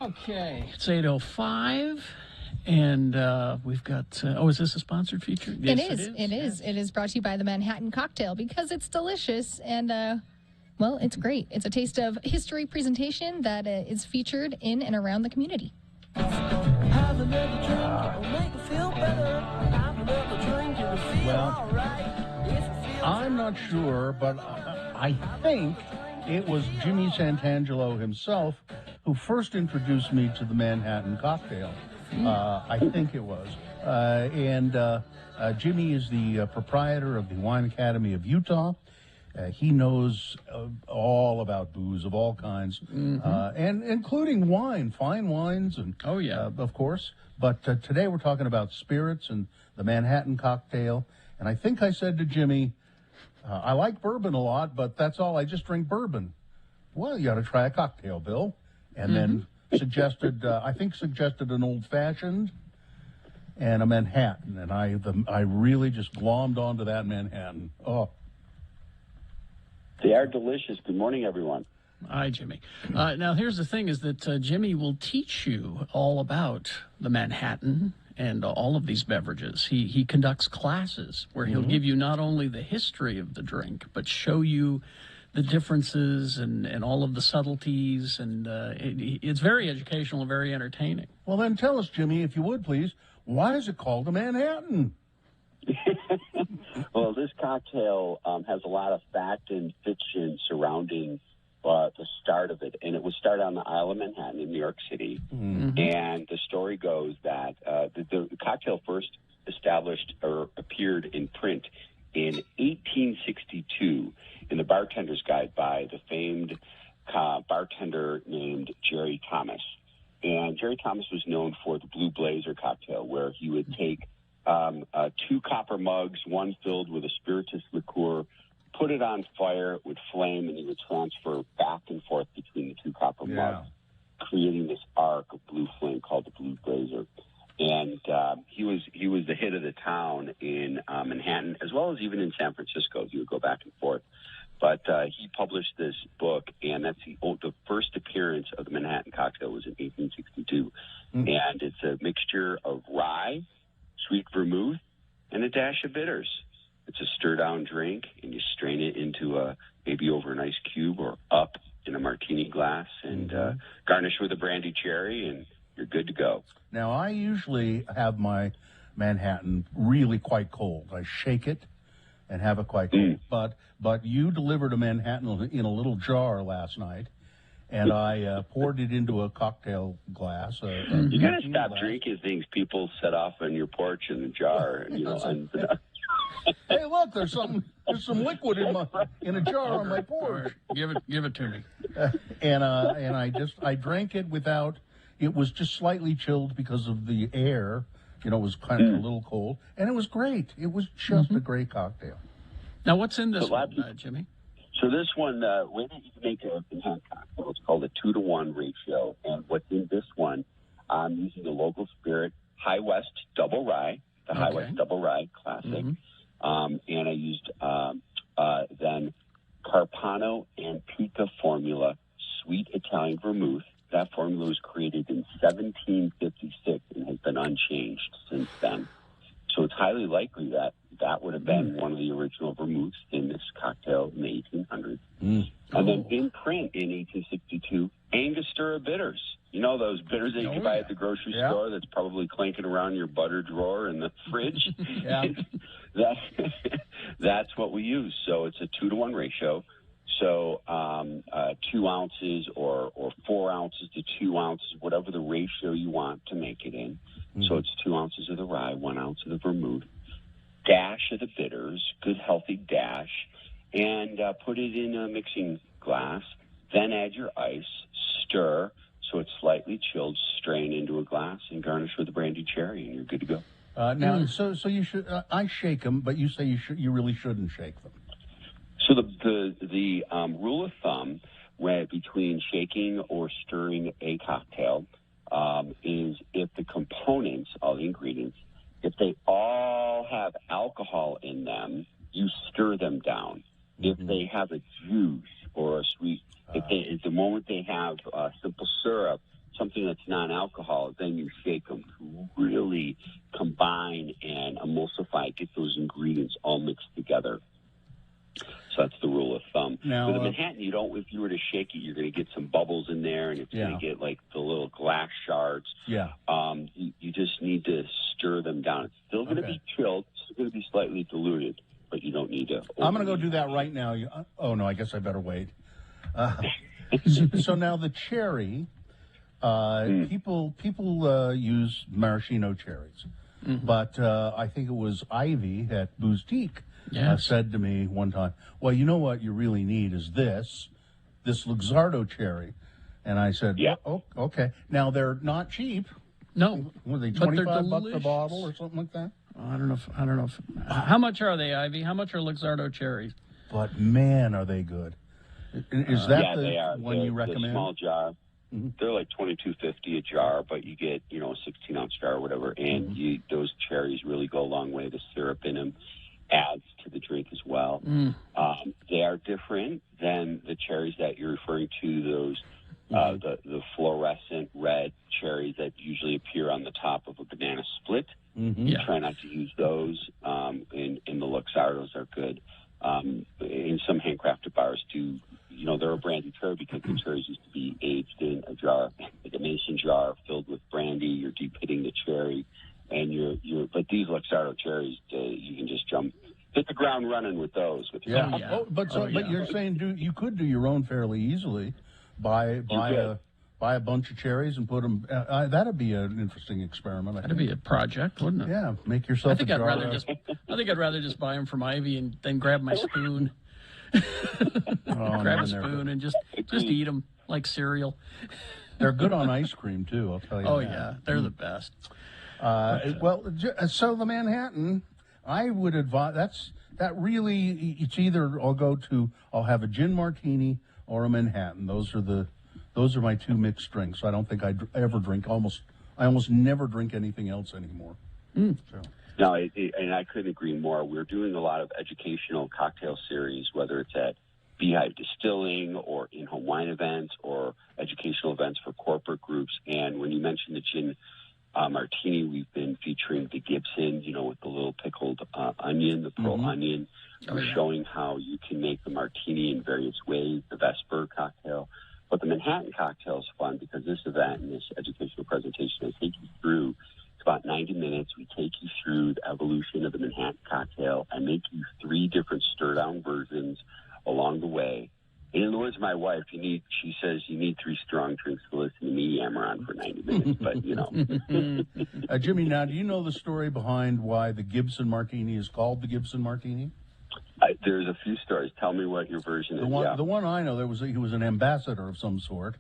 Okay, it's 8:05, and we've got. Is this a sponsored feature? Yes, It is. It is brought to you by the Manhattan Cocktail because it's delicious and. Well, it's great. It's a taste of history presentation that is featured in and around the community. Well, I'm not sure, but I think it was Jimmy Santangelo himself who first introduced me to the Manhattan Cocktail. I think it was. Jimmy is the proprietor of the Wine Academy of Utah. He knows all about booze of all kinds, and including wine, fine wines, and of course. But today we're talking about spirits and the Manhattan Cocktail. And I think I said to Jimmy, I like bourbon a lot, but that's all. I just drink bourbon. Well, you got to try a cocktail, Bill. And then suggested an old fashioned and a Manhattan. And I really just glommed onto that Manhattan. Oh. They are delicious. Good morning, everyone. Hi, Jimmy. Now, here's the thing is that Jimmy will teach you all about the Manhattan and all of these beverages. He conducts classes where he'll give you not only the history of the drink, but show you the differences and all of the subtleties. And it's very educational and very entertaining. Well, then tell us, Jimmy, if you would, please, why is it called a Manhattan? Well, this cocktail has a lot of fact and fiction surrounding the start of it. And it was started on the Isle of Manhattan in New York City. And the story goes that the cocktail first established or appeared in print in 1862 in the Bartender's Guide by the famed bartender named Jerry Thomas. And Jerry Thomas was known for the Blue Blazer cocktail, where he would take 2 copper mugs, one filled with a spirituous liqueur, put it on fire, it would flame, and he would transfer back and forth between the 2 copper mugs, creating this arc of blue flame called the Blue Blazer. And he was the hit of the town in Manhattan, as well as even in San Francisco. He would go back and forth. But he published this book, and that's the first appearance of the Manhattan cocktail was in 1862. And it's a mixture of rye, sweet vermouth, and a dash of bitters. It's a stir-down drink, and you strain it into maybe over an ice cube or up in a martini glass, and garnish with a brandy cherry, and you're good to go. Now, I usually have my Manhattan really quite cold. I shake it and have it quite cold. But you delivered a Manhattan in a little jar last night, and I poured it into a cocktail glass. You got to stop drinking things people set off on your porch in a jar. Hey, look, there's some liquid in a jar on my porch. Give it to me. And I drank it without. It was just slightly chilled because of the air. It was kind of a little cold, and it was great. It was just a great cocktail. Now, what's in this one, Jimmy? So this one, way that you can make a Manhattan cocktail, it's called a 2-to-1 ratio. And what's in this one, I'm using the local spirit, High West Double Rye, the High West Double Rye Classic. And I used then Carpano and Pica Formula Sweet Italian Vermouth. That formula was created in 1756 and has been unchanged since then. So it's highly likely that would have been one of the original vermouths in this cocktail in the 1800s. And then in print in 1862, Angostura bitters. You know those bitters that you can buy at the grocery store that's probably clanking around your butter drawer in the fridge? That's what we use. So it's a 2-to-1 ratio. So 2 ounces or 4 ounces to 2 ounces, whatever the ratio you want to make it in. So it's 2 ounces of the rye, 1 ounce of the vermouth, dash of the bitters, good healthy dash, and put it in a mixing glass. Then add your ice, stir so it's slightly chilled, strain into a glass, and garnish with a brandy cherry, and you're good to go. Now, so you should. I shake them, but you say you really shouldn't shake them. So the rule of thumb between shaking or stirring a cocktail is if the components, all the ingredients, if they all have alcohol in them, you stir them down. If they have a juice or a sweet, if the moment they have simple syrup, something that's non-alcoholic, then you shake them to really combine and emulsify, get those ingredients all mixed together. So that's the rule of thumb. Now, with a Manhattan, you don't. If you were to shake it, you're going to get some bubbles in there, and it's going to get like the little glass shards. Yeah. You just need to stir them down. It's still going to be chilled. It's still going to be slightly diluted, but you don't need to. I'm going to go do that right now. Oh no, I guess I better wait. So now the cherry, people use maraschino cherries, but I think it was Ivy at Bouztique said to me one time, "Well, you know what you really need is this Luxardo cherry," and I said, "Oh, okay." Now they're not cheap. No, were they but they're $25 a bottle or something like that? I don't know. How much are they, Ivy? How much are Luxardo cherries? But man, are they good! Is that they are. one you recommend? The small jar. They're like $22.50 a jar, but you get a 16-ounce jar or whatever, and those cherries really go a long way. The syrup in them adds to the drink as well. They are different than the cherries that you're referring to. Those the fluorescent red cherries that usually appear on the top of a banana split. Try not to use those. And the Luxardos are good. And some handcrafted bars do. They're a brandy cherry because the cherries used to be aged in a jar, like a mason jar filled with brandy. You're deep hitting the cherry, and but these Luxardo cherries, you can just hit the ground running with those. But you're saying you could do your own fairly easily, buy a bunch of cherries and put them. That'd be an interesting experiment. That'd be a project, wouldn't it? Yeah, make yourself. I think I'd rather just buy them from Ivy and then grab my spoon. Grab a spoon and just eat them like cereal. They're good on ice cream too. I'll tell you. Oh that. yeah, they're the best. So the Manhattan, I would advise that really it's either I'll have a gin martini or a Manhattan. Those are my two mixed drinks. I don't think I ever drink I almost never drink anything else anymore. So. No, and I couldn't agree more. We're doing a lot of educational cocktail series, whether it's at Beehive Distilling or in-home wine events or educational events for corporate groups. And when you mentioned the gin martini, we've been featuring the Gibson, with the little pickled onion, the pearl onion. We're showing how you can make the martini in various ways, the Vesper cocktail. But the Manhattan cocktail is fun because this event and this educational presentation will take you through. It's about 90 minutes. We take you through the evolution of the Manhattan cocktail and make you 3 different stir-down versions along the way. And in the words of my wife, she says you need 3 strong drinks to listen to me yammer on for 90 minutes. But, Jimmy, now, do you know the story behind why the Gibson Martini is called the Gibson Martini? There's a few stories. Tell me what your version is. The one I know, he was an ambassador of some sort,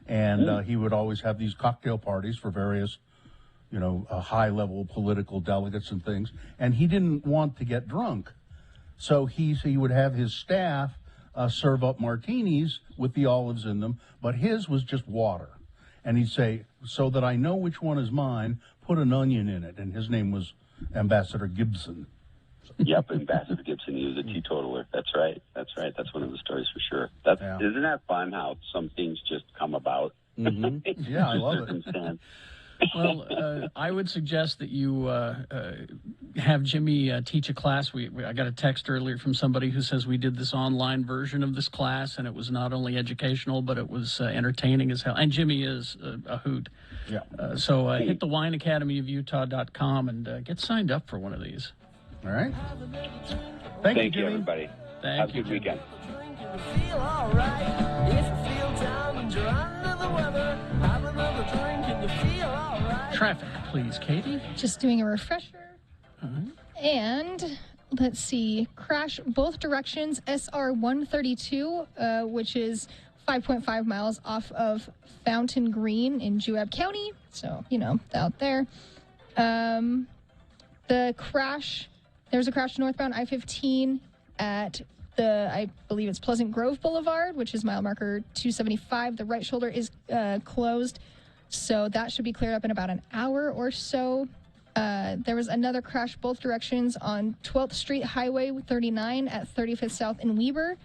and he would always have these cocktail parties for various high-level political delegates and things, and he didn't want to get drunk. So he would have his staff serve up martinis with the olives in them, but his was just water. And he'd say, so that I know which one is mine, put an onion in it. And his name was Ambassador Gibson. Yep, Ambassador Gibson. He was a teetotaler. That's right. That's one of the stories for sure. Isn't that fun how some things just come about? Yeah, I love it. Well, I would suggest that you have Jimmy teach a class. I got a text earlier from somebody who says we did this online version of this class, and it was not only educational, but it was entertaining as hell. And Jimmy is a hoot. Yeah. So hit the wineacademyofutah.com and get signed up for one of these. All right. Thank you, Jimmy. Everybody. Have a good weekend. Traffic, please, Katie. Just doing a refresher. And let's see, crash both directions, SR 132, which is 5.5 miles off of Fountain Green in Juab County. So, out there. There's a crash northbound I-15 at I believe it's Pleasant Grove Boulevard, which is mile marker 275. The right shoulder is closed, so that should be cleared up in about an hour or so. There was another crash both directions on 12th Street Highway 39 at 35th South in Weber.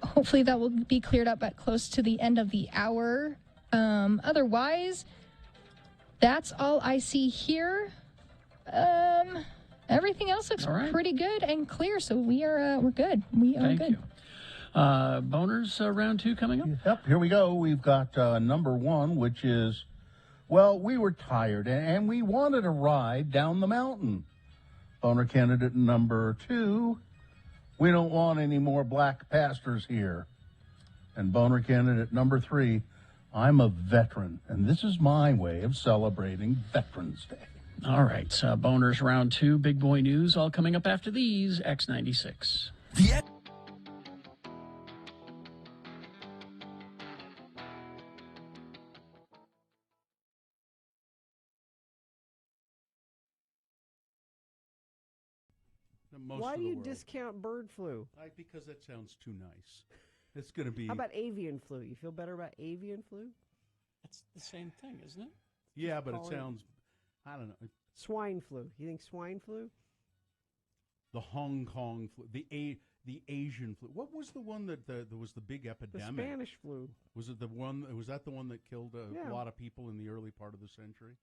Hopefully that will be cleared up at close to the end of the hour. Otherwise, that's all I see here. Everything else looks pretty good and clear, so we're good. We are Thank good. you. Boners round 2 coming up? Yep, here we go. We've got number 1, which is, well, we were tired and we wanted a ride down the mountain. Boner candidate number 2, we don't want any more black pastors here. And boner candidate number 3, I'm a veteran, and this is my way of celebrating Veterans Day. All right, Boners round 2, Big Boy News, all coming up after these, X96. Why do you discount bird flu? Because that sounds too nice. It's going to be... How about avian flu? You feel better about avian flu? That's the same thing, isn't it? Yeah, but it sounds... I don't know. Swine flu. You think swine flu? The Hong Kong flu. The Asian flu. What was the one that there was the big epidemic? The Spanish flu. Was it the one? Was that the one that killed a lot of people in the early part of the century?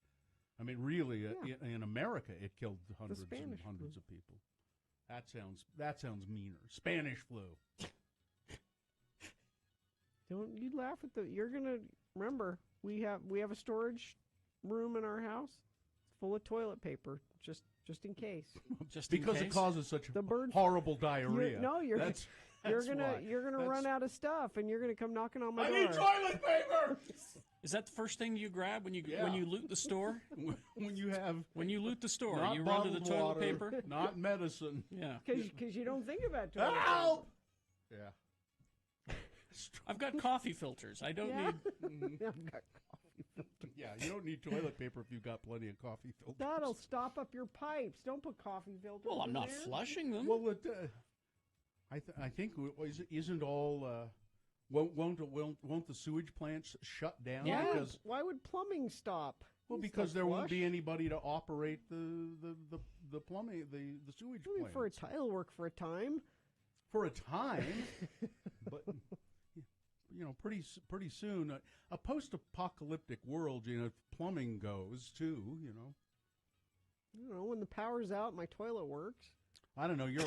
I mean, really, in America, it killed hundreds and hundreds of people. That sounds meaner. Spanish flu. Don't you laugh at the? You're gonna remember we have a storage room in our house full of toilet paper just in case. Because it causes such horrible diarrhea. You're gonna run out of stuff and you're gonna come knocking on my door. I need toilet paper. Is that the first thing you grab when you loot the store? when you loot the store, not you run to the bottled toilet water, paper? not medicine. Yeah. Because you don't think about toilet Help! paper. Yeah. I've got coffee filters. I don't need. I've got coffee filters. Yeah, you don't need toilet paper if you've got plenty of coffee filters. That'll stop up your pipes. Don't put coffee filters. Well, I'm in not there. flushing them. Well, I think isn't all. Won't the sewage plants shut down? Yeah. Because Why would plumbing stop? well, It's because not there won't flush. be anybody to operate the plumbing the sewage Only plants for a time. It'll work for a time. for a time, but you know, pretty soon, a post-apocalyptic world, you know, plumbing goes too. You know, I don't know, when the power's out, my toilet works. I don't know. You're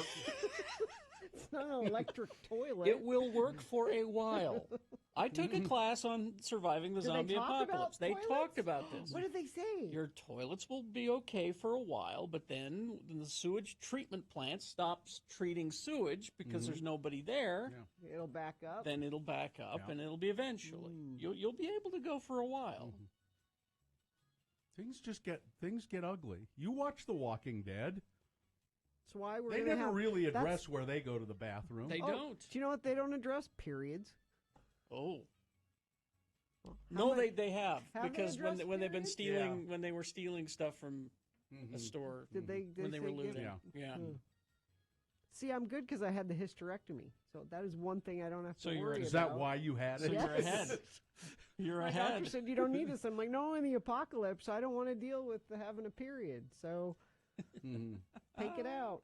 It's not an electric toilet. It will work for a while. I took a class on surviving the Did they zombie talk about apocalypse. They toilets? talked about this. What did they say? Your toilets will be okay for a while, but then the sewage treatment plant stops treating sewage because there's nobody there. Yeah. It'll back up. Then it'll back up, and it'll be eventually. You'll be able to go for a while. Things get ugly. You watch The Walking Dead. That's why They never really address where they go to the bathroom. They don't. Do you know what they don't address? Periods. Oh. Well, No, they have have they because when addressed they've been periods? stealing when they were stealing stuff from a store Did they? when they were say give- looting. Yeah. See, I'm good because I had the hysterectomy, so that is one thing I don't have to So you're worry Is about. that why you had So it? you're ahead. You're My ahead. doctor said you don't need this. I'm like, no, in the apocalypse, I don't want to deal with having a period, so take it out.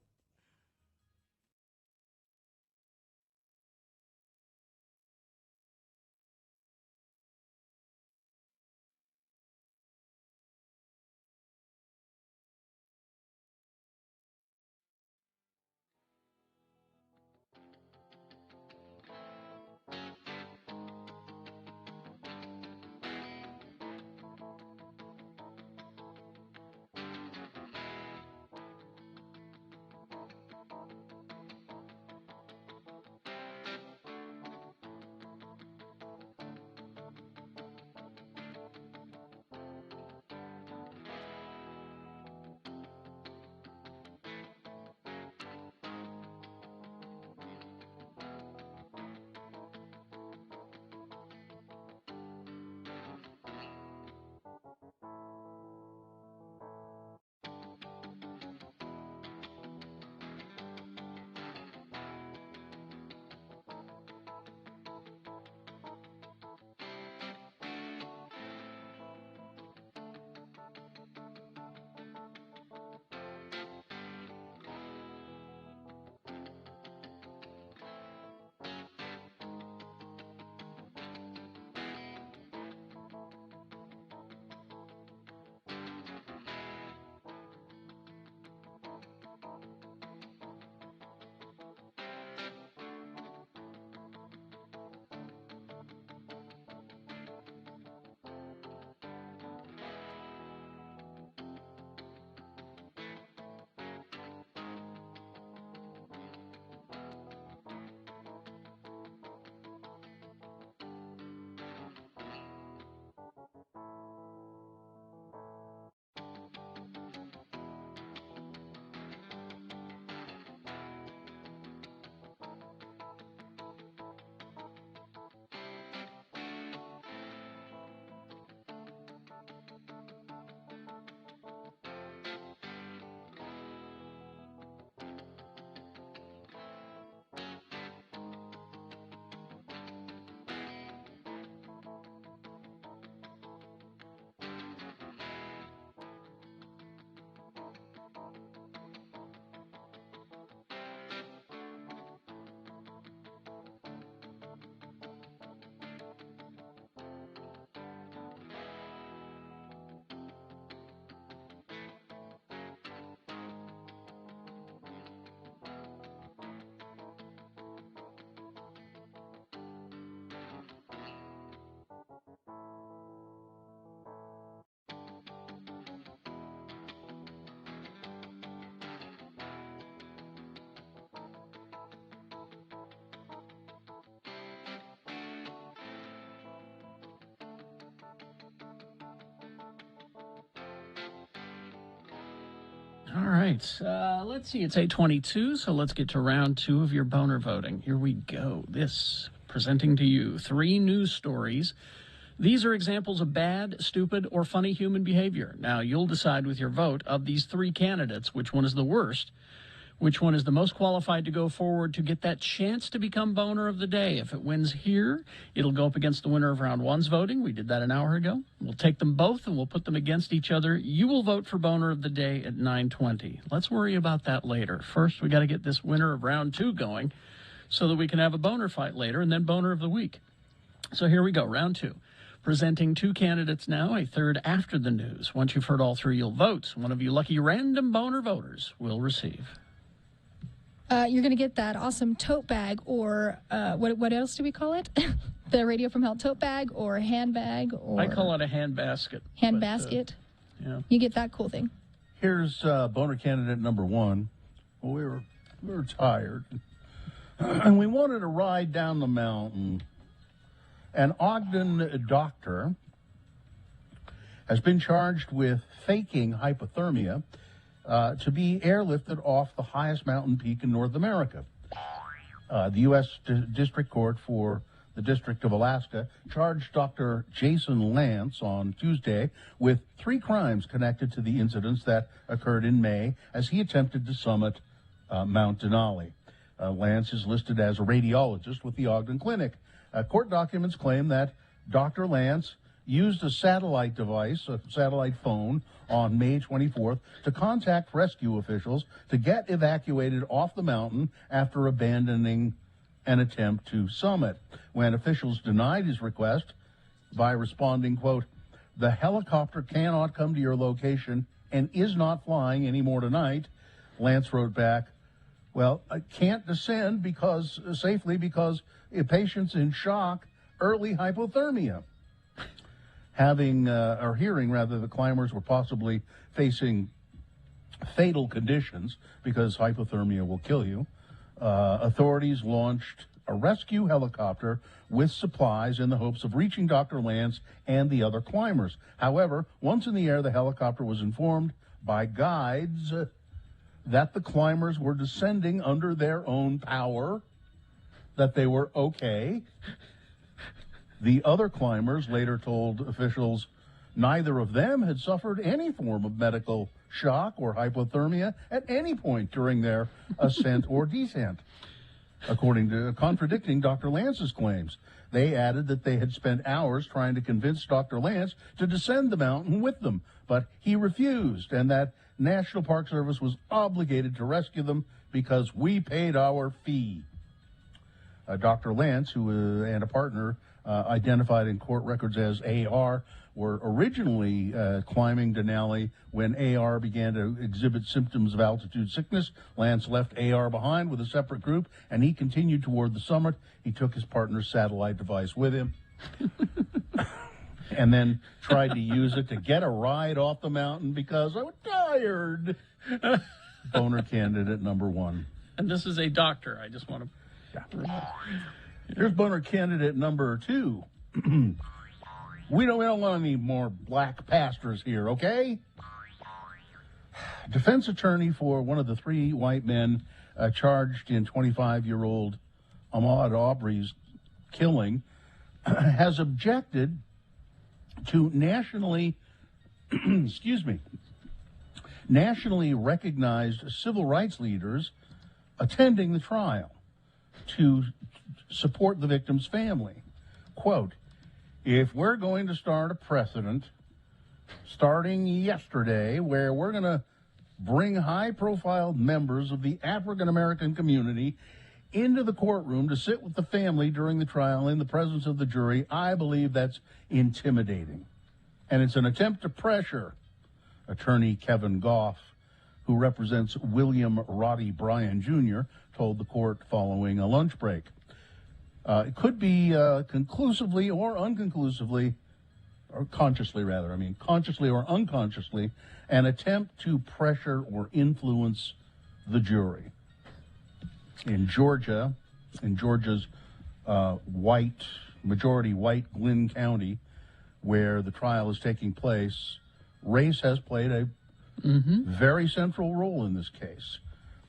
All right. Let's see. It's 8:22, so let's get to round 2 of your boner voting. Here we go. This presenting to you 3 news stories. These are examples of bad, stupid, or funny human behavior. Now, you'll decide with your vote of these 3 candidates which one is the worst, which one is the most qualified to go forward to get that chance to become boner of the day. If it wins here, it'll go up against the winner of round 1's voting. We did that an hour ago. We'll take them both and we'll put them against each other. You will vote for boner of the day at 9:20. Let's worry about that later. First, we got to get this winner of round 2 going so that we can have a boner fight later and then boner of the week. So here we go, round 2. Presenting 2 candidates now, a third after the news. Once you've heard all 3, you'll vote. One of you lucky random boner voters will receive. You're going to get that awesome tote bag, or what else do we call it? The Radio from Hell tote bag or handbag, or I call it a hand basket. Hand basket. Yeah. You get that cool thing. Here's boner candidate number 1. Well, we were tired, and we wanted to ride down the mountain. An Ogden doctor has been charged with faking hypothermia to be airlifted off the highest mountain peak in North America. The U.S. District Court for the District of Alaska charged Dr. Jason Lance on Tuesday with 3 crimes connected to the incidents that occurred in May as he attempted to summit Mount Denali. Lance is listed as a radiologist with the Ogden Clinic. Court documents claim that Dr. Lance used a satellite device, a satellite phone, on May 24th to contact rescue officials to get evacuated off the mountain after abandoning an attempt to summit. When officials denied his request by responding, quote, "The helicopter cannot come to your location and is not flying anymore tonight," Lance wrote back, "Well, I can't descend safely because a patient's in shock, early hypothermia." Hearing the climbers were possibly facing fatal conditions because hypothermia will kill you, authorities launched a rescue helicopter with supplies in the hopes of reaching Dr. Lance and the other climbers. However, once in the air, the helicopter was informed by guides that the climbers were descending under their own power, that they were okay. The other climbers later told officials neither of them had suffered any form of medical shock or hypothermia at any point during their ascent or descent, contradicting Dr. Lance's claims. They added that they had spent hours trying to convince Dr. Lance to descend the mountain with them, but he refused, and that National Park Service was obligated to rescue them because we paid our fee. Dr. Lance, and a partner identified in court records as AR, were originally climbing Denali when AR began to exhibit symptoms of altitude sickness. Lance left AR behind with a separate group, and he continued toward the summit. He took his partner's satellite device with him and then tried to use it to get a ride off the mountain because I was tired. Boner candidate number 1. And this is a doctor. I just want to... Here's boner candidate number 2. We don't want any more black pastors here, okay? Defense attorney for one of the 3 white men charged in 25-year-old Ahmaud Arbery's killing has objected to nationally recognized civil rights leaders attending the trial to support the victim's family. Quote, "If we're going to start a precedent starting yesterday where we're going to bring high-profile members of the African-American community into the courtroom to sit with the family during the trial in the presence of the jury, I believe that's intimidating. And it's an attempt to pressure," attorney Kevin Goff, who represents William Roddy Bryan Jr., told the court following a lunch break. It could be conclusively or unconclusively, or consciously or unconsciously, an attempt to pressure or influence the jury. In Georgia's majority white Glynn County, where the trial is taking place, race has played a Very central role in this case.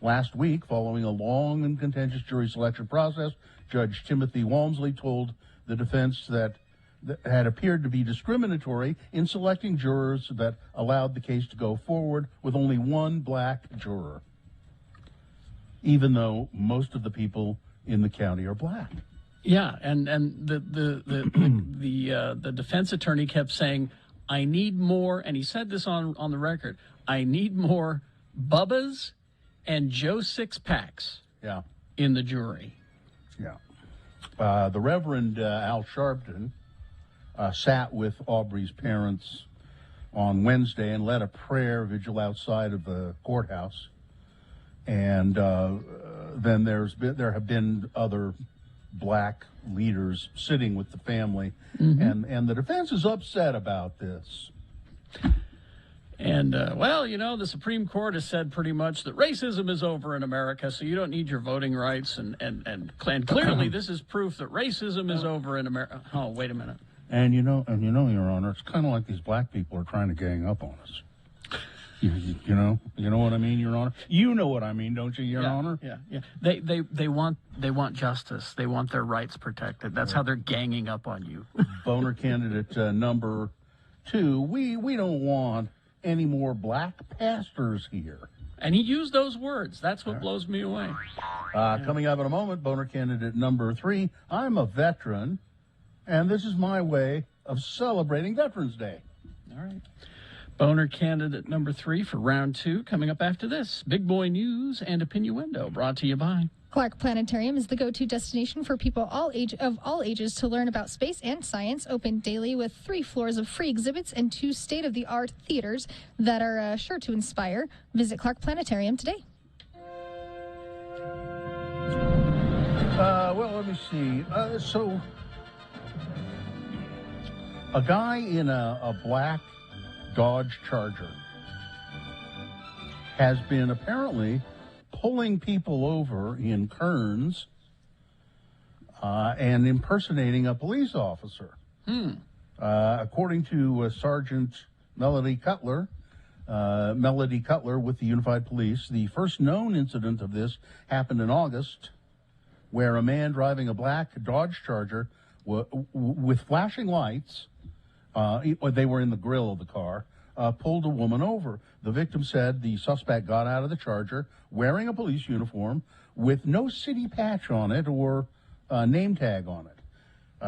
Last week, following a long and contentious jury selection process, Judge Timothy Walmsley told the defense that had appeared to be discriminatory in selecting jurors that allowed the case to go forward with only one black juror, even though most of the people in the county are black. Yeah, and the defense attorney kept saying, "I need more," and he said this on the record, "I need more Bubbas and Joe Sixpacks in the jury." Yeah. The Reverend Al Sharpton sat with Aubrey's parents on Wednesday and led a prayer vigil outside of the courthouse. And then there have been other black leaders sitting with the family, and the defense is upset about this. And, well, you know, the Supreme Court has said pretty much that racism is over in America, so you don't need your voting rights. And clearly this is proof that racism is over in America. Oh, wait a minute. And you know, Your Honor, it's kind of like these black people are trying to gang up on us. You know what I mean, Your Honor? You know what I mean, don't you, Your Honor? Yeah. They want justice. They want their rights protected. That's how they're ganging up on you. Boner candidate number 2. We don't want any more black pastors here. And he used those words. That's what blows me away. Coming up in a moment, Boner candidate number 3. I'm a veteran, and this is my way of celebrating Veterans Day. All right. Boner candidate number 3 for round 2 coming up after this. Big Boy News and Opinioendo brought to you by Clark Planetarium is the go-to destination for people of all ages to learn about space and science. Open daily with 3 floors of free exhibits and 2 state-of-the-art theaters that are sure to inspire. Visit Clark Planetarium today. Well, let me see. So, a guy in a black Dodge Charger has been apparently pulling people over in Kearns and impersonating a police officer. According to Sergeant Melody Cutler with the Unified Police, the first known incident of this happened in August, where a man driving a black Dodge Charger with flashing lights, they were in the grill of the car, pulled a woman over. The victim said the suspect got out of the Charger wearing a police uniform with no city patch on it or name tag on it.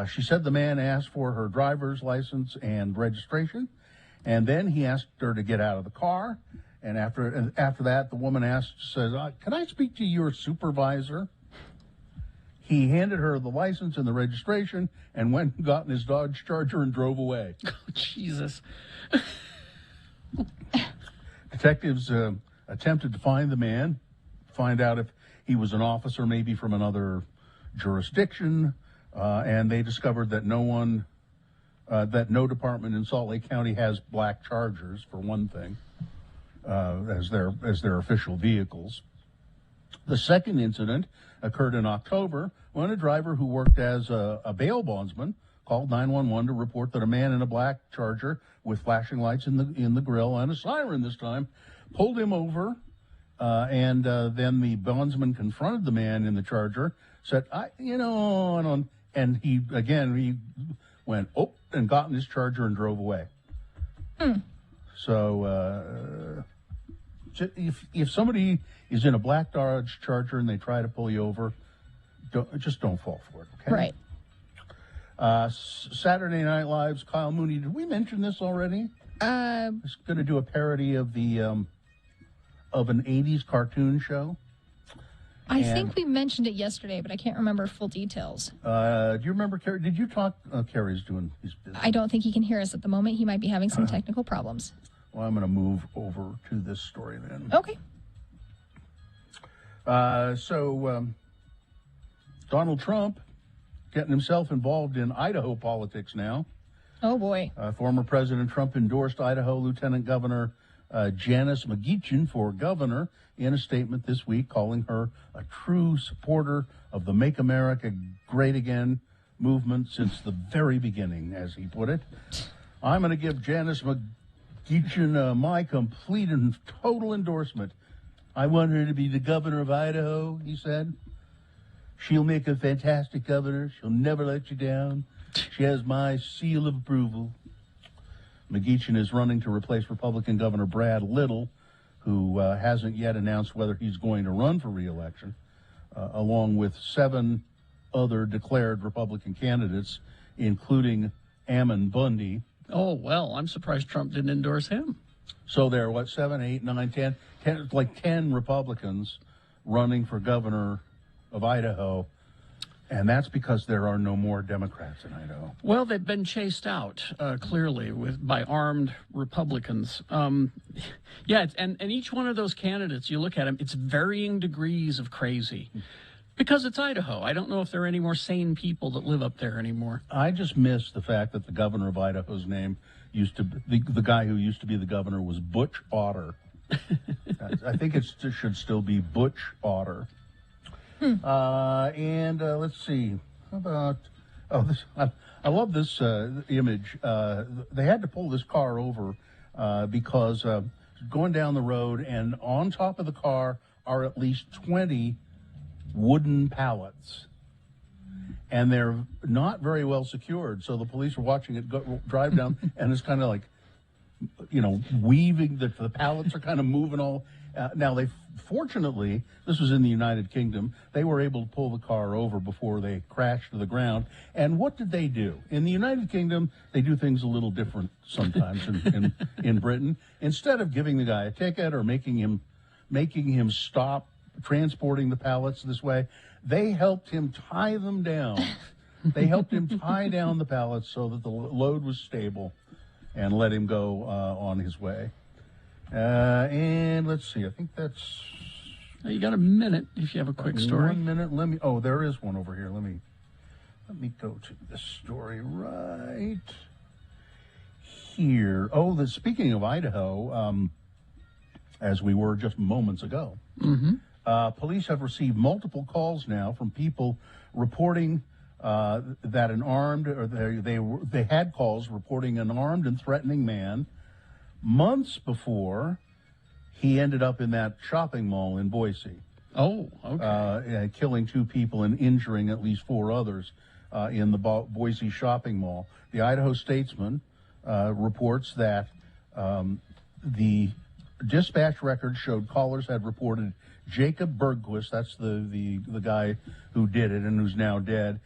She said the man asked for her driver's license and registration, and then he asked her to get out of the car. And after that, the woman says, "Can I speak to your supervisor?" He handed her the license and the registration and went and got in his Dodge Charger and drove away. Oh, Jesus. Detectives attempted to find the man, find out if he was an officer maybe from another jurisdiction, and they discovered that no department in Salt Lake County has black Chargers, for one thing, as their official vehicles. The second incident occurred in October when a driver who worked as a bail bondsman called 911 to report that a man in a black Charger with flashing lights in the grill and a siren this time pulled him over, and then the bondsman confronted the man in the Charger, said, and he went and got in his Charger and drove away. So if somebody is in a black Dodge Charger and they try to pull you over, don't fall for it, okay? Right. Saturday Night Live's Kyle Mooney. Did we mention this already? He's going to do a parody of an 80s cartoon show. I think we mentioned it yesterday, but I can't remember full details. Do you remember, Carrie? Did you talk? Carrie's doing his business. I don't think he can hear us at the moment. He might be having some technical problems. Well, I'm going to move over to this story then. Okay. So Donald Trump getting himself involved in Idaho politics now. Oh, boy. Former President Trump endorsed Idaho Lieutenant Governor Janice McGeachin for governor in a statement this week, calling her a true supporter of the Make America Great Again movement since the very beginning, as he put it. I'm going to give Janice McEachin, my complete and total endorsement. I want her to be the governor of Idaho, he said. She'll make a fantastic governor. She'll never let you down. She has my seal of approval. McEachin is running to replace Republican Governor Brad Little, who hasn't yet announced whether he's going to run for re-election, along with 7 other declared Republican candidates, including Ammon Bundy. Oh, well, I'm surprised Trump didn't endorse him. So there are, 7, 8, 9, 10, like 10 Republicans running for governor of Idaho, and that's because there are no more Democrats in Idaho. Well, they've been chased out, clearly, by armed Republicans. And each one of those candidates, you look at them, it's varying degrees of crazy. Because it's Idaho. I don't know if there are any more sane people that live up there anymore. I just miss the fact that the governor of Idaho's name used to be, the guy who used to be the governor was Butch Otter. I think it should still be Butch Otter. Let's see. How about this? I love this image. They had to pull this car over because going down the road, and on top of the car are at least 20 wooden pallets, and they're not very well secured. So the police are watching it drive down, and it's kind of like, weaving. The pallets are kind of moving all. Now, fortunately, this was in the United Kingdom. They were able to pull the car over before they crashed to the ground. And what did they do? In the United Kingdom, they do things a little different sometimes in Britain. Instead of giving the guy a ticket or making him stop transporting the pallets this way, they helped him tie them down. They helped him tie down the pallets so that the load was stable and let him go on his way. And let's see, I think that's... You got a minute if you have a quick story. 1 minute. There is one over here. Let me go to this story right here. Speaking of Idaho, as we were just moments ago, police have received multiple calls now from people reporting that they had calls reporting an armed and threatening man months before he ended up in that shopping mall in Boise. Oh, okay. Killing 2 people and injuring at least 4 others in the Boise shopping mall. The Idaho Statesman reports that the dispatch record showed callers had reported Jacob Bergquist, that's the guy who did it and who's now dead.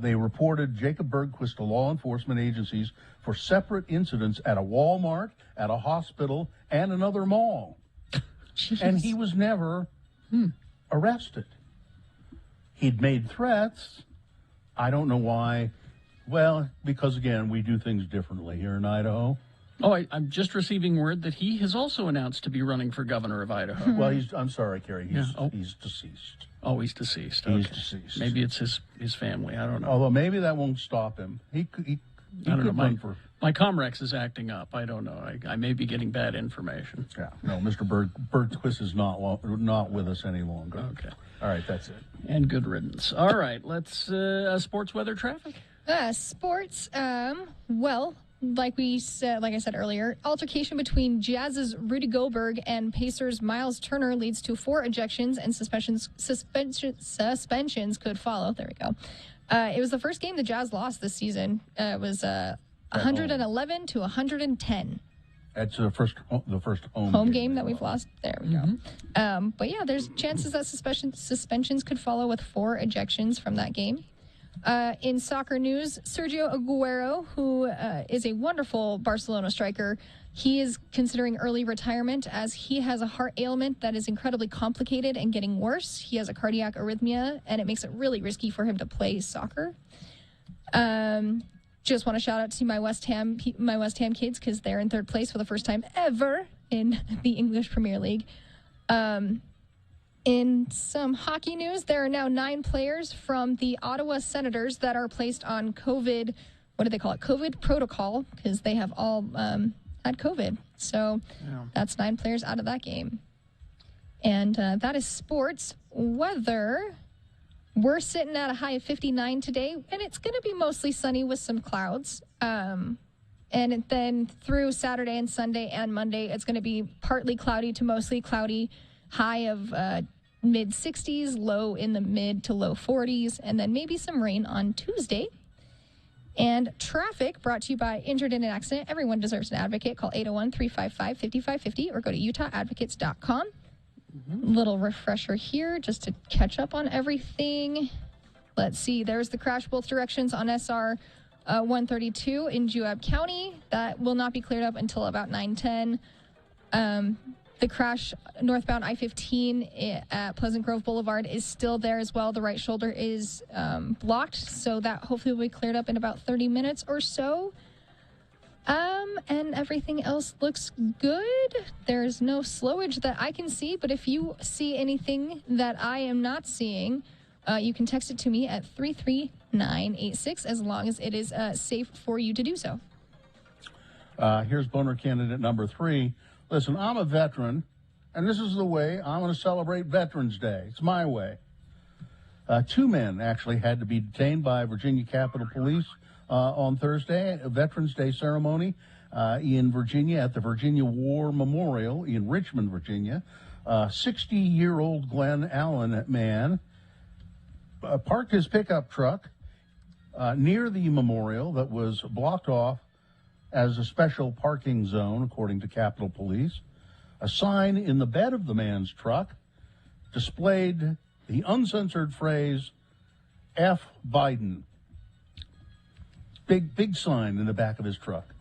They reported Jacob Bergquist to law enforcement agencies for separate incidents at a Walmart, at a hospital, and another mall. Jeez. And he was never arrested. He'd made threats. I don't know why. Well, because, again, we do things differently here in Idaho. Oh, I'm just receiving word that he has also announced to be running for governor of Idaho. Well, I'm sorry, Kerry. He's deceased. Oh, he's deceased. He's Okay. deceased. Maybe it's his family. I don't know. Although maybe that won't stop him. He I don't know. could run for... My Comrex is acting up. I don't know. I may be getting bad information. Yeah. No, Mr. Bergquist is not with us any longer. Okay. All right, that's it. And good riddance. All right, let's sports weather traffic. Sports. Like I said earlier, altercation between Jazz's Rudy Gobert and Pacers' Miles Turner leads to 4 ejections and suspensions could follow. There we go. It was the first game the Jazz lost this season. It was 111 to 110. That's the first home game that we've lost. There we go. But yeah, there's chances that suspensions could follow with 4 ejections from that game. In soccer news, Sergio Aguero, who is a wonderful Barcelona striker, he is considering early retirement as he has a heart ailment that is incredibly complicated and getting worse. He has a cardiac arrhythmia, and it makes it really risky for him to play soccer. Just want to shout out to my West Ham kids because they're in 3rd place for the first time ever in the English Premier League. In some hockey news, there are now 9 players from the Ottawa Senators that are placed on COVID, what do they call it? COVID protocol, because they have all had COVID. So that's 9 players out of that game. And that is sports. Weather, we're sitting at a high of 59 today, and it's going to be mostly sunny with some clouds. And then through Saturday and Sunday and Monday, it's going to be partly cloudy to mostly cloudy, high of mid 60s, low in the mid to low 40s, and then maybe some rain on Tuesday. And traffic brought to you by Injured in an Accident. Everyone deserves an advocate. Call 801-355-5550 or go to UtahAdvocates.com. Little refresher here just to catch up on everything. Let's see. There's the crash both directions on SR 132 in Juab County. That will not be cleared up until about 9:10. The crash northbound I-15 at Pleasant Grove Boulevard is still there as well. The right shoulder is blocked, so that hopefully will be cleared up in about 30 minutes or so. And everything else looks good. There's no slowage that I can see, but if you see anything that I am not seeing, you can text it to me at 33986 as long as it is safe for you to do so. Here's boner candidate number 3. Listen, I'm a veteran, and this is the way I'm going to celebrate Veterans Day. It's my way. 2 men actually had to be detained by Virginia Capitol Police on Thursday, a Veterans Day ceremony in Virginia at the Virginia War Memorial in Richmond, Virginia. 60-year-old Glenn Allen man parked his pickup truck near the memorial that was blocked off as a special parking zone, according to Capitol Police. A sign in the bed of the man's truck displayed the uncensored phrase, F. Biden. Big sign in the back of his truck.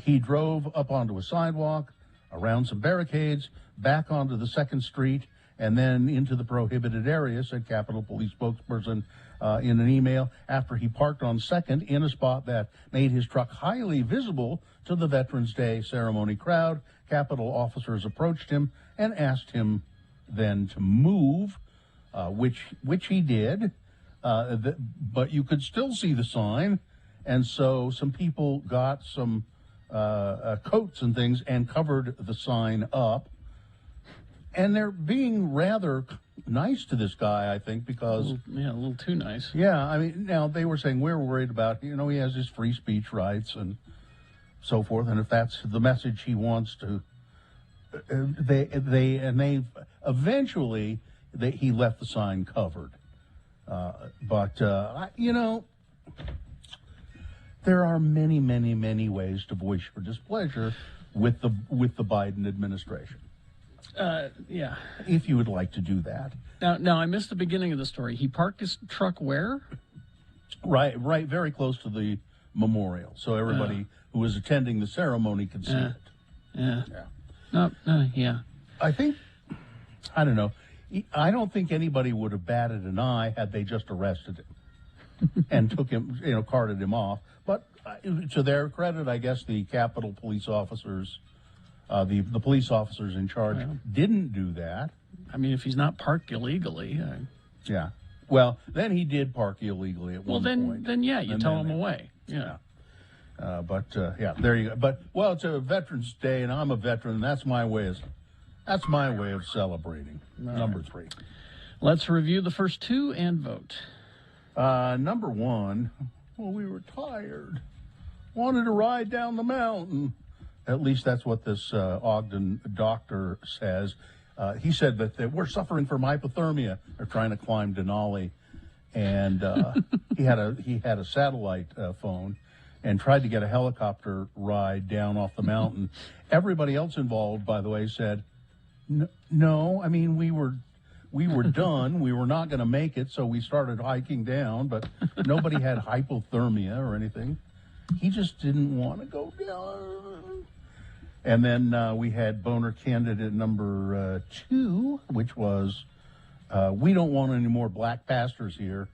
He drove up onto a sidewalk, around some barricades, back onto the 2nd Street, and then into the prohibited area, said Capitol Police spokesperson in an email, after he parked on 2nd in a spot that made his truck highly visible to the Veterans Day ceremony crowd. Capitol officers approached him and asked him then to move, which he did, but you could still see the sign, and so some people got some coats and things and covered the sign up. And they're being rather nice to this guy, I think, because... a little too nice. Yeah, I mean, now they were saying we're worried about, he has his free speech rights and so forth, and if that's the message he wants to... he left the sign covered. There are many, many, many ways to voice your displeasure with the Biden administration. Yeah. If you would like to do that. Now I missed the beginning of the story. He parked his truck where? Right, very close to the memorial, so everybody who was attending the ceremony could see it. Yeah. Yeah. I don't know. I don't think anybody would have batted an eye had they just arrested him and took him, carted him off. But to their credit, I guess the Capitol Police officers, the police officers in charge didn't do that. I mean, if he's not parked illegally. Yeah. Well, then he did park illegally at one point. Then you tow him away. Yeah. There you go. But, it's a Veterans Day, and I'm a veteran, and that's my way of celebrating. Number 3. Let's review the first 2 and vote. Number 1, we were tired. Wanted to ride down the mountain. At least that's what this Ogden doctor says. He said that we're suffering from hypothermia. They're trying to climb Denali. And he had a satellite phone and tried to get a helicopter ride down off the mountain. Everybody else involved, by the way, said, no, I mean, we were done. We were not going to make it, so we started hiking down, but nobody had hypothermia or anything. He just didn't want to go down. And then we had boner candidate number 2, which was, we don't want any more black pastors here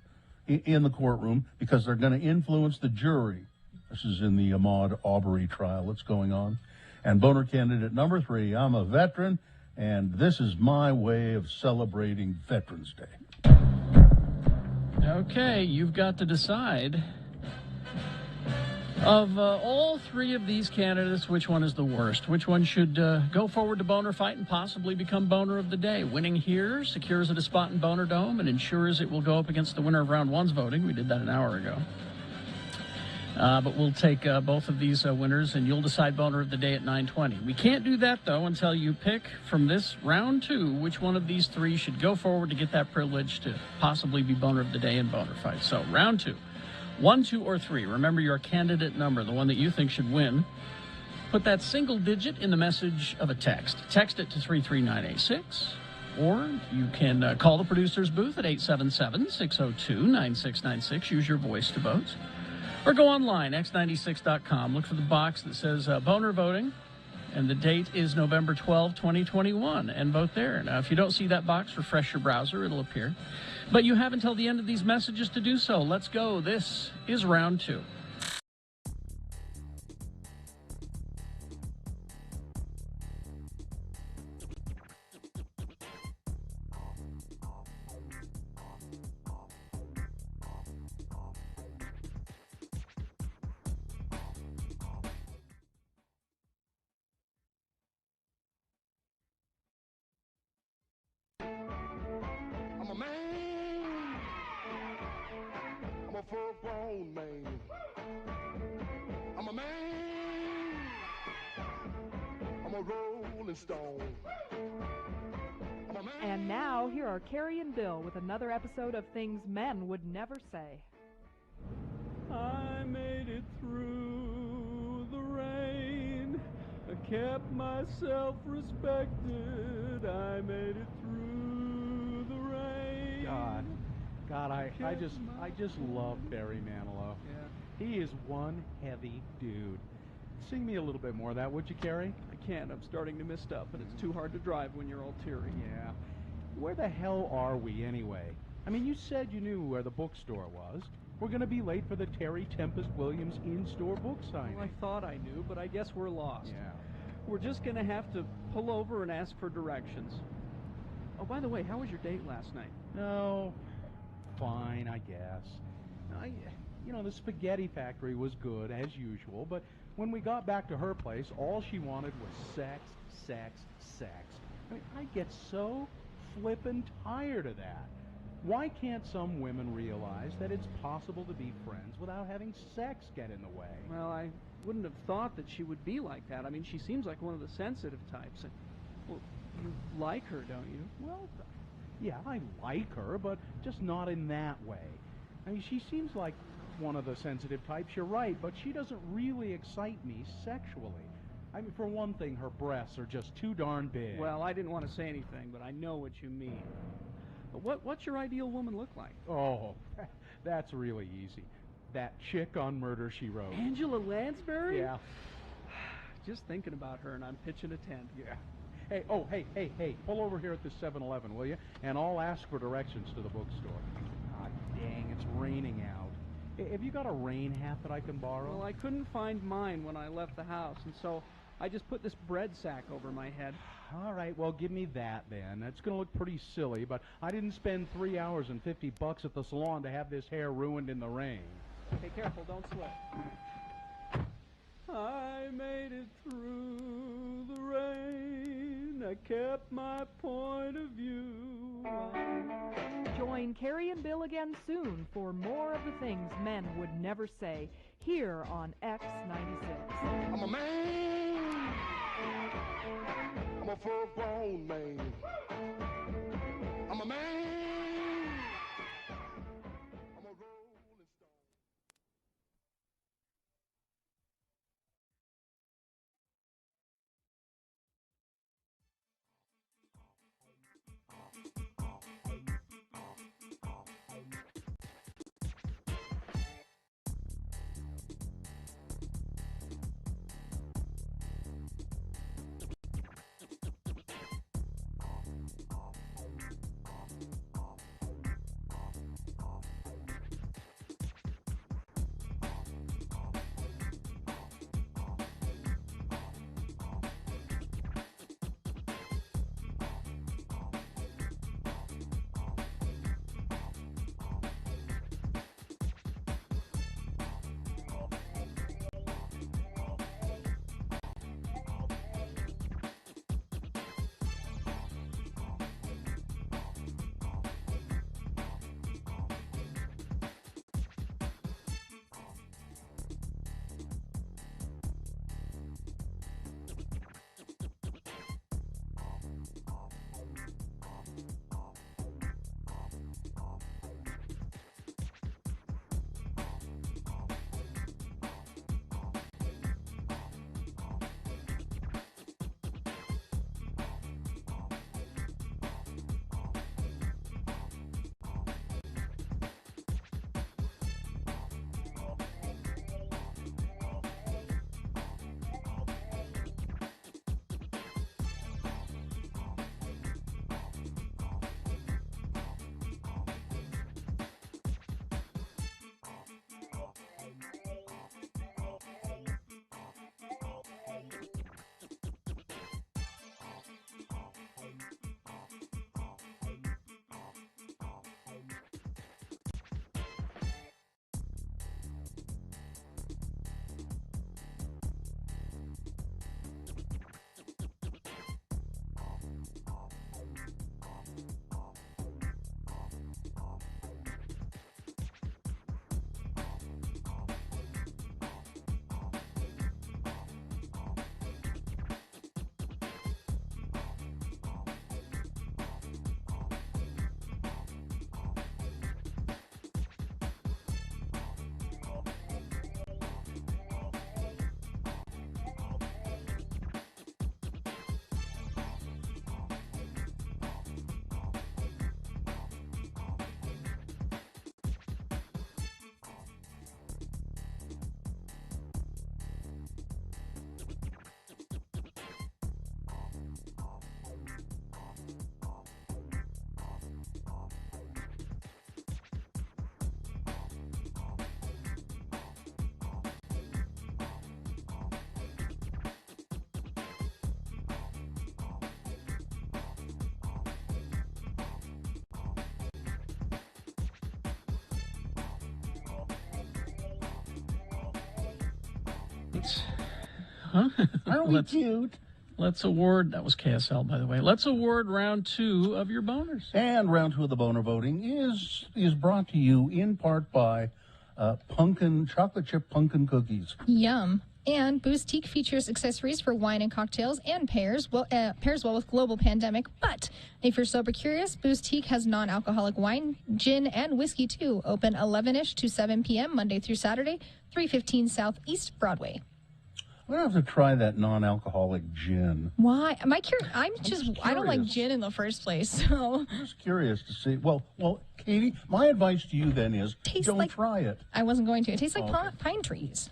in the courtroom because they're going to influence the jury. This is in the Ahmaud Arbery trial that's going on. And boner candidate number 3, I'm a veteran, and this is my way of celebrating Veterans Day. Okay, you've got to decide. Of all 3 of these candidates, which one is the worst? Which one should go forward to Boner Fight and possibly become Boner of the Day? Winning here secures it a spot in Boner Dome and ensures it will go up against the winner of Round 1's voting. We did that an hour ago. But we'll take both of these winners, and you'll decide boner of the day at 9:20. We can't do that, though, until you pick from this round 2 which one of these 3 should go forward to get that privilege to possibly be boner of the day in Boner Fight. So round 2, 1, 2, or 3. Remember your candidate number, the one that you think should win. Put that single digit in the message of a text. Text it to 33986. Or you can call the producer's booth at 877-602-9696. Use your voice to vote. Or go online, x96.com. Look for the box that says boner voting. And the date is November 12, 2021. And vote there. Now, if you don't see that box, refresh your browser. It'll appear. But you have until the end of these messages to do so. Let's go. This is round 2. I'm a man. I'm a full-grown man. I'm a man. I'm a rolling stone. I'm a man. And now, here are Carrie and Bill with another episode of Things Men Would Never Say. I made it through the rain. I kept myself respected. I made it through the rain. God, I just love Barry Manilow. Yeah. He is one heavy dude. Sing me a little bit more of that, would you, Carrie? I can't. I'm starting to mist up, and it's too hard to drive when you're all teary. Yeah. Where the hell are we anyway? I mean, you said you knew where the bookstore was. We're going to be late for the Terry Tempest Williams in-store book signing. Well, I thought I knew, but I guess we're lost. Yeah. We're just going to have to pull over and ask for directions. Oh, by the way, how was your date last night? No, fine, I guess. The spaghetti factory was good, as usual, but when we got back to her place, all she wanted was sex, sex, sex. I mean, I get so flippin' tired of that. Why can't some women realize that it's possible to be friends without having sex get in the way? Well, I wouldn't have thought that she would be like that. I mean, she seems like one of the sensitive types. Well, you like her, don't you? Well, yeah, I like her, but just not in that way. I mean, she seems like one of the sensitive types, you're right, but she doesn't really excite me sexually. I mean, for one thing, her breasts are just too darn big. Well, I didn't want to say anything, but I know what you mean. But what's your ideal woman look like? Oh, that's really easy. That chick on Murder, She Wrote. Angela Lansbury? Yeah. Just thinking about her, and I'm pitching a tent. Yeah. Hey, hey, pull over here at the 7-Eleven, will you? And I'll ask for directions to the bookstore. Ah, dang, it's raining out. Have you got a rain hat that I can borrow? Well, I couldn't find mine when I left the house, and so I just put this bread sack over my head. All right, well, give me that then. That's going to look pretty silly, but I didn't spend 3 hours and $50 at the salon to have this hair ruined in the rain. Hey, careful, don't slip. I made it through the rain. I kept my point of view. Join Carrie and Bill again soon for more of the things men would never say here on X96. I'm a man. I'm a full-grown man. I'm a man. I'm a rolling stone. Huh? Aren't we cute? Let's award, that was KSL, by the way. Let's award round 2 of your boners. And round 2 of the boner voting is brought to you in part by chocolate chip pumpkin cookies. Yum. And Boostique features accessories for wine and cocktails and pairs well with global pandemic. But if you're sober curious, Boostique has non-alcoholic wine, gin, and whiskey too. Open 11ish to 7 p.m. Monday through Saturday, 315 South East Broadway. I'm gonna have to try that non-alcoholic gin. Why? I don't like gin in the first place. So I'm just curious to see. Well, Katie, my advice to you then is don't try it. I wasn't going to. It tastes like pine trees.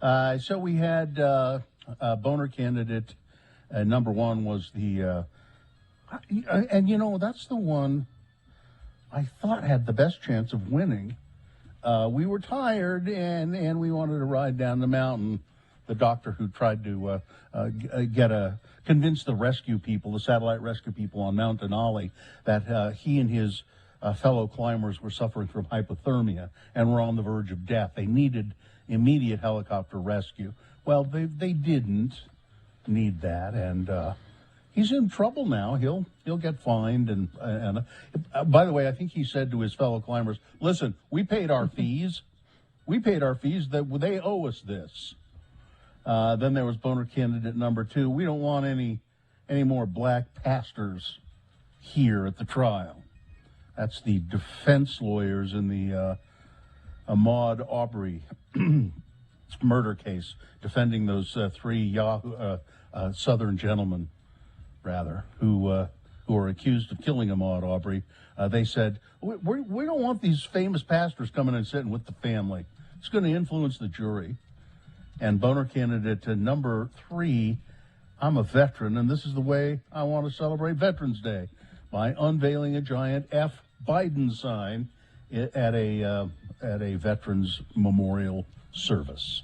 So we had boner candidate number 1 was the, and you know, that's the one I thought had the best chance of winning. We were tired and we wanted to ride down the mountain. The doctor who tried to convince the rescue people, the satellite rescue people on Mount Denali, that he and his fellow climbers were suffering from hypothermia and were on the verge of death. They needed immediate helicopter rescue. Well, they didn't need that, and he's in trouble now. He'll get fined, and by the way, I think he said to his fellow climbers, "Listen, we paid our fees. We paid our fees. That they owe us this." Then there was boner candidate number 2. We don't want any more black pastors here at the trial. That's the defense lawyers in the Ahmaud Arbery murder case, defending those 3 Yahoo Southern gentlemen, who are accused of killing Ahmaud Arbery. They said, we don't want these famous pastors coming and sitting with the family. It's going to influence the jury. And boner candidate number 3, I'm a veteran, and this is the way I want to celebrate Veterans Day, by unveiling a giant F. Biden sign at a veterans memorial service.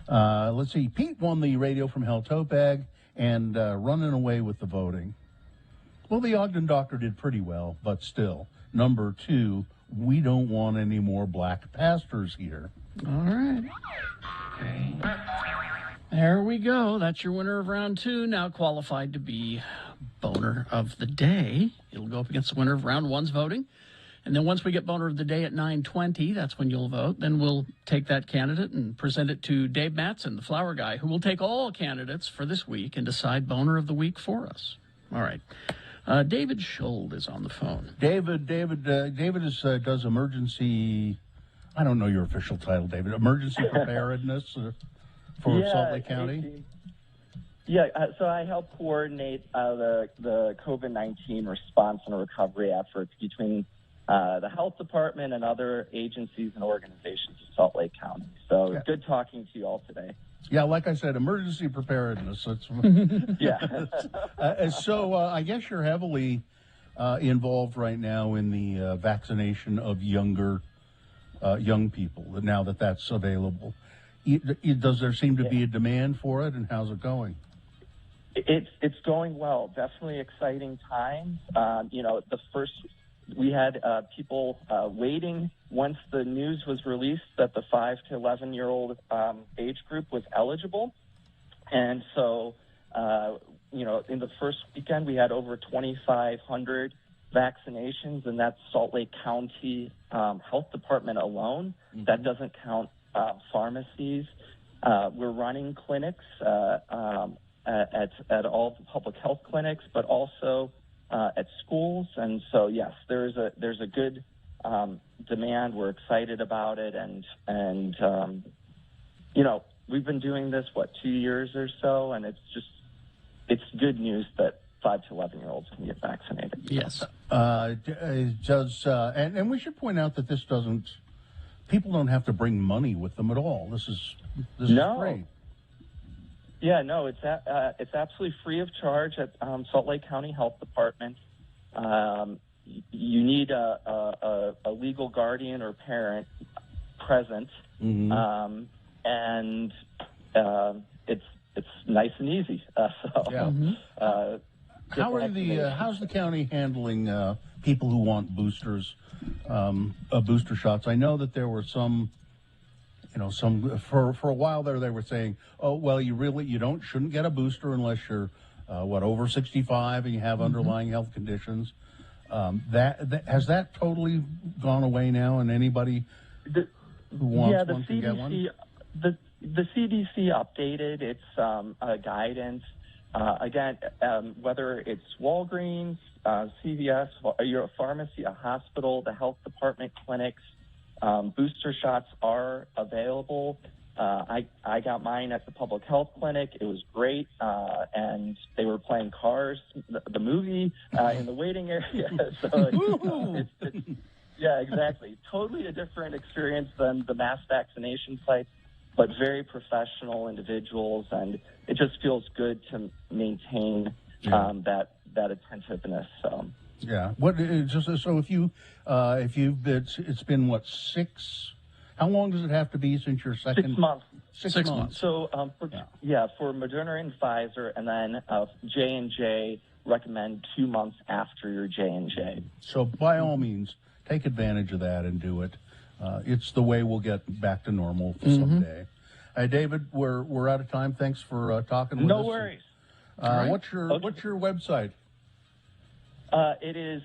Let's see. Pete won the Radio from Hell tote bag and running away with the voting. Well, the Ogden Doctor did pretty well, but still, number 2, we don't want any more black pastors here. All right. There we go. That's your winner of round 2, now qualified to be boner of the day. It'll go up against the winner of round 1's voting. And then once we get boner of the day at 9:20, that's when you'll vote. Then we'll take that candidate and present it to Dave Mattson, the flower guy, who will take all candidates for this week and decide boner of the week for us. All right. David Schold is on the phone. David does emergency. I don't know your official title, David. Emergency preparedness for Salt Lake County. So I help coordinate the COVID-19 response and recovery efforts between the health department and other agencies and organizations in Salt Lake County. So it's good talking to you all today. Yeah, like I said, emergency preparedness. That's So I guess you're heavily involved right now in the vaccination of young people. Now that that's available, does there seem to be a demand for it, and how's it going? It's going well. Definitely exciting times. We had people waiting once the news was released that the 5 to 11-year-old age group was eligible. And so, in the first weekend, we had over 2,500 vaccinations, and that's Salt Lake County Health Department alone. Mm-hmm. That doesn't count pharmacies. We're running clinics at all the public health clinics, but also at schools. And so, yes, there's a good demand. We're excited about it, and we've been doing this 2 years or so, and it's good news that 5 to 11-year-olds can get vaccinated. Yes. And we should point out that this doesn't. People don't have to bring money with them at all. This is free. Yeah, no, it's absolutely free of charge at Salt Lake County Health Department. You need a legal guardian or parent present, mm-hmm. And it's nice and easy. How's the county handling people who want boosters, booster shots? I know that there were some you know, for a while there they were saying, oh well, you shouldn't get a booster unless you're over 65 and you have underlying health conditions. That has that totally gone away now, and anybody who wants one can get one? The CDC updated its guidance. Again, whether it's Walgreens, CVS, your pharmacy, a hospital, the health department, clinics, booster shots are available. I got mine at the public health clinic. It was great, and they were playing Cars, the movie, in the waiting area. So yeah, exactly. Totally a different experience than the mass vaccination sites, but very professional individuals, and it just feels good to maintain that attentiveness. Yeah. So it's been what, 6? How long does it have to be since your second? 6 months. 6 months. So for Moderna and Pfizer, and then J&J recommend 2 months after your J&J. So by all means, take advantage of that and do it. It's the way we'll get back to normal someday. Hey, David, we're out of time. Thanks for talking with us. No worries. Right. What's your website? It is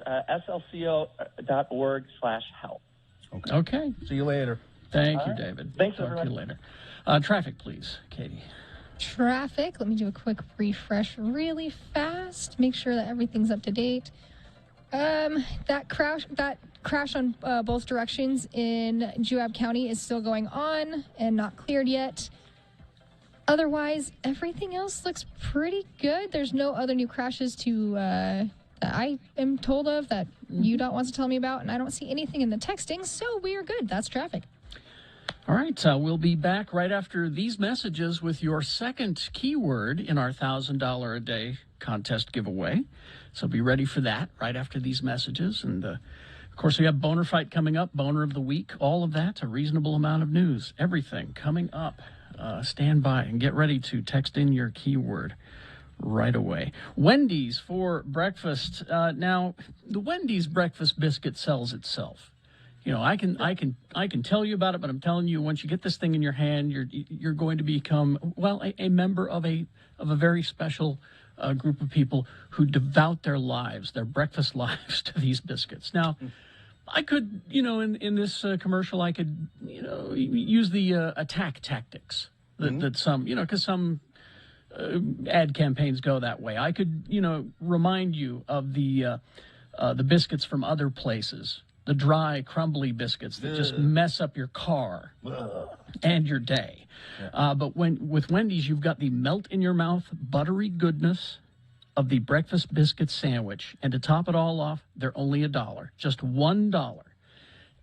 slco.org/health. Okay. See you later. Thank you, David. Thanks, Talk everyone. to you later. Traffic, please, Katie. Traffic. Let me do a quick refresh really fast. Make sure that everything's up to date. That crash on both directions in Juab County is still going on and not cleared yet. Otherwise, everything else looks pretty good. There's no other new crashes that I am told of that UDOT wants to tell me about, and I don't see anything in the texting, so we are good. That's traffic. All right, we'll be back right after these messages with your second keyword in our $1,000 a day contest giveaway. So be ready for that right after these messages. And, of course, we have Boner Fight coming up, Boner of the Week, all of that, a reasonable amount of news, everything coming up. Stand by and get ready to text in your keyword right away. Wendy's for breakfast. Now, the Wendy's breakfast biscuit sells itself. You know, I can tell you about it, but I'm telling you, once you get this thing in your hand, you're going to become, well, a member of a very special group of people who devote their lives, their breakfast lives, to these biscuits. Now, I could, in this commercial, I could, use the attack tactics that some, because some ad campaigns go that way. I could, remind you of the biscuits from other places, the dry, crumbly biscuits that just mess up your car and your day. Yeah. But with Wendy's, you've got the melt-in-your-mouth buttery goodness of the breakfast biscuit sandwich. And to top it all off, they're only $1, just $1.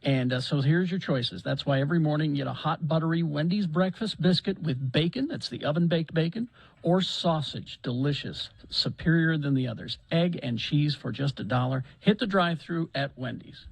And so here's your choices. That's why every morning you get a hot, buttery Wendy's breakfast biscuit with bacon, that's the oven-baked bacon, or sausage, delicious, superior than the others. Egg and cheese for just $1. Hit the drive-thru at Wendy's.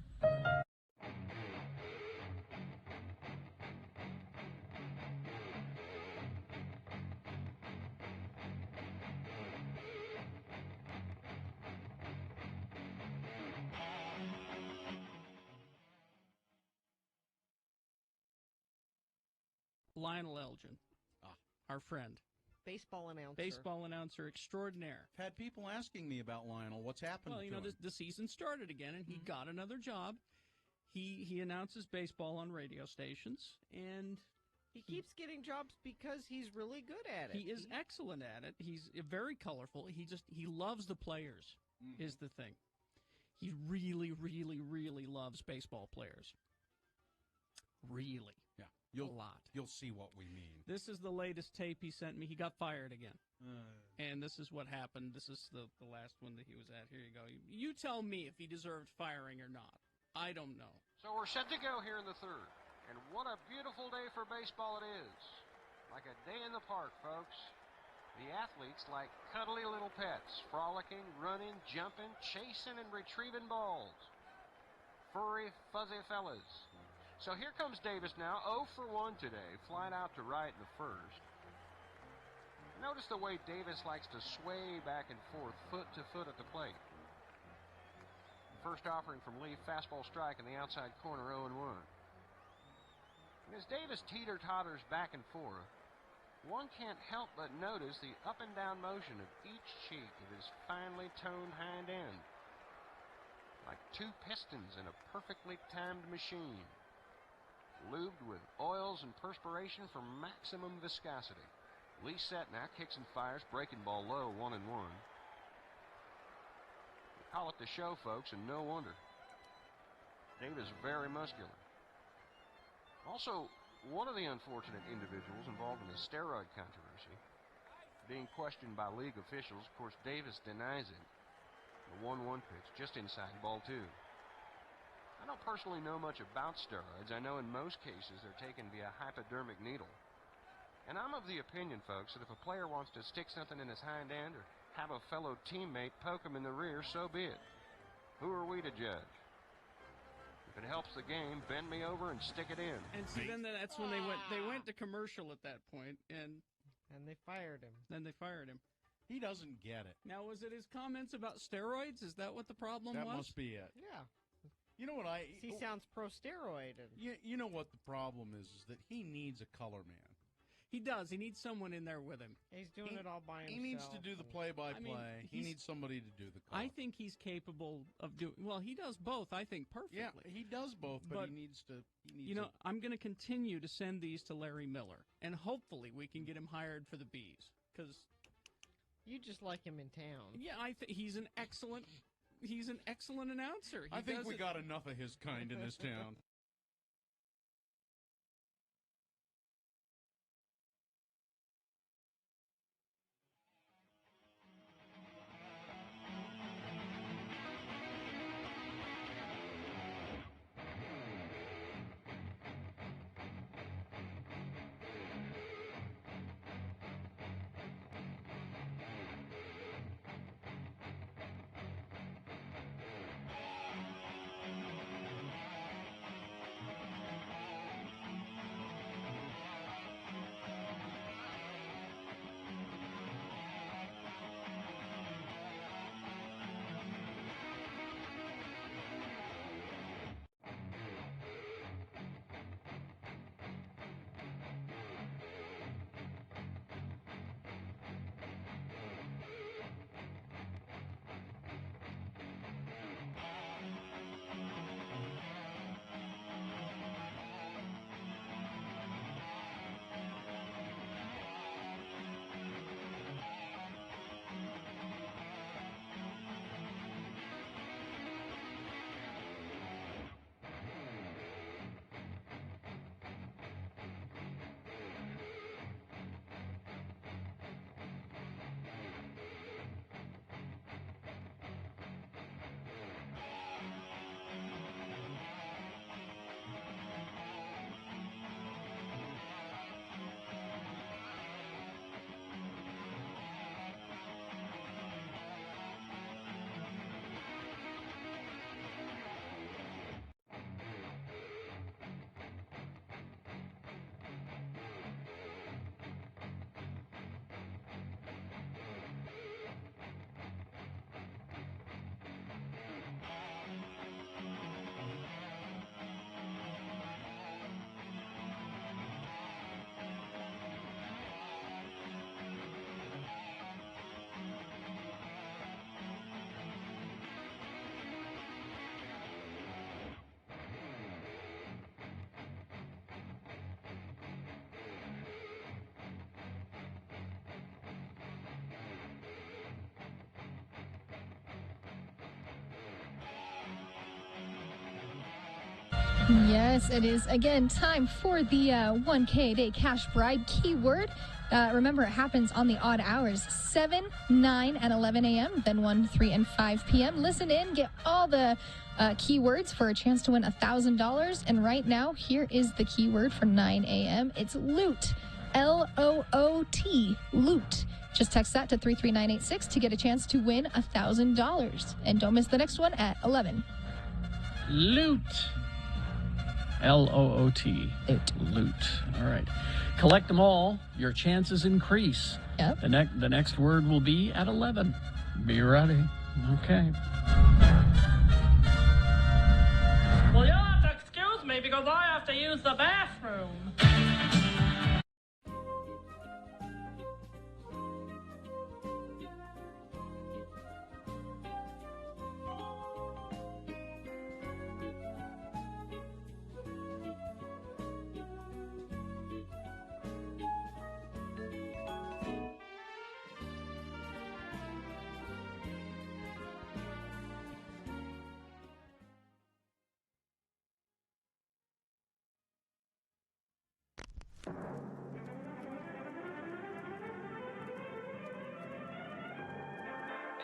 Lionel Elgin, our friend. Baseball announcer. Baseball announcer extraordinaire. I've had people asking me about Lionel. What's happened to him? The season started again, and he got another job. He announces baseball on radio stations, and he keeps getting jobs because he's really good at it. He is excellent at it. He's very colorful. He loves the players, is the thing. He really, really, really loves baseball players. Really. Yeah. A lot. You'll see what we mean. This is the latest tape he sent me. He got fired again. And this is what happened. This is the last one that he was at. Here you go. You tell me if he deserved firing or not. I don't know. So we're set to go here in the third. And what a beautiful day for baseball it is. Like a day in the park, folks. The athletes like cuddly little pets, frolicking, running, jumping, chasing, and retrieving balls. Furry, fuzzy fellas. So here comes Davis now, 0 for 1 today, flying out to right in the first. Notice the way Davis likes to sway back and forth, foot to foot at the plate. First offering from Lee, fastball strike in the outside corner, 0-1. And as Davis teeter-totters back and forth, one can't help but notice the up and down motion of each cheek of his finely toned hind end, like two pistons in a perfectly timed machine, lubed with oils and perspiration for maximum viscosity. Lee Sett now kicks and fires, breaking ball low, 1-1. We call it the show, folks, and no wonder. Dave is very muscular. Also, one of the unfortunate individuals involved in the steroid controversy, being questioned by league officials. Of course, Davis denies it. The 1-1 pitch, just inside ball 2. I don't personally know much about steroids. I know in most cases they're taken via hypodermic needle. And I'm of the opinion, folks, that if a player wants to stick something in his hind end or have a fellow teammate poke him in the rear, so be it. Who are we to judge? If it helps the game, bend me over and stick it in. And see, then that's when they went to commercial at that point, and they fired him. Then they fired him. He doesn't get it. Now, was it his comments about steroids? Is that what the problem was? That must be it. Yeah. You know what He sounds pro-steroid. And You know what the problem is that he needs a color man. He does. He needs someone in there with him. He's doing it all by himself. He needs to do the play-by-play. He needs somebody to do the color. I think he's capable of doing. Well, he does both. I think perfectly. Yeah, he does both, but he needs to. I'm going to continue to send these to Larry Miller, and hopefully we can get him hired for the Bees. Because you just like him in town. Yeah, he's an excellent. He's an excellent announcer. I think we got enough of his kind in this town. Yes, it is again time for the 1K a day cash bribe keyword. Remember, it happens on the odd hours, 7, 9, and 11 a.m., then 1, 3, and 5 p.m. Listen in, get all the keywords for a chance to win $1,000. And right now, here is the keyword for 9 a.m. It's loot, L-O-O-T, loot. Just text that to 33986 to get a chance to win $1,000. And don't miss the next one at 11. Loot. L-O-O-T. Loot. All right. Collect them all. Your chances increase. Yep. The next word will be at 11. Be ready. Okay. Will you excuse me because because I have to use the bathroom.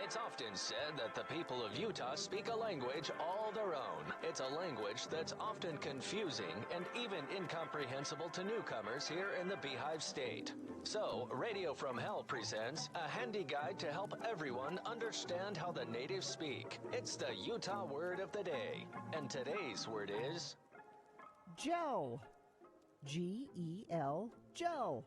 It's often said that the people of Utah speak a language all their own. It's a language that's often confusing and even incomprehensible to newcomers here in the Beehive State. So, Radio from Hell presents a handy guide to help everyone understand how the natives speak. It's the Utah word of the day. And today's word is... Gel. G-E-L, gel.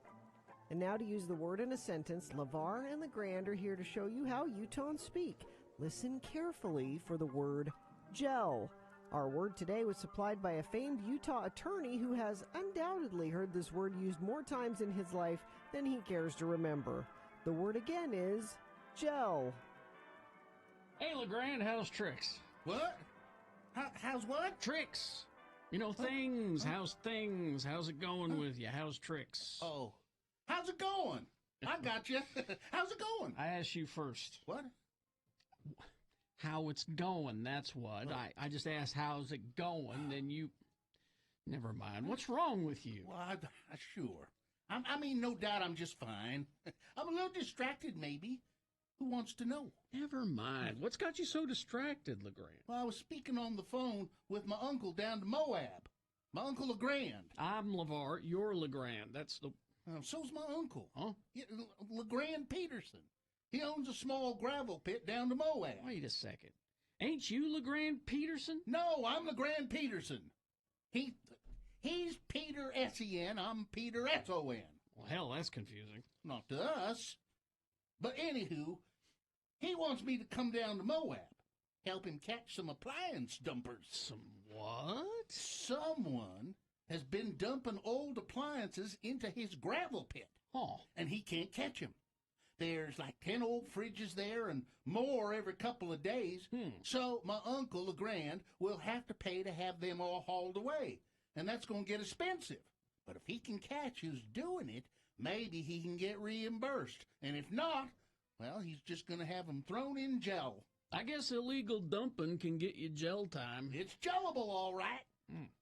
And now to use the word in a sentence, LeVar and LeGrand are here to show you how Utahns speak. Listen carefully for the word gel. Our word today was supplied by a famed Utah attorney who has undoubtedly heard this word used more times in his life than he cares to remember. The word again is gel. Hey, LeGrand, how's tricks? What? How's what? Tricks. You know, things. How's things? How's it going with you? How's tricks? Oh. How's it going? I got you. How's it going? I asked you first. What? How it's going, that's what. I just asked how's it going, then you... Never mind. What's wrong with you? Well, sure. I mean, no doubt I'm just fine. I'm a little distracted, maybe. Who wants to know? Never mind. What's got you so distracted, LeGrand? Well, I was speaking on the phone with my uncle down to Moab. My Uncle LeGrand. I'm LeVar, you're LeGrand. That's the... so's my uncle. Huh? Yeah, LeGrand Peterson. He owns a small gravel pit down to Moab. Wait a second. Ain't you LeGrand Peterson? No, I'm LeGrand Peterson. He's Peter S-E-N, I'm Peter S-O-N. Well, hell, that's confusing. Not to us. But anywho, he wants me to come down to Moab, help him catch some appliance dumpers. Some what? Someone has been dumping old appliances into his gravel pit. Oh. And he can't catch them. There's like 10 old fridges there and more every couple of days. So my uncle, LeGrand, will have to pay to have them all hauled away. And that's going to get expensive. But if he can catch who's doing it, maybe he can get reimbursed. And if not, well, he's just going to have them thrown in jail. I guess illegal dumping can get you jail time. It's jailable, all right.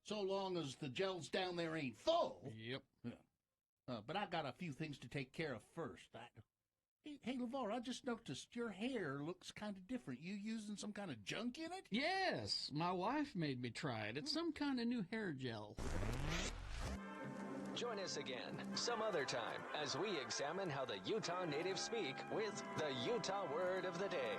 So long as the gels down there ain't full. Yep. Yeah. But I got a few things to take care of first. Hey, LeVar, I just noticed your hair looks kind of different. You using some kind of junk in it? Yes, my wife made me try it. It's some kind of new hair gel. Join us again some other time as we examine how the Utah natives speak with the Utah word of the day.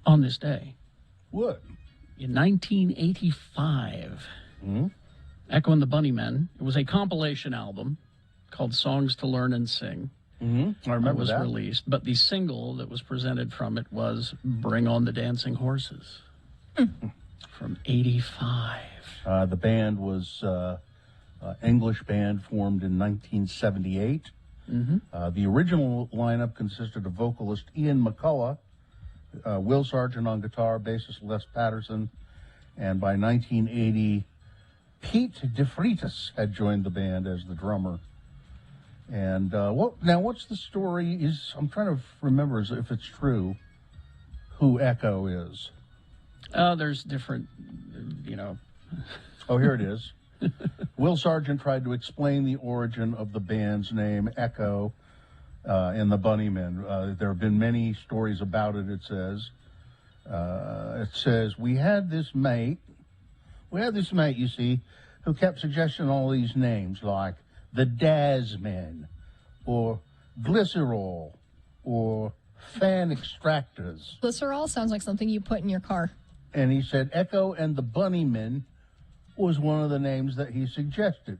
On this day. What? In 1985. Echo and the Bunnymen. It was a compilation album called Songs to Learn and Sing. I remember was that. Released, but the single that was presented from it was Bring on the Dancing Horses from 85. The band was English band formed in 1978. The original lineup consisted of vocalist Ian McCullough, Will Sargent on guitar, bassist Les Patterson, and by 1980, Pete DeFreitas had joined the band as the drummer. And what's the story? I'm trying to remember if it's true who Echo is. There's different, Oh, here it is. Will Sargent tried to explain the origin of the band's name, Echo, in the Bunnymen. There have been many stories about it, it says. We had this mate, you see, who kept suggesting all these names like the Dasmen or Glycerol or Fan Extractors. Glycerol sounds like something you put in your car. And he said Echo and the Bunnymen was one of the names that he suggested.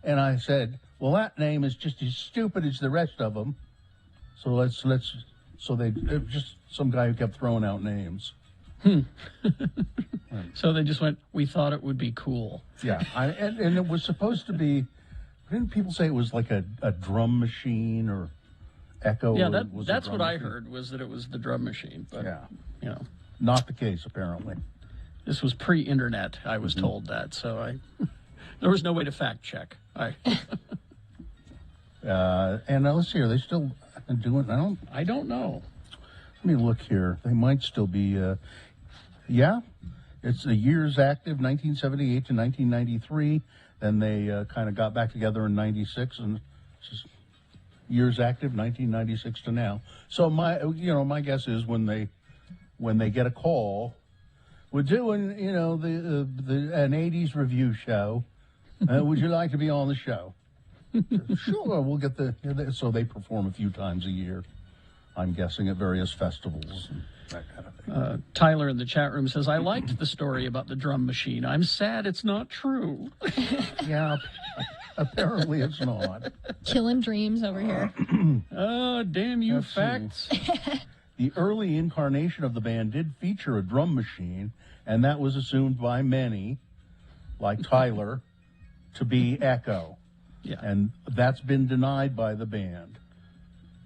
And I said, well, that name is just as stupid as the rest of them. So so they just some guy who kept throwing out names. So they just went, we thought it would be cool. Yeah, and it was supposed to be, didn't people say it was like a drum machine or Echo? Yeah, was that's a what drum I machine? heard, was that it was the drum machine. But, Yeah. you know. Not the case, apparently. This was pre-internet, I was told that, so there was no way to fact check. And let's see, are they still doing? I don't know. Let me look here. They might still be. Yeah, it's the years active, 1978 to 1993. Then they kind of got back together in '96, and it's just years active, 1996 to now. So my guess is when they get a call, we're doing an '80s review show. Would you like to be on the show? Sure, we'll get so they perform a few times a year, I'm guessing, at various festivals and that kind of thing. Tyler in the chat room says, I liked the story about the drum machine. I'm sad it's not true. Yeah, apparently it's not. Killing dreams over here. Oh, damn you, Let's see. facts. The early incarnation of the band did feature a drum machine, and that was assumed by many, like Tyler, to be Echo. Yeah. And that's been denied by the band.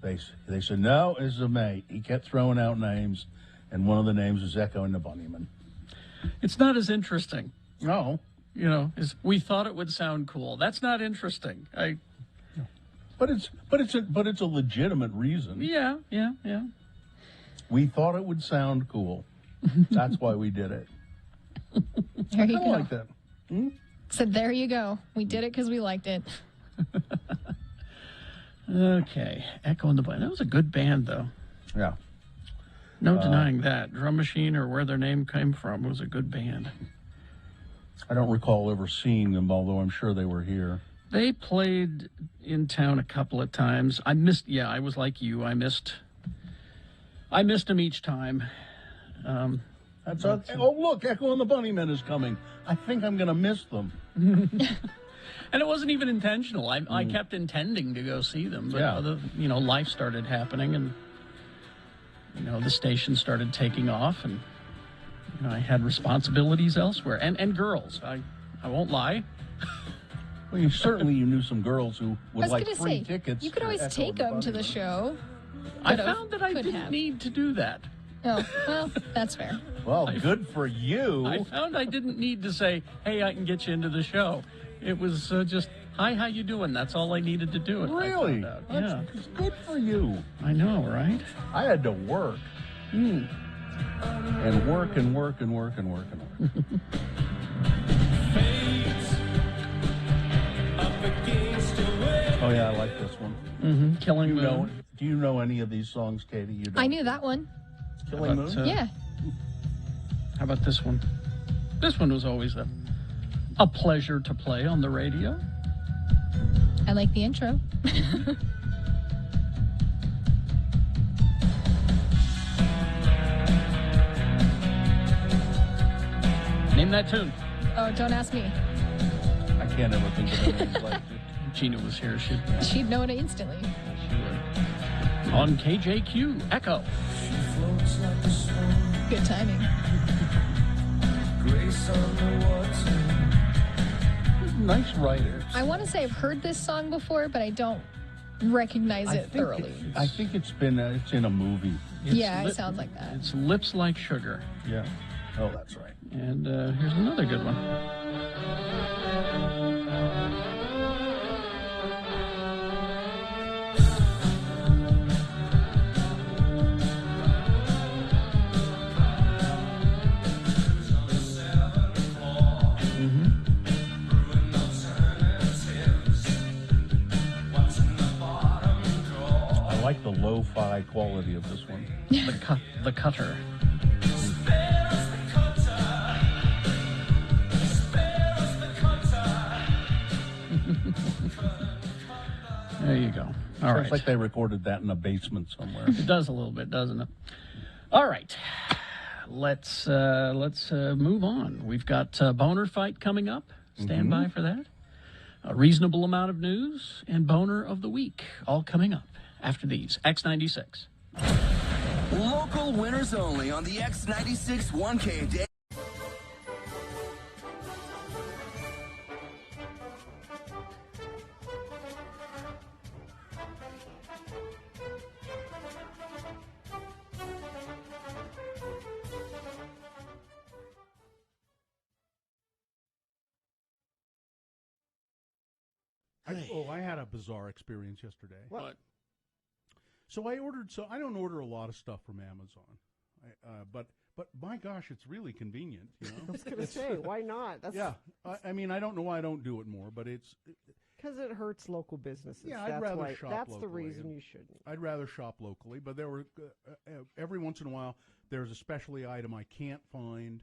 They said, no, it's a mate. He kept throwing out names, and one of the names was Echo and the Bunnymen. It's not as interesting. No. We thought it would sound cool. That's not interesting. But it's a legitimate reason. Yeah. We thought it would sound cool. That's why we did it. There you I go. like that. Said, there you go. We did it because we liked it. Okay. Echo and the Bunny. That was a good band, though. Yeah. No denying that. Drum Machine, or where their name came from, was a good band. I don't recall ever seeing them, although I'm sure they were here. They played in town a couple of times. I was like you. I missed them each time. Oh, look, Echo and the Bunnymen is coming. I think I'm going to miss them. And it wasn't even intentional. I kept intending to go see them, but life started happening, and the station started taking off, and I had responsibilities elsewhere, and girls. I won't lie. Well, you knew some girls who would like free tickets. You could always Echo take and the them to the Bunnymen. show. I found that I didn't need to do that. Oh, well, that's fair. Well, good for you. I found I didn't need to say, hey, I can get you into the show. It was just, hi, how you doing? That's all I needed to do. Really? Yeah. It's good for you. I know, right? I had to work. And work and work and work and work and work. Oh, yeah, I like this one. Mm-hmm. Killing Moon. Do you know any of these songs, Katie? You don't? I knew that one. Killing Moon? Yeah. How about this one? This one was always a pleasure to play on the radio. I like the intro. Name that tune. Oh, don't ask me. I can't ever think of anything like it. Gina was here. She'd know it instantly. On KJQ, Echo. Good timing. Nice writers. I want to say I've heard this song before, but I don't recognize it thoroughly. I think it's in a movie. It sounds like that. It's Lips Like Sugar. Yeah. Oh, that's right. And here's another good one. I like the lo-fi quality of this one. The cutter. There you go. All Sounds right. like they recorded that in a basement somewhere. It does a little bit, doesn't it? All right. Let's move on. We've got Boner Fight coming up. Stand by for that. A reasonable amount of news and Boner of the Week all coming up after these. X96. Local winners only on the X96 1K day. I had a bizarre experience yesterday. What? So I ordered. So I don't order a lot of stuff from Amazon, but my gosh, it's really convenient. You know? I was going to say, why not? That's Yeah, I mean, I don't know why I don't do it more, but it's because it hurts local businesses. Yeah, I'd That's rather why, shop That's locally. the reason you shouldn't. I'd rather shop locally, but there were every once in a while there's a specialty item I can't find,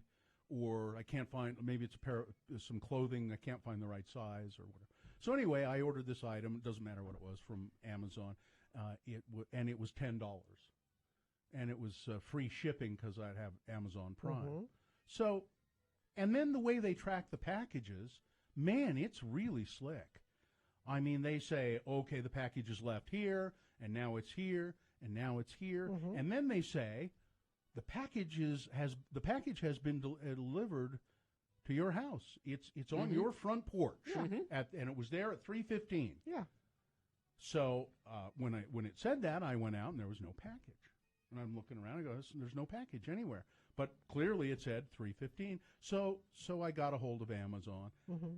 or I can't find. Maybe it's a pair of some clothing I can't find the right size or whatever. So anyway, I ordered this item. It doesn't matter what it was from Amazon. And it was $10, and it was free shipping because I'd have Amazon Prime. Mm-hmm. So, and then the way they track the packages, man, it's really slick. I mean, they say, okay, the package is left here, and now it's here, and now it's here, and then they say the package has been delivered to your house. It's on your front porch, and it was there at 3:15. Yeah. So when it said that, I went out and there was no package, and I'm looking around. I go, "There's no package anywhere." But clearly it said 3:15. So I got a hold of Amazon,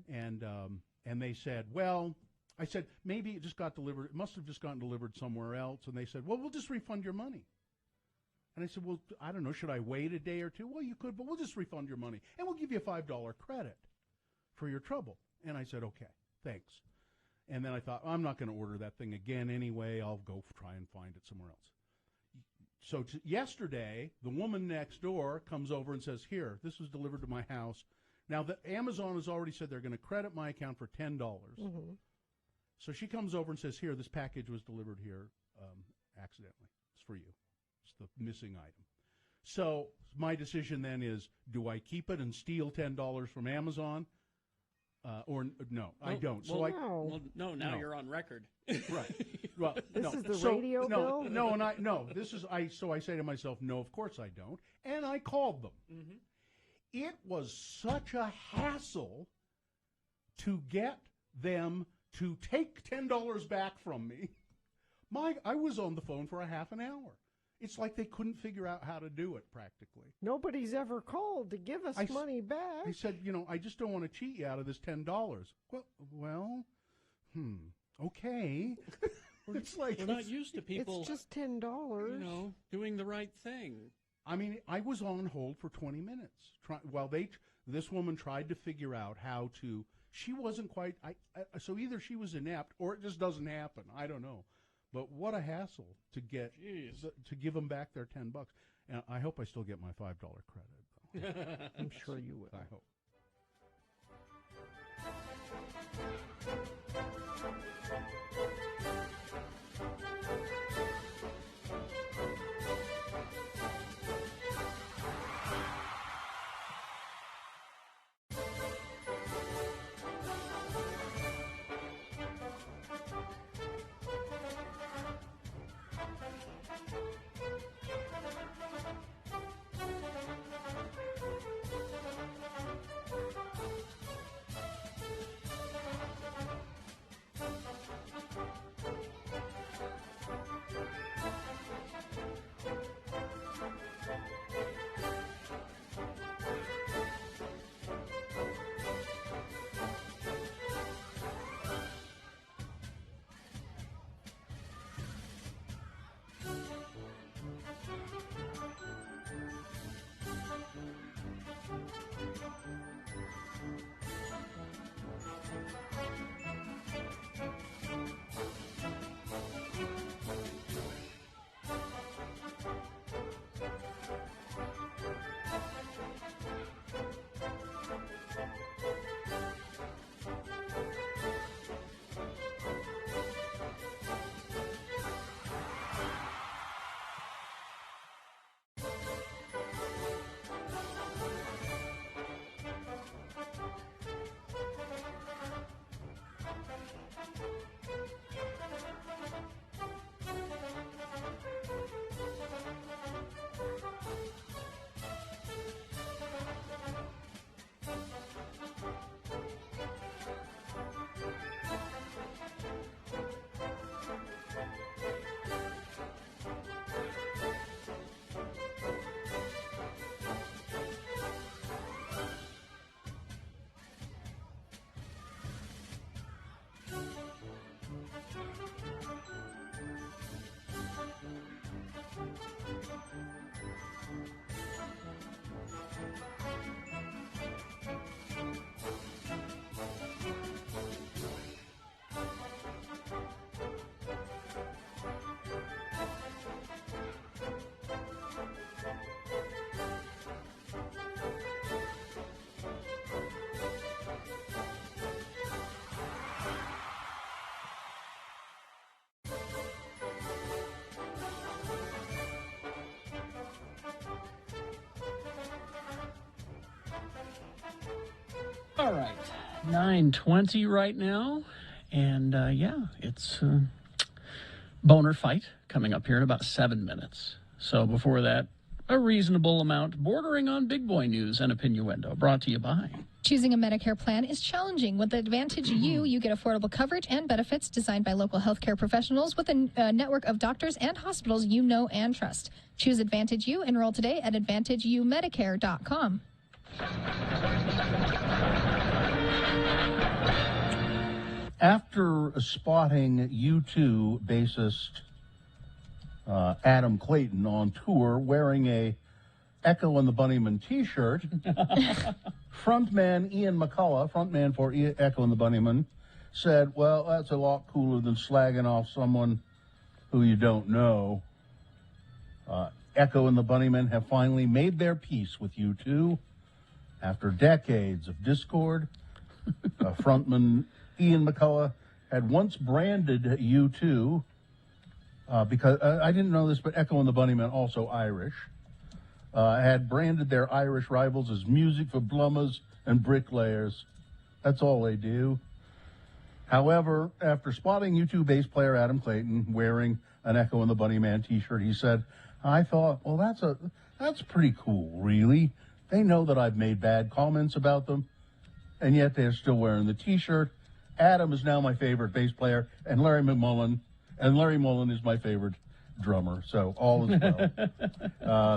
and they said, "Well," I said, "maybe it just got delivered. It must have just gotten delivered somewhere else." And they said, "Well, we'll just refund your money." And I said, "Well, I don't know. Should I wait a day or two?" "Well, you could, but we'll just refund your money, and we'll give you a $5 credit for your trouble." And I said, "Okay, thanks." And then I thought, I'm not going to order that thing again anyway. I'll go try and find it somewhere else. So yesterday, the woman next door comes over and says, "Here, this was delivered to my house." Now, Amazon has already said they're going to credit my account for $10. So she comes over and says, "Here, this package was delivered here accidentally. It's for you. It's the missing item." So my decision then is, do I keep it and steal $10 from Amazon? Or no, I don't. So now you're on record. Right. Well, This is the radio bill? No. So I say to myself, no, of course I don't. And I called them. It was such a hassle to get them to take $10 back from me. I was on the phone for a half an hour. It's like they couldn't figure out how to do it practically. Nobody's ever called to give us money back. I said, I just don't want to cheat you out of this $10. Well, okay. It's like we're not used to people. It's just $10. Doing the right thing. I mean, I was on hold for 20 minutes while this woman tried to figure out how to. She wasn't quite. So either she was inept or it just doesn't happen. I don't know. But what a hassle to to give them back their $10. And I hope I still get my $5 credit. I'm sure you will. I hope. 9:20 right now, and it's Boner Fight coming up here in about 7 minutes. So before that, a reasonable amount bordering on big boy news and opinioendo, brought to you by... Choosing a Medicare plan is challenging. With Advantage U, you get affordable coverage and benefits designed by local healthcare professionals with a network of doctors and hospitals you know and trust. Choose Advantage U. Enroll today at AdvantageUMedicare.com. After spotting U2 bassist Adam Clayton on tour wearing a Echo and the Bunnymen t-shirt, frontman Ian McCullough, frontman for Echo and the Bunnymen, said, well, that's a lot cooler than slagging off someone who you don't know. Echo and the Bunnymen have finally made their peace with U2 after decades of discord. Frontman Ian McCullough had once branded U2 because I didn't know this, but Echo and the Bunnymen also Irish. Had branded their Irish rivals as music for plumbers and bricklayers. That's all they do. However, after spotting U2 bass player Adam Clayton wearing an Echo and the Bunnyman t-shirt, he said, I thought, well, that's pretty cool, really. They know that I've made bad comments about them, and yet they're still wearing the t-shirt. Adam is now my favorite bass player, and Larry Mullen is my favorite drummer, so all is well.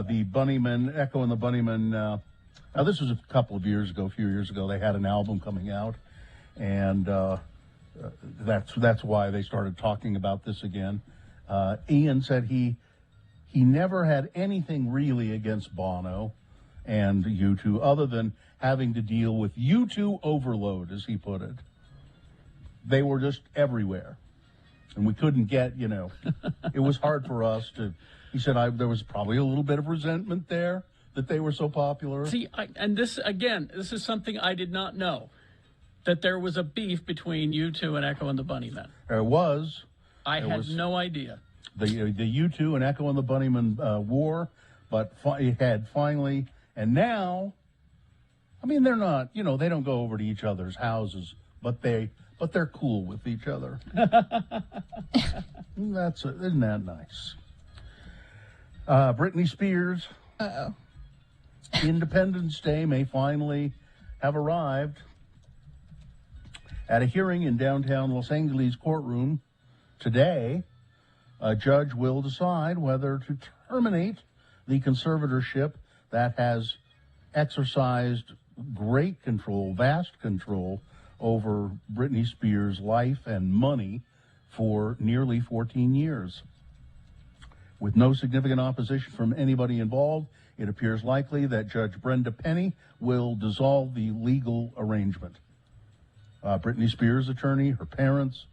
The Bunnymen, Echo and the Bunnymen, now this was a few years ago, they had an album coming out, and that's why they started talking about this again. Ian said he never had anything really against Bono and U2 other than having to deal with U2 overload, as he put it. They were just everywhere. And we couldn't get, it was hard for us to, he said there was probably a little bit of resentment there that they were so popular. See, this is something I did not know, that there was a beef between U2 and Echo and the Bunnymen. There was. I had no idea. The U2 and Echo and the Bunnymen war, but it had finally, and now, I mean, they're not, they don't go over to each other's houses, but they're cool with each other. Isn't that nice? Britney Spears. Uh-oh. Independence Day may finally have arrived. At a hearing in downtown Los Angeles courtroom today, a judge will decide whether to terminate the conservatorship that has exercised great control, vast control, over Britney Spears' life and money for nearly 14 years. With no significant opposition from anybody involved, it appears likely that Judge Brenda Penny will dissolve the legal arrangement. Britney Spears' attorney, her parents,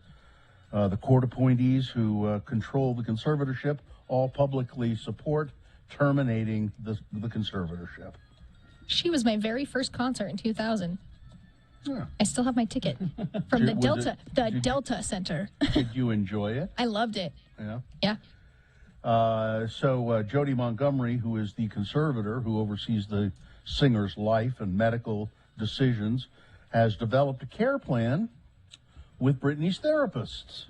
the court appointees who control the conservatorship all publicly support terminating the conservatorship. She was my very first concert in 2000. Yeah. I still have my ticket from the Delta Center. Did you enjoy it? I loved it. Yeah. Yeah. So Jody Montgomery, who is the conservator who oversees the singer's life and medical decisions, has developed a care plan with Britney's therapists,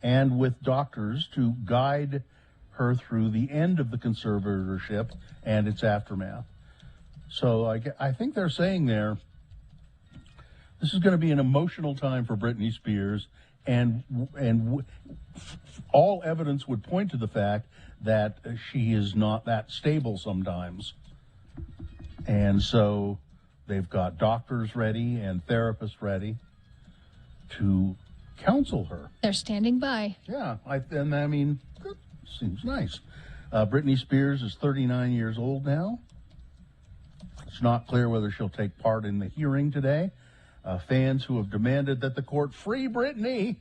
and with doctors to guide her through the end of the conservatorship and its aftermath. So I think they're saying there, this is going to be an emotional time for Britney Spears, and all evidence would point to the fact that she is not that stable sometimes. And so they've got doctors ready and therapists ready to counsel her. They're standing by. Yeah, I mean, that seems nice. Britney Spears is 39 years old now. It's not clear whether she'll take part in the hearing today. Fans who have demanded that the court free Britney,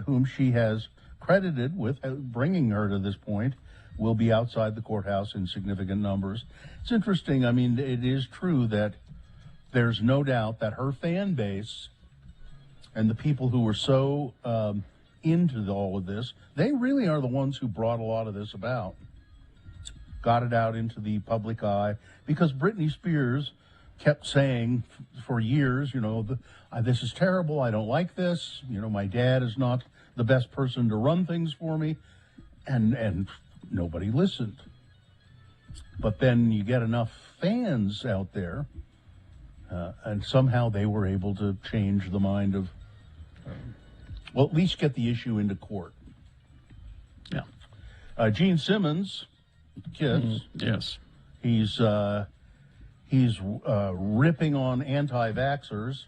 whom she has credited with bringing her to this point, will be outside the courthouse in significant numbers. It's interesting. I mean, it is true that there's no doubt that her fan base and the people who were so into all of this, they really are the ones who brought a lot of this about. Got it out into the public eye, because Britney Spears, kept saying for years, this is terrible. I don't like this. My dad is not the best person to run things for me. And nobody listened. But then you get enough fans out there, and somehow they were able to change the mind of, at least get the issue into court. Yeah. Gene Simmons, Kiss. Yes. He's ripping on anti-vaxxers.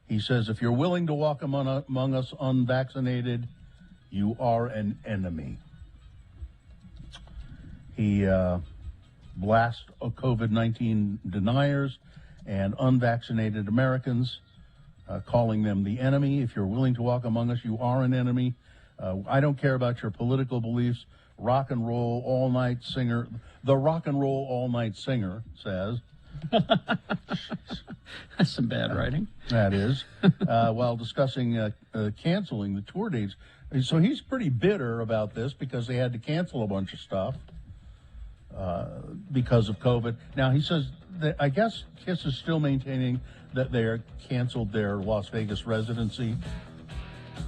He says, if you're willing to walk among us unvaccinated, you are an enemy. He blasts COVID-19 deniers and unvaccinated Americans, calling them the enemy. If you're willing to walk among us, you are an enemy. I don't care about your political beliefs. Rock and roll all-night singer, the rock and roll all-night singer says. That's some bad writing. That is. While discussing canceling the tour dates. So he's pretty bitter about this because they had to cancel a bunch of stuff because of COVID. Now, he says that I guess Kiss is still maintaining that they canceled their Las Vegas residency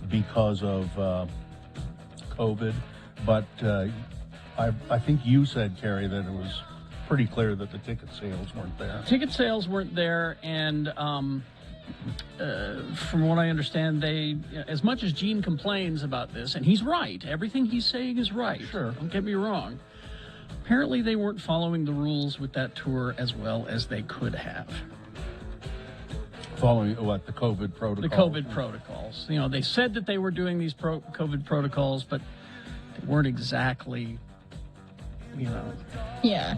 because of COVID. But I think you said, Carrie, that it was pretty clear that the ticket sales weren't there. Ticket sales weren't there, and from what I understand, they, as much as Gene complains about this, and he's right, everything he's saying is right. Sure. Don't get me wrong. Apparently, they weren't following the rules with that tour as well as they could have. Following what, the COVID protocols? The COVID protocols. They said that they were doing these COVID protocols, but they weren't exactly, Yeah.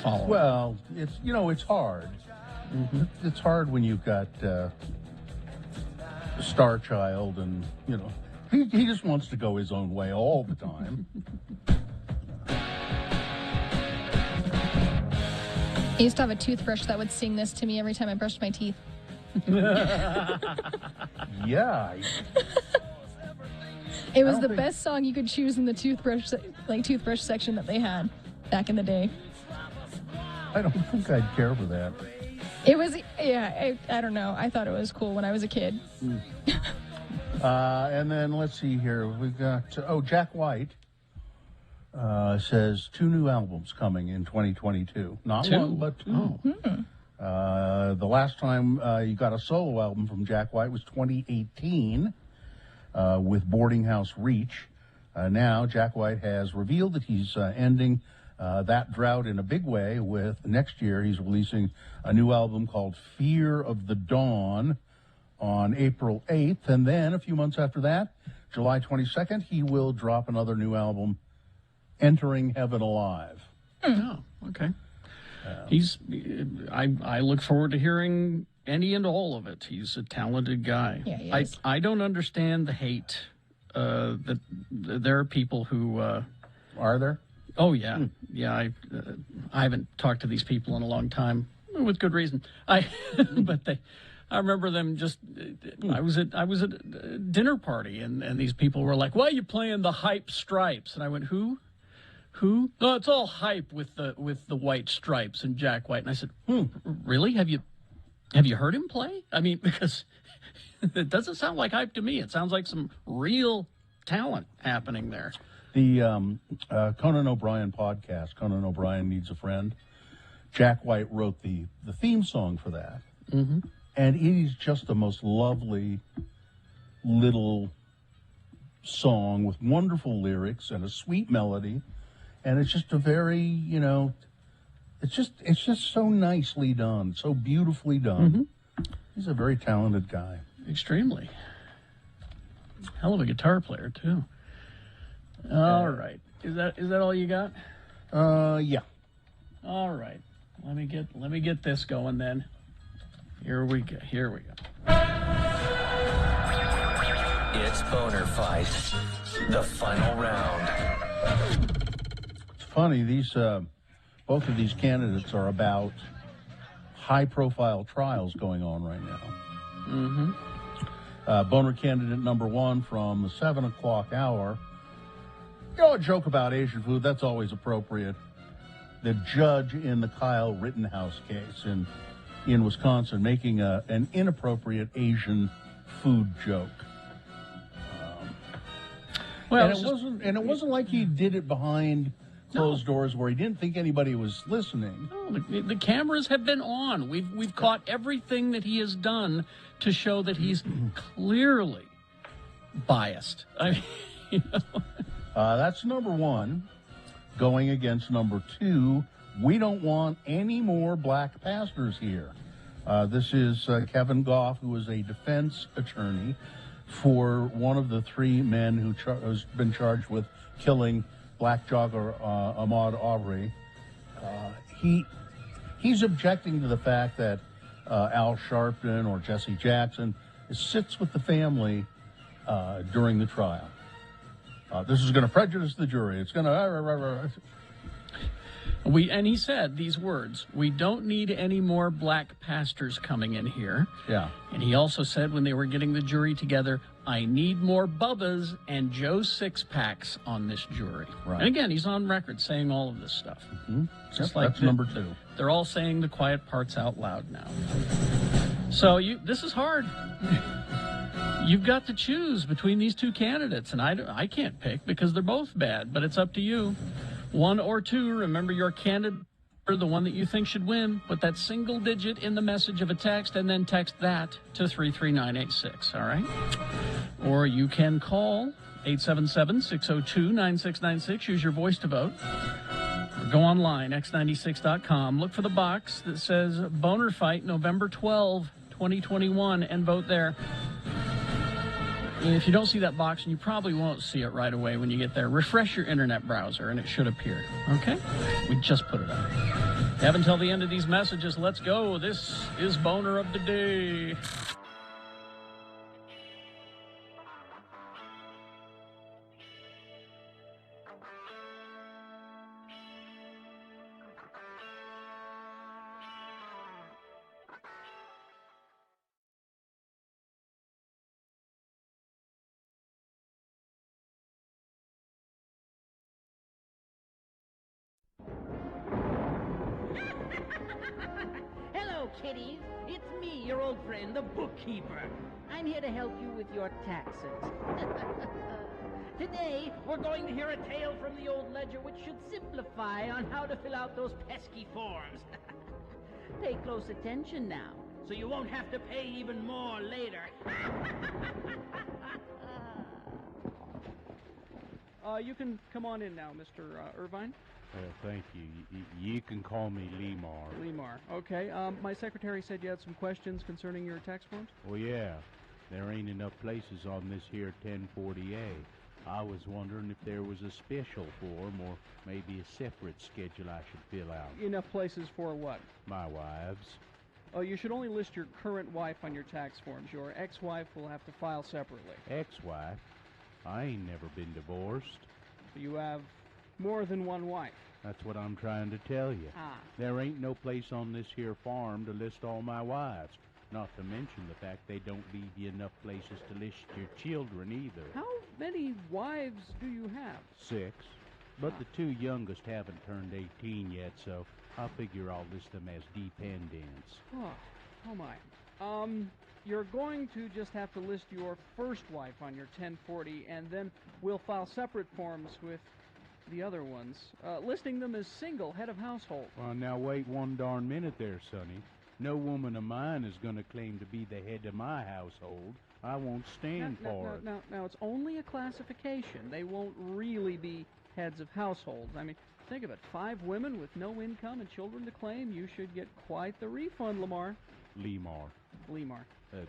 following. Well, it's hard. Mm-hmm. It's hard when you've got Star Child and, he just wants to go his own way all the time. I used to have a toothbrush that would sing this to me every time I brushed my teeth. Yeah. It was the best song you could choose in the toothbrush section that they had back in the day. I don't think I'd care for that. It was, I don't know. I thought it was cool when I was a kid. And then let's see here. We've got, Jack White says 2 new albums coming in 2022. Not 2? one, but 2. Oh. The last time you got a solo album from Jack White was 2018 with Boarding House Reach. Now, Jack White has revealed that he's ending that drought in a big way with next year he's releasing a new album called Fear of the Dawn on April 8th. And then a few months after that, July 22nd, he will drop another new album, Entering Heaven Alive. Oh, okay. I look forward to hearing any and all of it. He's a talented guy. Yeah, he is. I don't understand the hate that there are people who... Are there? Oh, yeah. Yeah, I haven't talked to these people in a long time, with good reason. I remember them just... I was at a dinner party, and these people were like, "Why are you playing the Hype Stripes?" And I went, "Who? Who? No, it's all hype with the White Stripes and Jack White." And I said, "Really? Have you heard him play? I mean, because it doesn't sound like hype to me. It sounds like some real talent happening there." The Conan O'Brien podcast, Conan O'Brien Needs a Friend, Jack White wrote the theme song for that. Mm-hmm. And it is just the most lovely little song with wonderful lyrics and a sweet melody. And it's just a very, it's just so nicely done, so beautifully done. Mm-hmm. He's a very talented guy. Extremely. Hell of a guitar player, too. All right. Is that all you got? Yeah. All right. Let me get this going then. Here we go. It's Boner Fight, the final round. It's funny, these both of these candidates are about high-profile trials going on right now. Mm-hmm. Boner candidate number 1 from the 7 o'clock hour. A joke about Asian food, that's always appropriate. The judge in the Kyle Rittenhouse case in in Wisconsin making an inappropriate Asian food joke. Well, and it wasn't like he did it behind closed doors where he didn't think anybody was listening. No, the cameras have been on. We've caught everything that he has done to show that he's clearly biased. I mean, you know. That's number one. Going against number two, we don't want any more black pastors here. This is Kevin Goff, who is a defense attorney for one of the three men who has been charged with killing black jogger Ahmaud Arbery. He's objecting to the fact that Al Sharpton or Jesse Jackson sits with the family during the trial. This is going to prejudice the jury. It's going to... And he said these words, "We don't need any more black pastors coming in here." Yeah. And he also said when they were getting the jury together, "I need more Bubbas and Joe Six-Packs on this jury." Right. And again, he's on record saying all of this stuff. Mm-hmm. Just That's number two. They're all saying the quiet parts out loud now. So this is hard. You've got to choose between these two candidates, and I can't pick because they're both bad, but it's up to you. One or two, remember your candidate, or the one that you think should win. Put that single digit in the message of a text and then text that to 33986, all right? Or you can call 877-602-9696. Use your voice to vote. Or go online, x96.com. Look for the box that says Boner Fight November 12, 2021, and vote there. If you don't see that box, and you probably won't see it right away when you get there, refresh your internet browser and it should appear. Okay? We just put it up. Have until the end of these messages. Let's go. This is Boner of the Day. Hello, kiddies. It's me, your old friend, the bookkeeper. I'm here to help you with your taxes. Today, we're going to hear a tale from the old ledger which should simplify on how to fill out those pesky forms. Pay close attention now, so you won't have to pay even more later. You can come on in now, Mr. Irvine. Thank you. You can call me Lemar. Lemar. Okay. My secretary said you had some questions concerning your tax forms? Well, yeah. There ain't enough places on this here 1040A. I was wondering if there was a special form or maybe a separate schedule I should fill out. Enough places for what? My wives. Oh, you should only list your current wife on your tax forms. Your ex-wife will have to file separately. Ex-wife? I ain't never been divorced. So you have more than one wife. That's what I'm trying to tell you. There ain't no place on this here farm to list all my wives. Not to mention the fact they don't leave you enough places to list your children either. How many wives do you have? 6. But the 2 youngest haven't turned 18 yet, so I figure I'll list them as dependents. Oh my. You're going to just have to list your first wife on your 1040, and then we'll file separate forms with the other ones, listing them as single head of household. Well, now wait one darn minute there, Sonny. No woman of mine is going to claim to be the head of my household. I won't stand for it. Now, it's only a classification. They won't really be heads of households. I mean, think of it. 5 women with no income and children to claim. You should get quite the refund, Lemar. Lemar.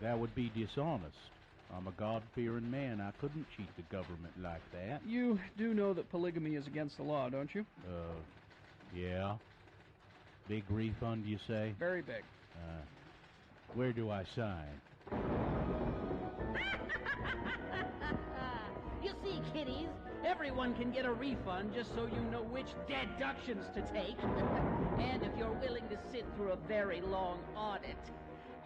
That would be dishonest. I'm a God-fearing man. I couldn't cheat the government like that. You do know that polygamy is against the law, don't you? Yeah. Big refund, you say? Very big. Where do I sign? You see, kiddies, everyone can get a refund just so you know which deductions to take. And if you're willing to sit through a very long audit.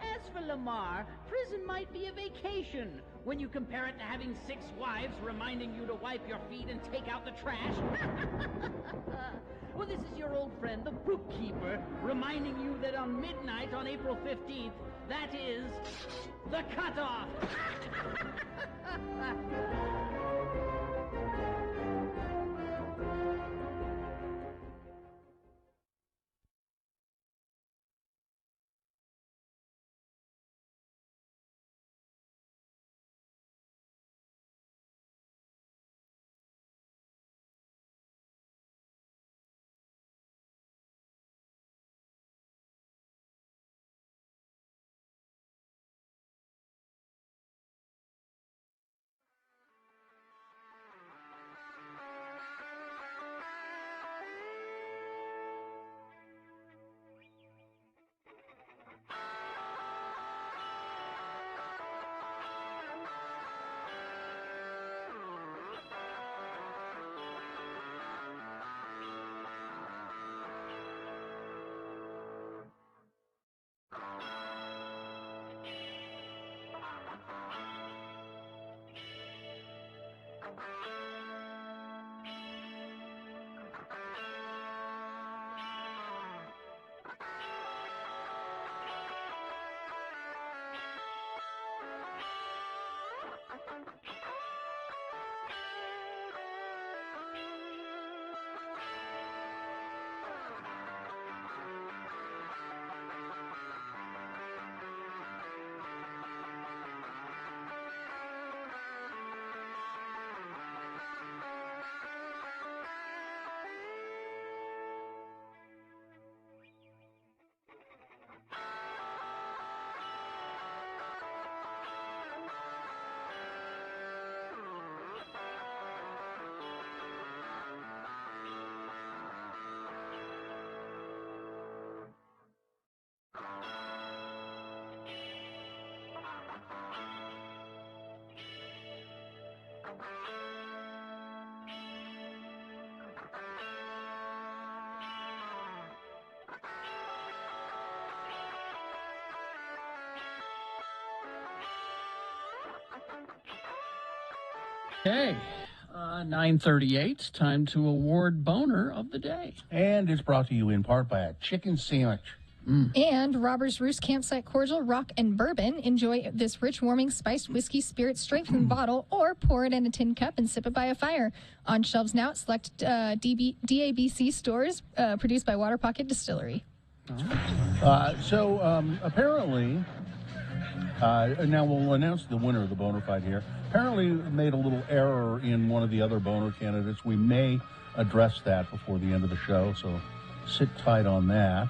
As for Lamar, prison might be a vacation when you compare it to having 6 wives reminding you to wipe your feet and take out the trash. Well, this is your old friend, the bookkeeper, reminding you that on midnight on April 15th, that is the cutoff. Okay, 9:38. Time to award Boner of the Day. And it's brought to you in part by a chicken sandwich. And Robber's Roost Campsite Cordial, Rock and Bourbon. Enjoy this rich, warming, spiced whiskey spirit straight from the bottle, or pour it in a tin cup and sip it by a fire. On shelves now at select DABC stores, produced by Water Pocket Distillery. Apparently, now we'll announce the winner of the Boner Fight here. Apparently made a little error in one of the other Boner candidates. We may address that before the end of the show, so sit tight on that.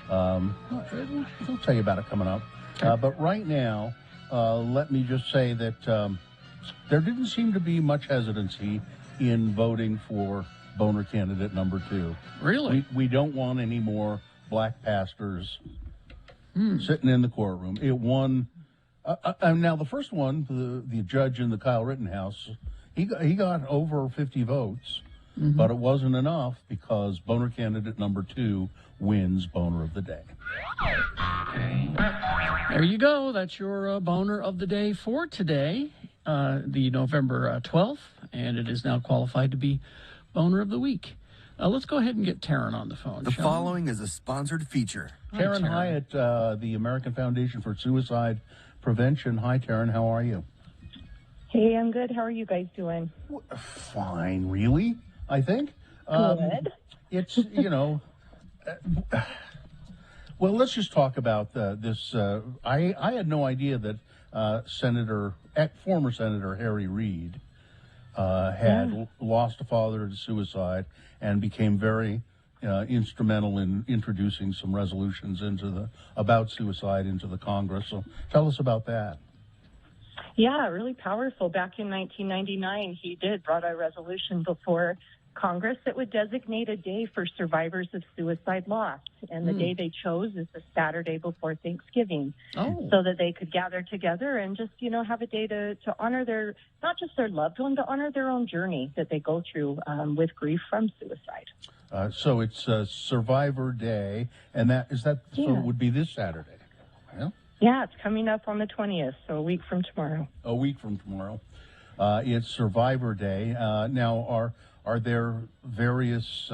We'll tell you about it coming up. But right now, let me just say that there didn't seem to be much hesitancy in voting for Boner candidate number 2. Really? We don't want any more black pastors sitting in the courtroom. It won. Now, the first one, the judge in the Kyle Rittenhouse, he got over 50 votes, but it wasn't enough because Boner candidate number 2 wins Boner of the Day. There you go. That's your Boner of the Day for today, the November 12th, and it is now qualified to be Boner of the Week. Let's go ahead and get Taryn on the phone. The following is a sponsored feature. Taryn Hyatt, the American Foundation for Suicide Prevention. Hi, Taryn. How are you? Hey, I'm good. How are you guys doing? Fine, really, I think. Good. It's, well, let's just talk about this. I had no idea that former Senator Harry Reid had lost a father to suicide and became very instrumental in introducing some resolutions about suicide into the Congress. So tell us about that. Yeah, really powerful. Back in 1999, he brought a resolution before Congress that would designate a day for survivors of suicide loss. And the day they chose is the Saturday before Thanksgiving, so that they could gather together and just, have a day to honor not just their loved one, to honor their own journey that they go through with grief from suicide. So it's Survivor Day, and so it would be this Saturday. Yeah? Yeah, it's coming up on the 20th, so a week from tomorrow. A week from tomorrow. It's Survivor Day. Now, are there various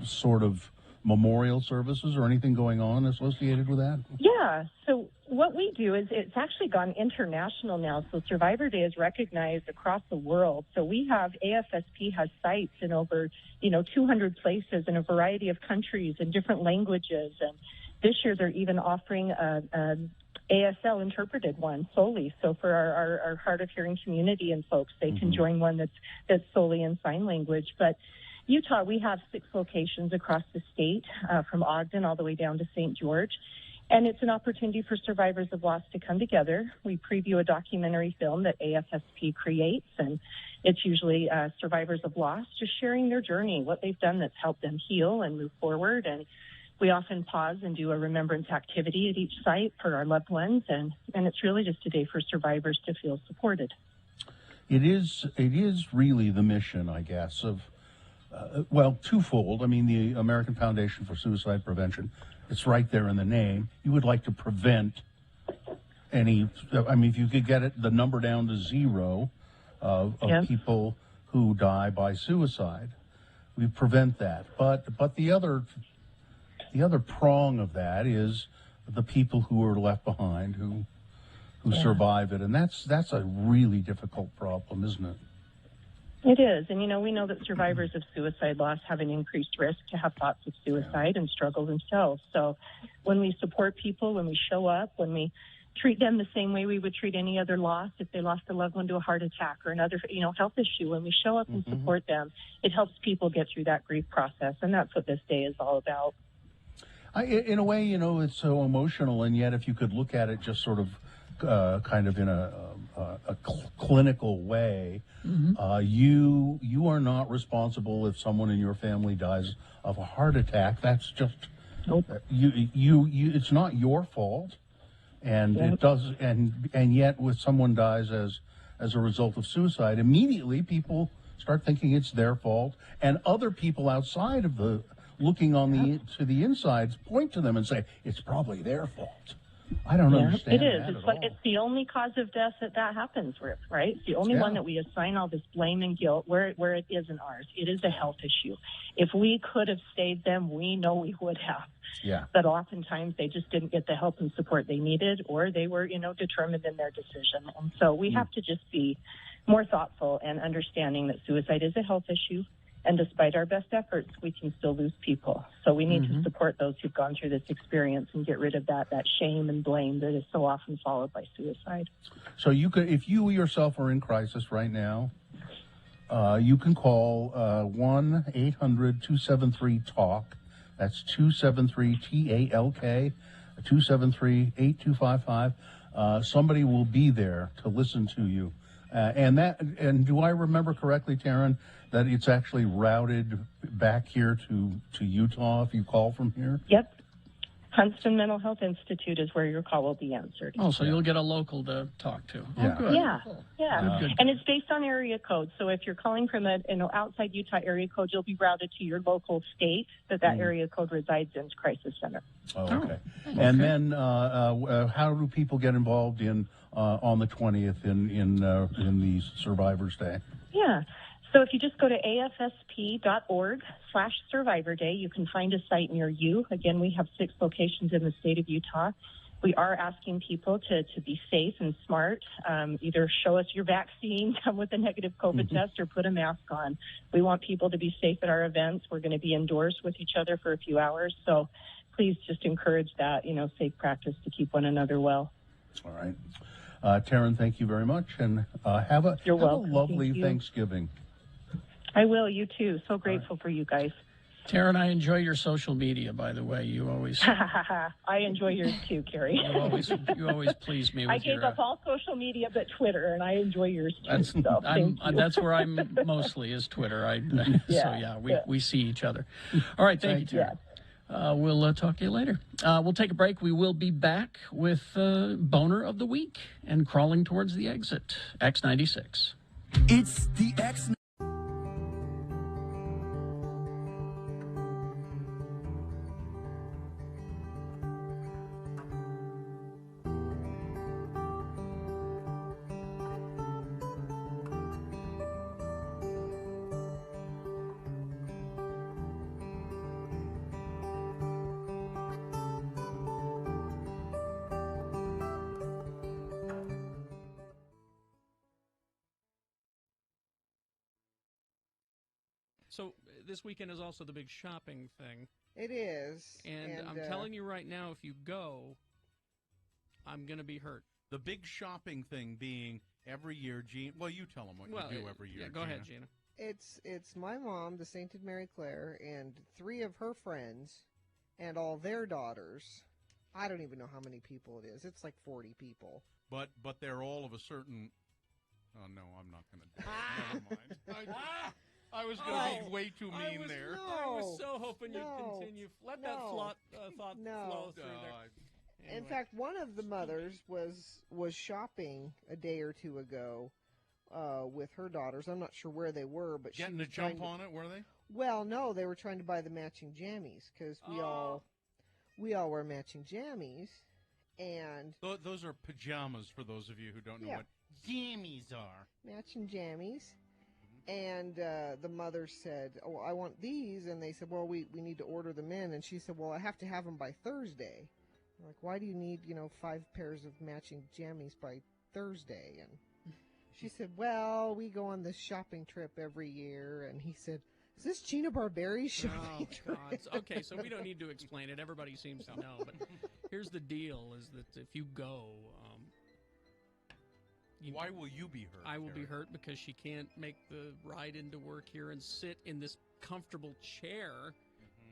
sort of memorial services or anything going on associated with that? Yeah, so what we do is it's actually gone international now. So Survivor Day is recognized across the world. So we have AFSP has sites in over 200 places in a variety of countries and different languages. And this year they're even offering an ASL interpreted one solely. So for our hard of hearing community and folks, they can join one that's solely in sign language. But Utah, we have 6 locations across the state, from Ogden all the way down to St. George. And it's an opportunity for survivors of loss to come together. We preview a documentary film that AFSP creates, and it's usually survivors of loss just sharing their journey, what they've done that's helped them heal and move forward. And we often pause and do a remembrance activity at each site for our loved ones, and it's really just a day for survivors to feel supported. It is really the mission, I guess, of twofold. I mean, the American Foundation for Suicide Prevention, it's right there in the name. You would like to prevent if you could get the number down to 0 of people who die by suicide, we prevent that. But the other prong of that is the people who are left behind, who survive it, and that's a really difficult problem, isn't it? It is. And, we know that survivors of suicide loss have an increased risk to have thoughts of suicide and struggle themselves. So when we support people, when we show up, when we treat them the same way we would treat any other loss, if they lost a loved one to a heart attack or another, health issue, when we show up and support them, it helps people get through that grief process. And that's what this day is all about. In a way, it's so emotional, and yet if you could look at it just sort of kind of in a clinical way, you are not responsible if someone in your family dies of a heart attack. That's just you. It's not your fault, and it does. And yet, when someone dies as a result of suicide, immediately people start thinking it's their fault, and other people outside of looking on to the insides point to them and say it's probably their fault. I don't understand. It is. It's the only cause of death that happens with, right? It's the only one that we assign all this blame and guilt where it isn't ours. It is a health issue. If we could have saved them, we know we would have. Yeah. But oftentimes they just didn't get the help and support they needed, or they were, determined in their decision. And so we have to just be more thoughtful and understanding that suicide is a health issue. And despite our best efforts, we can still lose people. So we need to support those who've gone through this experience and get rid of that shame and blame that is so often followed by suicide. So you could, if you yourself are in crisis right now, you can call 1-800-273-TALK. That's 273-TALK, 273-8255. Somebody will be there to listen to you. And do I remember correctly, Taryn, that it's actually routed back here to Utah if you call from here? Yep. Huntston Mental Health Institute is where your call will be answered. Oh, so you'll get a local to talk to. Yeah. Oh, good. Yeah. Good. And it's based on area code. So if you're calling from outside Utah area code, you'll be routed to your local state that area code resides in crisis center. Oh, okay. And then how do people get involved on the 20th in the Survivors Day? Yeah. So if you just go to afsp.org/Survivor Day, you can find a site near you. Again, we have 6 locations in the state of Utah. We are asking people to be safe and smart. Either show us your vaccine, come with a negative COVID test, or put a mask on. We want people to be safe at our events. We're going to be indoors with each other for a few hours. So please just encourage that, safe practice to keep one another well. All right. Taryn, thank you very much. And have a lovely Thanksgiving. I will. You too. So grateful for you guys. Taryn, I enjoy your social media, by the way. You always... I enjoy yours too, Carrie. You always please me with I gave up all social media but Twitter, and I enjoy yours too. That's where I'm mostly is Twitter. We see each other. All right, thank you, Taryn. We'll talk to you later. We'll take a break. We will be back with Boner of the Week and Crawling Towards the Exit, X96. It's the X. So this weekend is also the big shopping thing. It is. And I'm telling you right now, if you go, I'm going to be hurt. The big shopping thing being every year, Gina. Well, you tell them what you do every year. Yeah, go ahead, Gina. It's my mom, the Sainted Mary Claire, and 3 of her friends, and all their daughters. I don't even know how many people it is. It's like 40 people. But they're all of a certain. Oh no, I'm not going to do it. Never mind. I was going to be way too mean there. I was so hoping you'd continue. Let that thought flow through there. In fact, one of the mothers was shopping a day or two ago with her daughters. I'm not sure where they were, but getting a jump on it, were they? Well, no, they were trying to buy the matching jammies because we all wear matching jammies, and those are pajamas for those of you who don't know what jammies are. Matching jammies. And the mother said, "Oh, I want these," and they said, "Well, we need to order them in." And she said, "Well, I have to have them by Thursday." I'm like, why do you need 5 pairs of matching jammies by Thursday? And she said, "Well, we go on this shopping trip every year." And he said, "Is this Gina Barberi's shopping trip?" Okay, so we don't need to explain it. Everybody seems to know. But here's the deal: is that if you go. Why will you be hurt? I will be hurt because she can't make the ride into work here and sit in this comfortable chair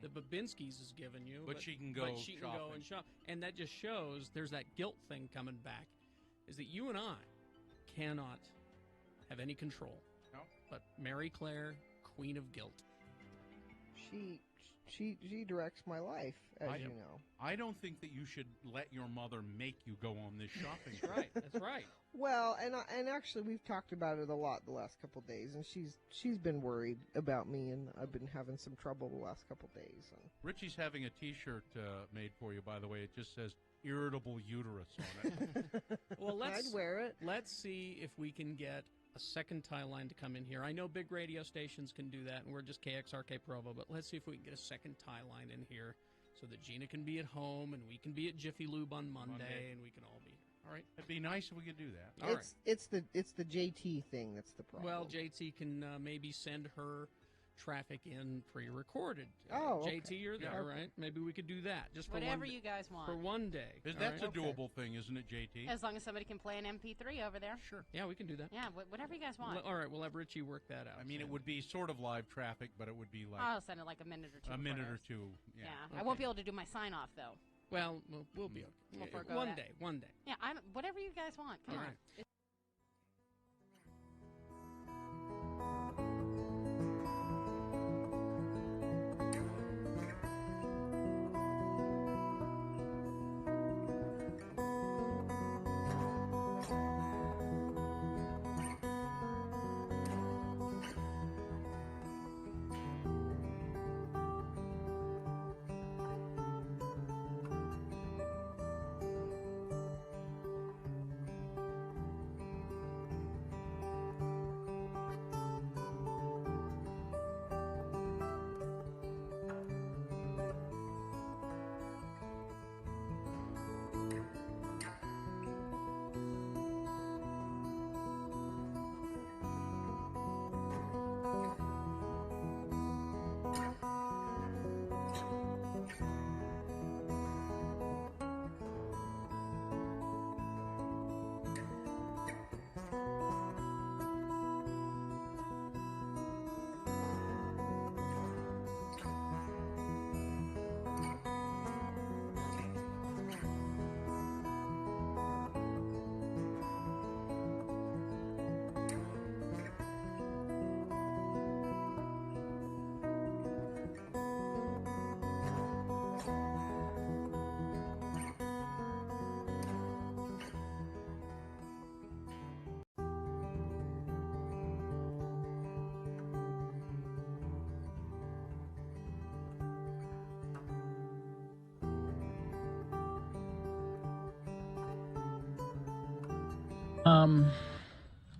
that Babinski's has given you. But she can go go and shop. And that just shows there's that guilt thing coming back, is that you and I cannot have any control. No. But Mary Claire, Queen of Guilt. She directs my life, as you know. I don't think that you should let your mother make you go on this shopping trip. Right, that's right. Well, and actually we've talked about it a lot the last couple of days, and she's been worried about me, and I've been having some trouble the last couple of days. Richie's having a T-shirt made for you, by the way. It just says "irritable uterus" on it. Well, I'd wear it. Let's see if we can get a second tie line to come in here. I know big radio stations can do that, and we're just KXRK Provo, but let's see if we can get a second tie line in here so that Gina can be at home and we can be at Jiffy Lube on Monday. And we can all be here. All right? It'd be nice if we could do that. All right. It's the JT thing that's the problem. Well, JT can maybe send her traffic in pre-recorded. Okay. JT, you're there, right? Maybe we could do that just for whatever one you guys want. For one day. That's a doable thing, isn't it, JT? As long as somebody can play an MP3 over there. Sure. Yeah, we can do that. Yeah, whatever you guys want. All right, we'll have Richie work that out. I mean, it would be sort of live traffic, but it would be like... I'll send it like a minute or two. A minute or two, yeah. I won't be able to do my sign-off, though. Well, we'll be okay. We'll forego One that. day, one day. Yeah, whatever you guys want. Come All on. right.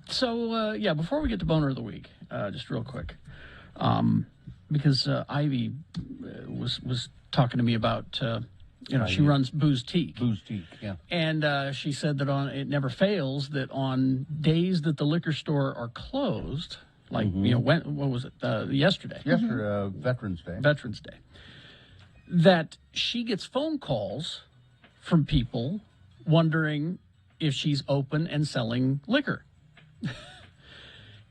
So before we get to Boner of the Week, just real quick, because Ivy was talking to me about, she runs Booze Teak. Booze Teak, yeah. And she said that it never fails that on days that the liquor store are closed, Like, when was it? Yesterday. Yesterday, Veterans Day. Veterans Day. That she gets phone calls from people wondering if she's open and selling liquor.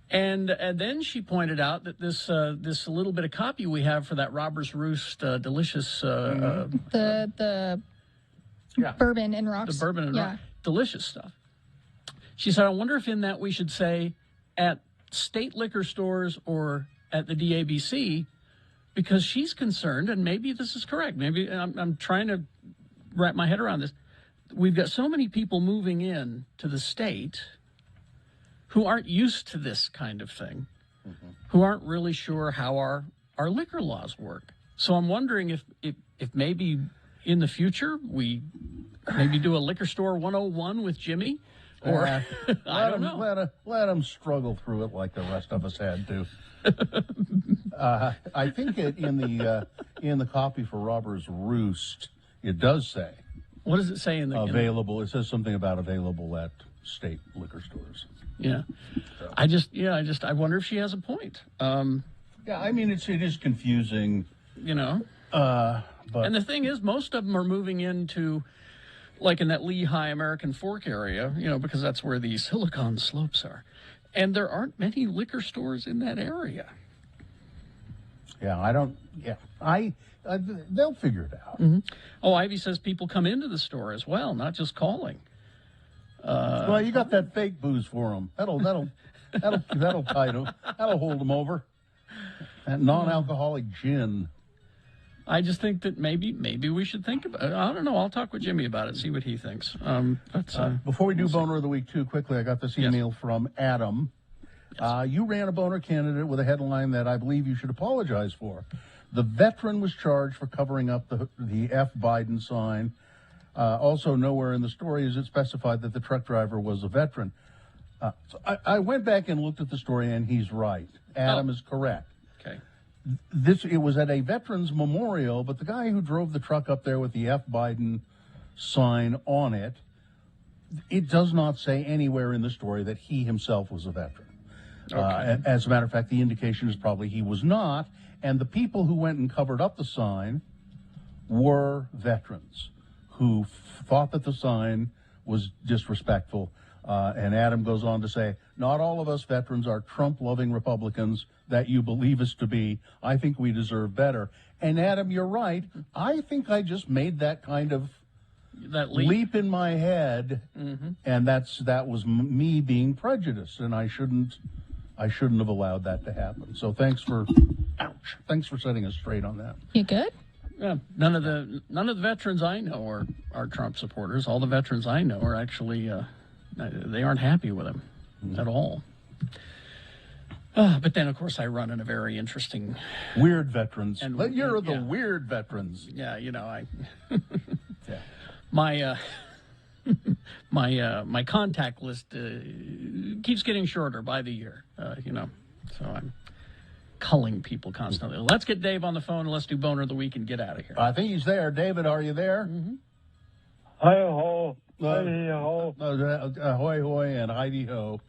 And then she pointed out that this little bit of copy we have for that Robber's Roost delicious the bourbon and rocks. The bourbon and rocks, delicious stuff. She said, I wonder if in that we should say at state liquor stores or at the DABC, because she's concerned, and maybe this is correct. Maybe I'm trying to wrap my head around this. We've got so many people moving in to the state who aren't used to this kind of thing, who aren't really sure how our liquor laws work. So I'm wondering if maybe in the future we maybe do a liquor store 101 with Jimmy, or I don't know. Let him struggle through it like the rest of us had to. I think in the copy for Robber's Roost, it does say. What does it say in the available? It says something about available at state liquor stores. Yeah, so. I wonder if she has a point. Yeah, I mean it is confusing, But and the thing is, most of them are moving into, like in that Lehigh American Fork area, because that's where the Silicon Slopes are, and there aren't many liquor stores in that area. Yeah, they'll figure it out. Mm-hmm. Oh, Ivy says people come into the store as well, not just calling. Well, you got that fake booze for them. That'll tide them. That'll hold them over. That non-alcoholic gin. I just think that maybe we should think about it. I don't know. I'll talk with Jimmy about it, see what he thinks. Before we do Boner of the Week, too quickly, I got this email from Adam. Yes. You ran a boner candidate with a headline that I believe you should apologize for. The veteran was charged for covering up the F. Biden sign. Also, nowhere in the story is it specified that the truck driver was a veteran. So I went back and looked at the story, and he's right. Adam is correct. Okay. It was at a veterans memorial, but the guy who drove the truck up there with the F. Biden sign on it, it does not say anywhere in the story that he himself was a veteran. Okay. As a matter of fact, the indication is probably he was not, and the people who went and covered up the sign were veterans who thought that the sign was disrespectful. And Adam goes on to say, not all of us veterans are Trump-loving Republicans that you believe us to be. I think we deserve better. And Adam, you're right. I think I just made that kind of leap in my head, and that was me being prejudiced, and I shouldn't have allowed that to happen. So thanks for setting us straight on that. You good? Yeah, none of the veterans I know are Trump supporters. All the veterans I know are actually they aren't happy with him at all. But then, of course, I run in a very interesting weird veterans. And you're the weird veterans. Yeah, I. Yeah. My contact list keeps getting shorter by the year. So I'm culling people constantly. Let's get Dave on the phone and let's do Boner of the Week and get out of here. I think he's there. David, are you there? Hi-ho. Hi-ho. Ahoy, hoy, and Heidi-ho.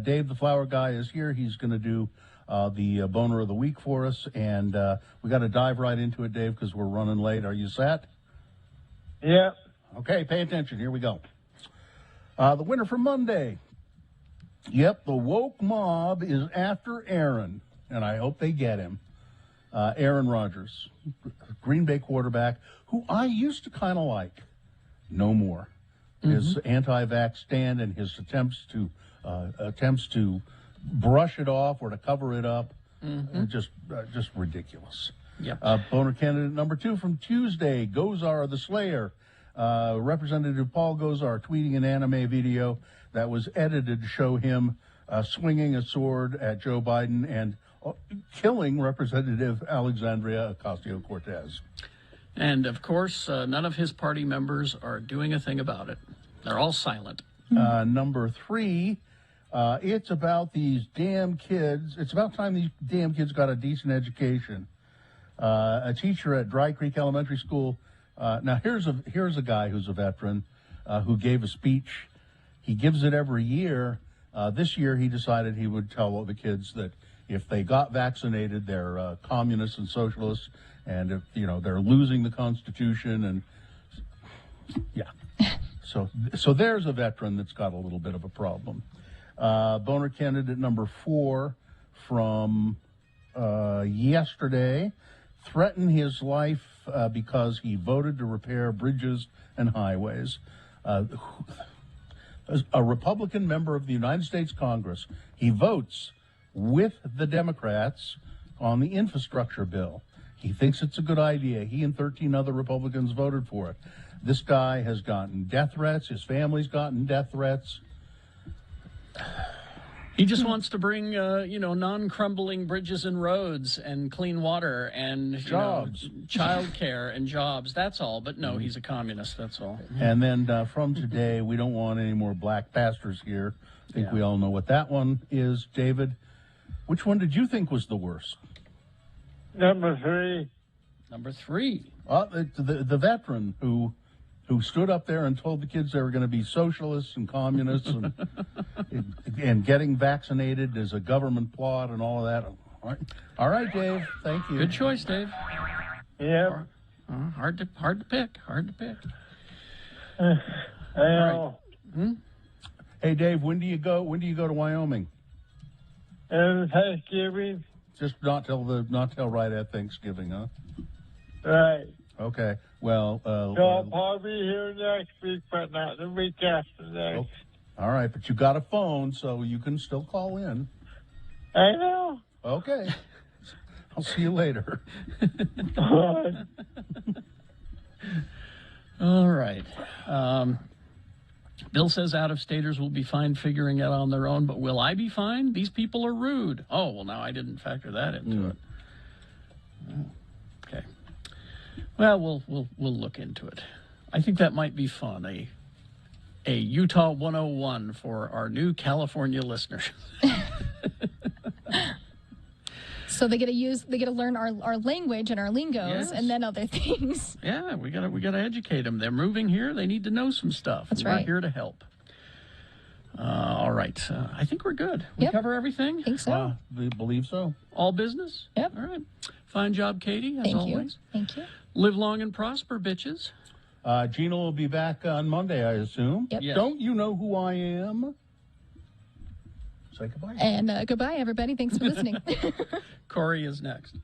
Dave, the flower guy, is here. He's going to do the Boner of the Week for us, and we got to dive right into it, Dave, because we're running late. Are you set? Yeah. Okay, pay attention. Here we go. The winner for Monday. Yep, the woke mob is after Aaron, and I hope they get him. Aaron Rodgers, Green Bay quarterback, who I used to kind of like. No more. His anti-vax stand and his attempts to brush it off or to cover it up, just ridiculous. Yep. Boner candidate number 2 from Tuesday, Gozar the Slayer. Representative Paul Gozar tweeting an anime video that was edited to show him swinging a sword at Joe Biden and killing Representative Alexandria Ocasio-Cortez. And, of course, none of his party members are doing a thing about it. They're all silent. Number 3, it's about these damn kids. It's about time these damn kids got a decent education. A teacher at Dry Creek Elementary School. Now, here's a guy who's a veteran who gave a speech. He gives it every year. This year, he decided he would tell all the kids that if they got vaccinated, they're communists and socialists, and if they're losing the Constitution, and yeah. So there's a veteran that's got a little bit of a problem. Boner candidate number 4 from yesterday threatened his life because he voted to repair bridges and highways. A Republican member of the United States Congress, he votes with the Democrats on the infrastructure bill. He thinks it's a good idea. He and 13 other Republicans voted for it. This guy has gotten death threats. His family's gotten death threats. He just wants to bring, non-crumbling bridges and roads and clean water and jobs, child care and jobs. That's all. But no, he's a communist. That's all. And then from today, we don't want any more black pastors here. I think we all know what that one is. David, which one did you think was the worst? Number 3. Number 3. The veteran who stood up there and told the kids they were going to be socialists and communists and getting vaccinated as a government plot and all of that. All right, Dave. Thank you. Good choice, Dave. Yeah. Hard to pick. Hard to pick. Right. Hey, Dave. When do you go to Wyoming? Thanksgiving. Just not till right at Thanksgiving, huh? Right. Okay. Well, so I'll probably be here next week, but not the week after next. All right, but you got a phone, so you can still call in. I know. Okay. I'll see you later. All right. Bill says out-of-staters will be fine figuring it out on their own, but will I be fine? These people are rude. Oh, well, now I didn't factor that into it. Okay. Well, we'll look into it. I think that might be fun. A Utah 101 for our new California listeners. So they get to learn our language and our lingos, and then other things. Yeah, we gotta educate them. They're moving here. They need to know some stuff. That's We're right. here to help. All right. I think we're good. We cover everything? Think so. We believe so. All business? Yep. All right. Fine job, Katie, as Thank always. you. Thank you. Live long and prosper, bitches. Gina will be back on Monday, I assume. Yep. Yes. Don't you know who I am? Say goodbye. And goodbye, everybody. Thanks for listening. Corey is next.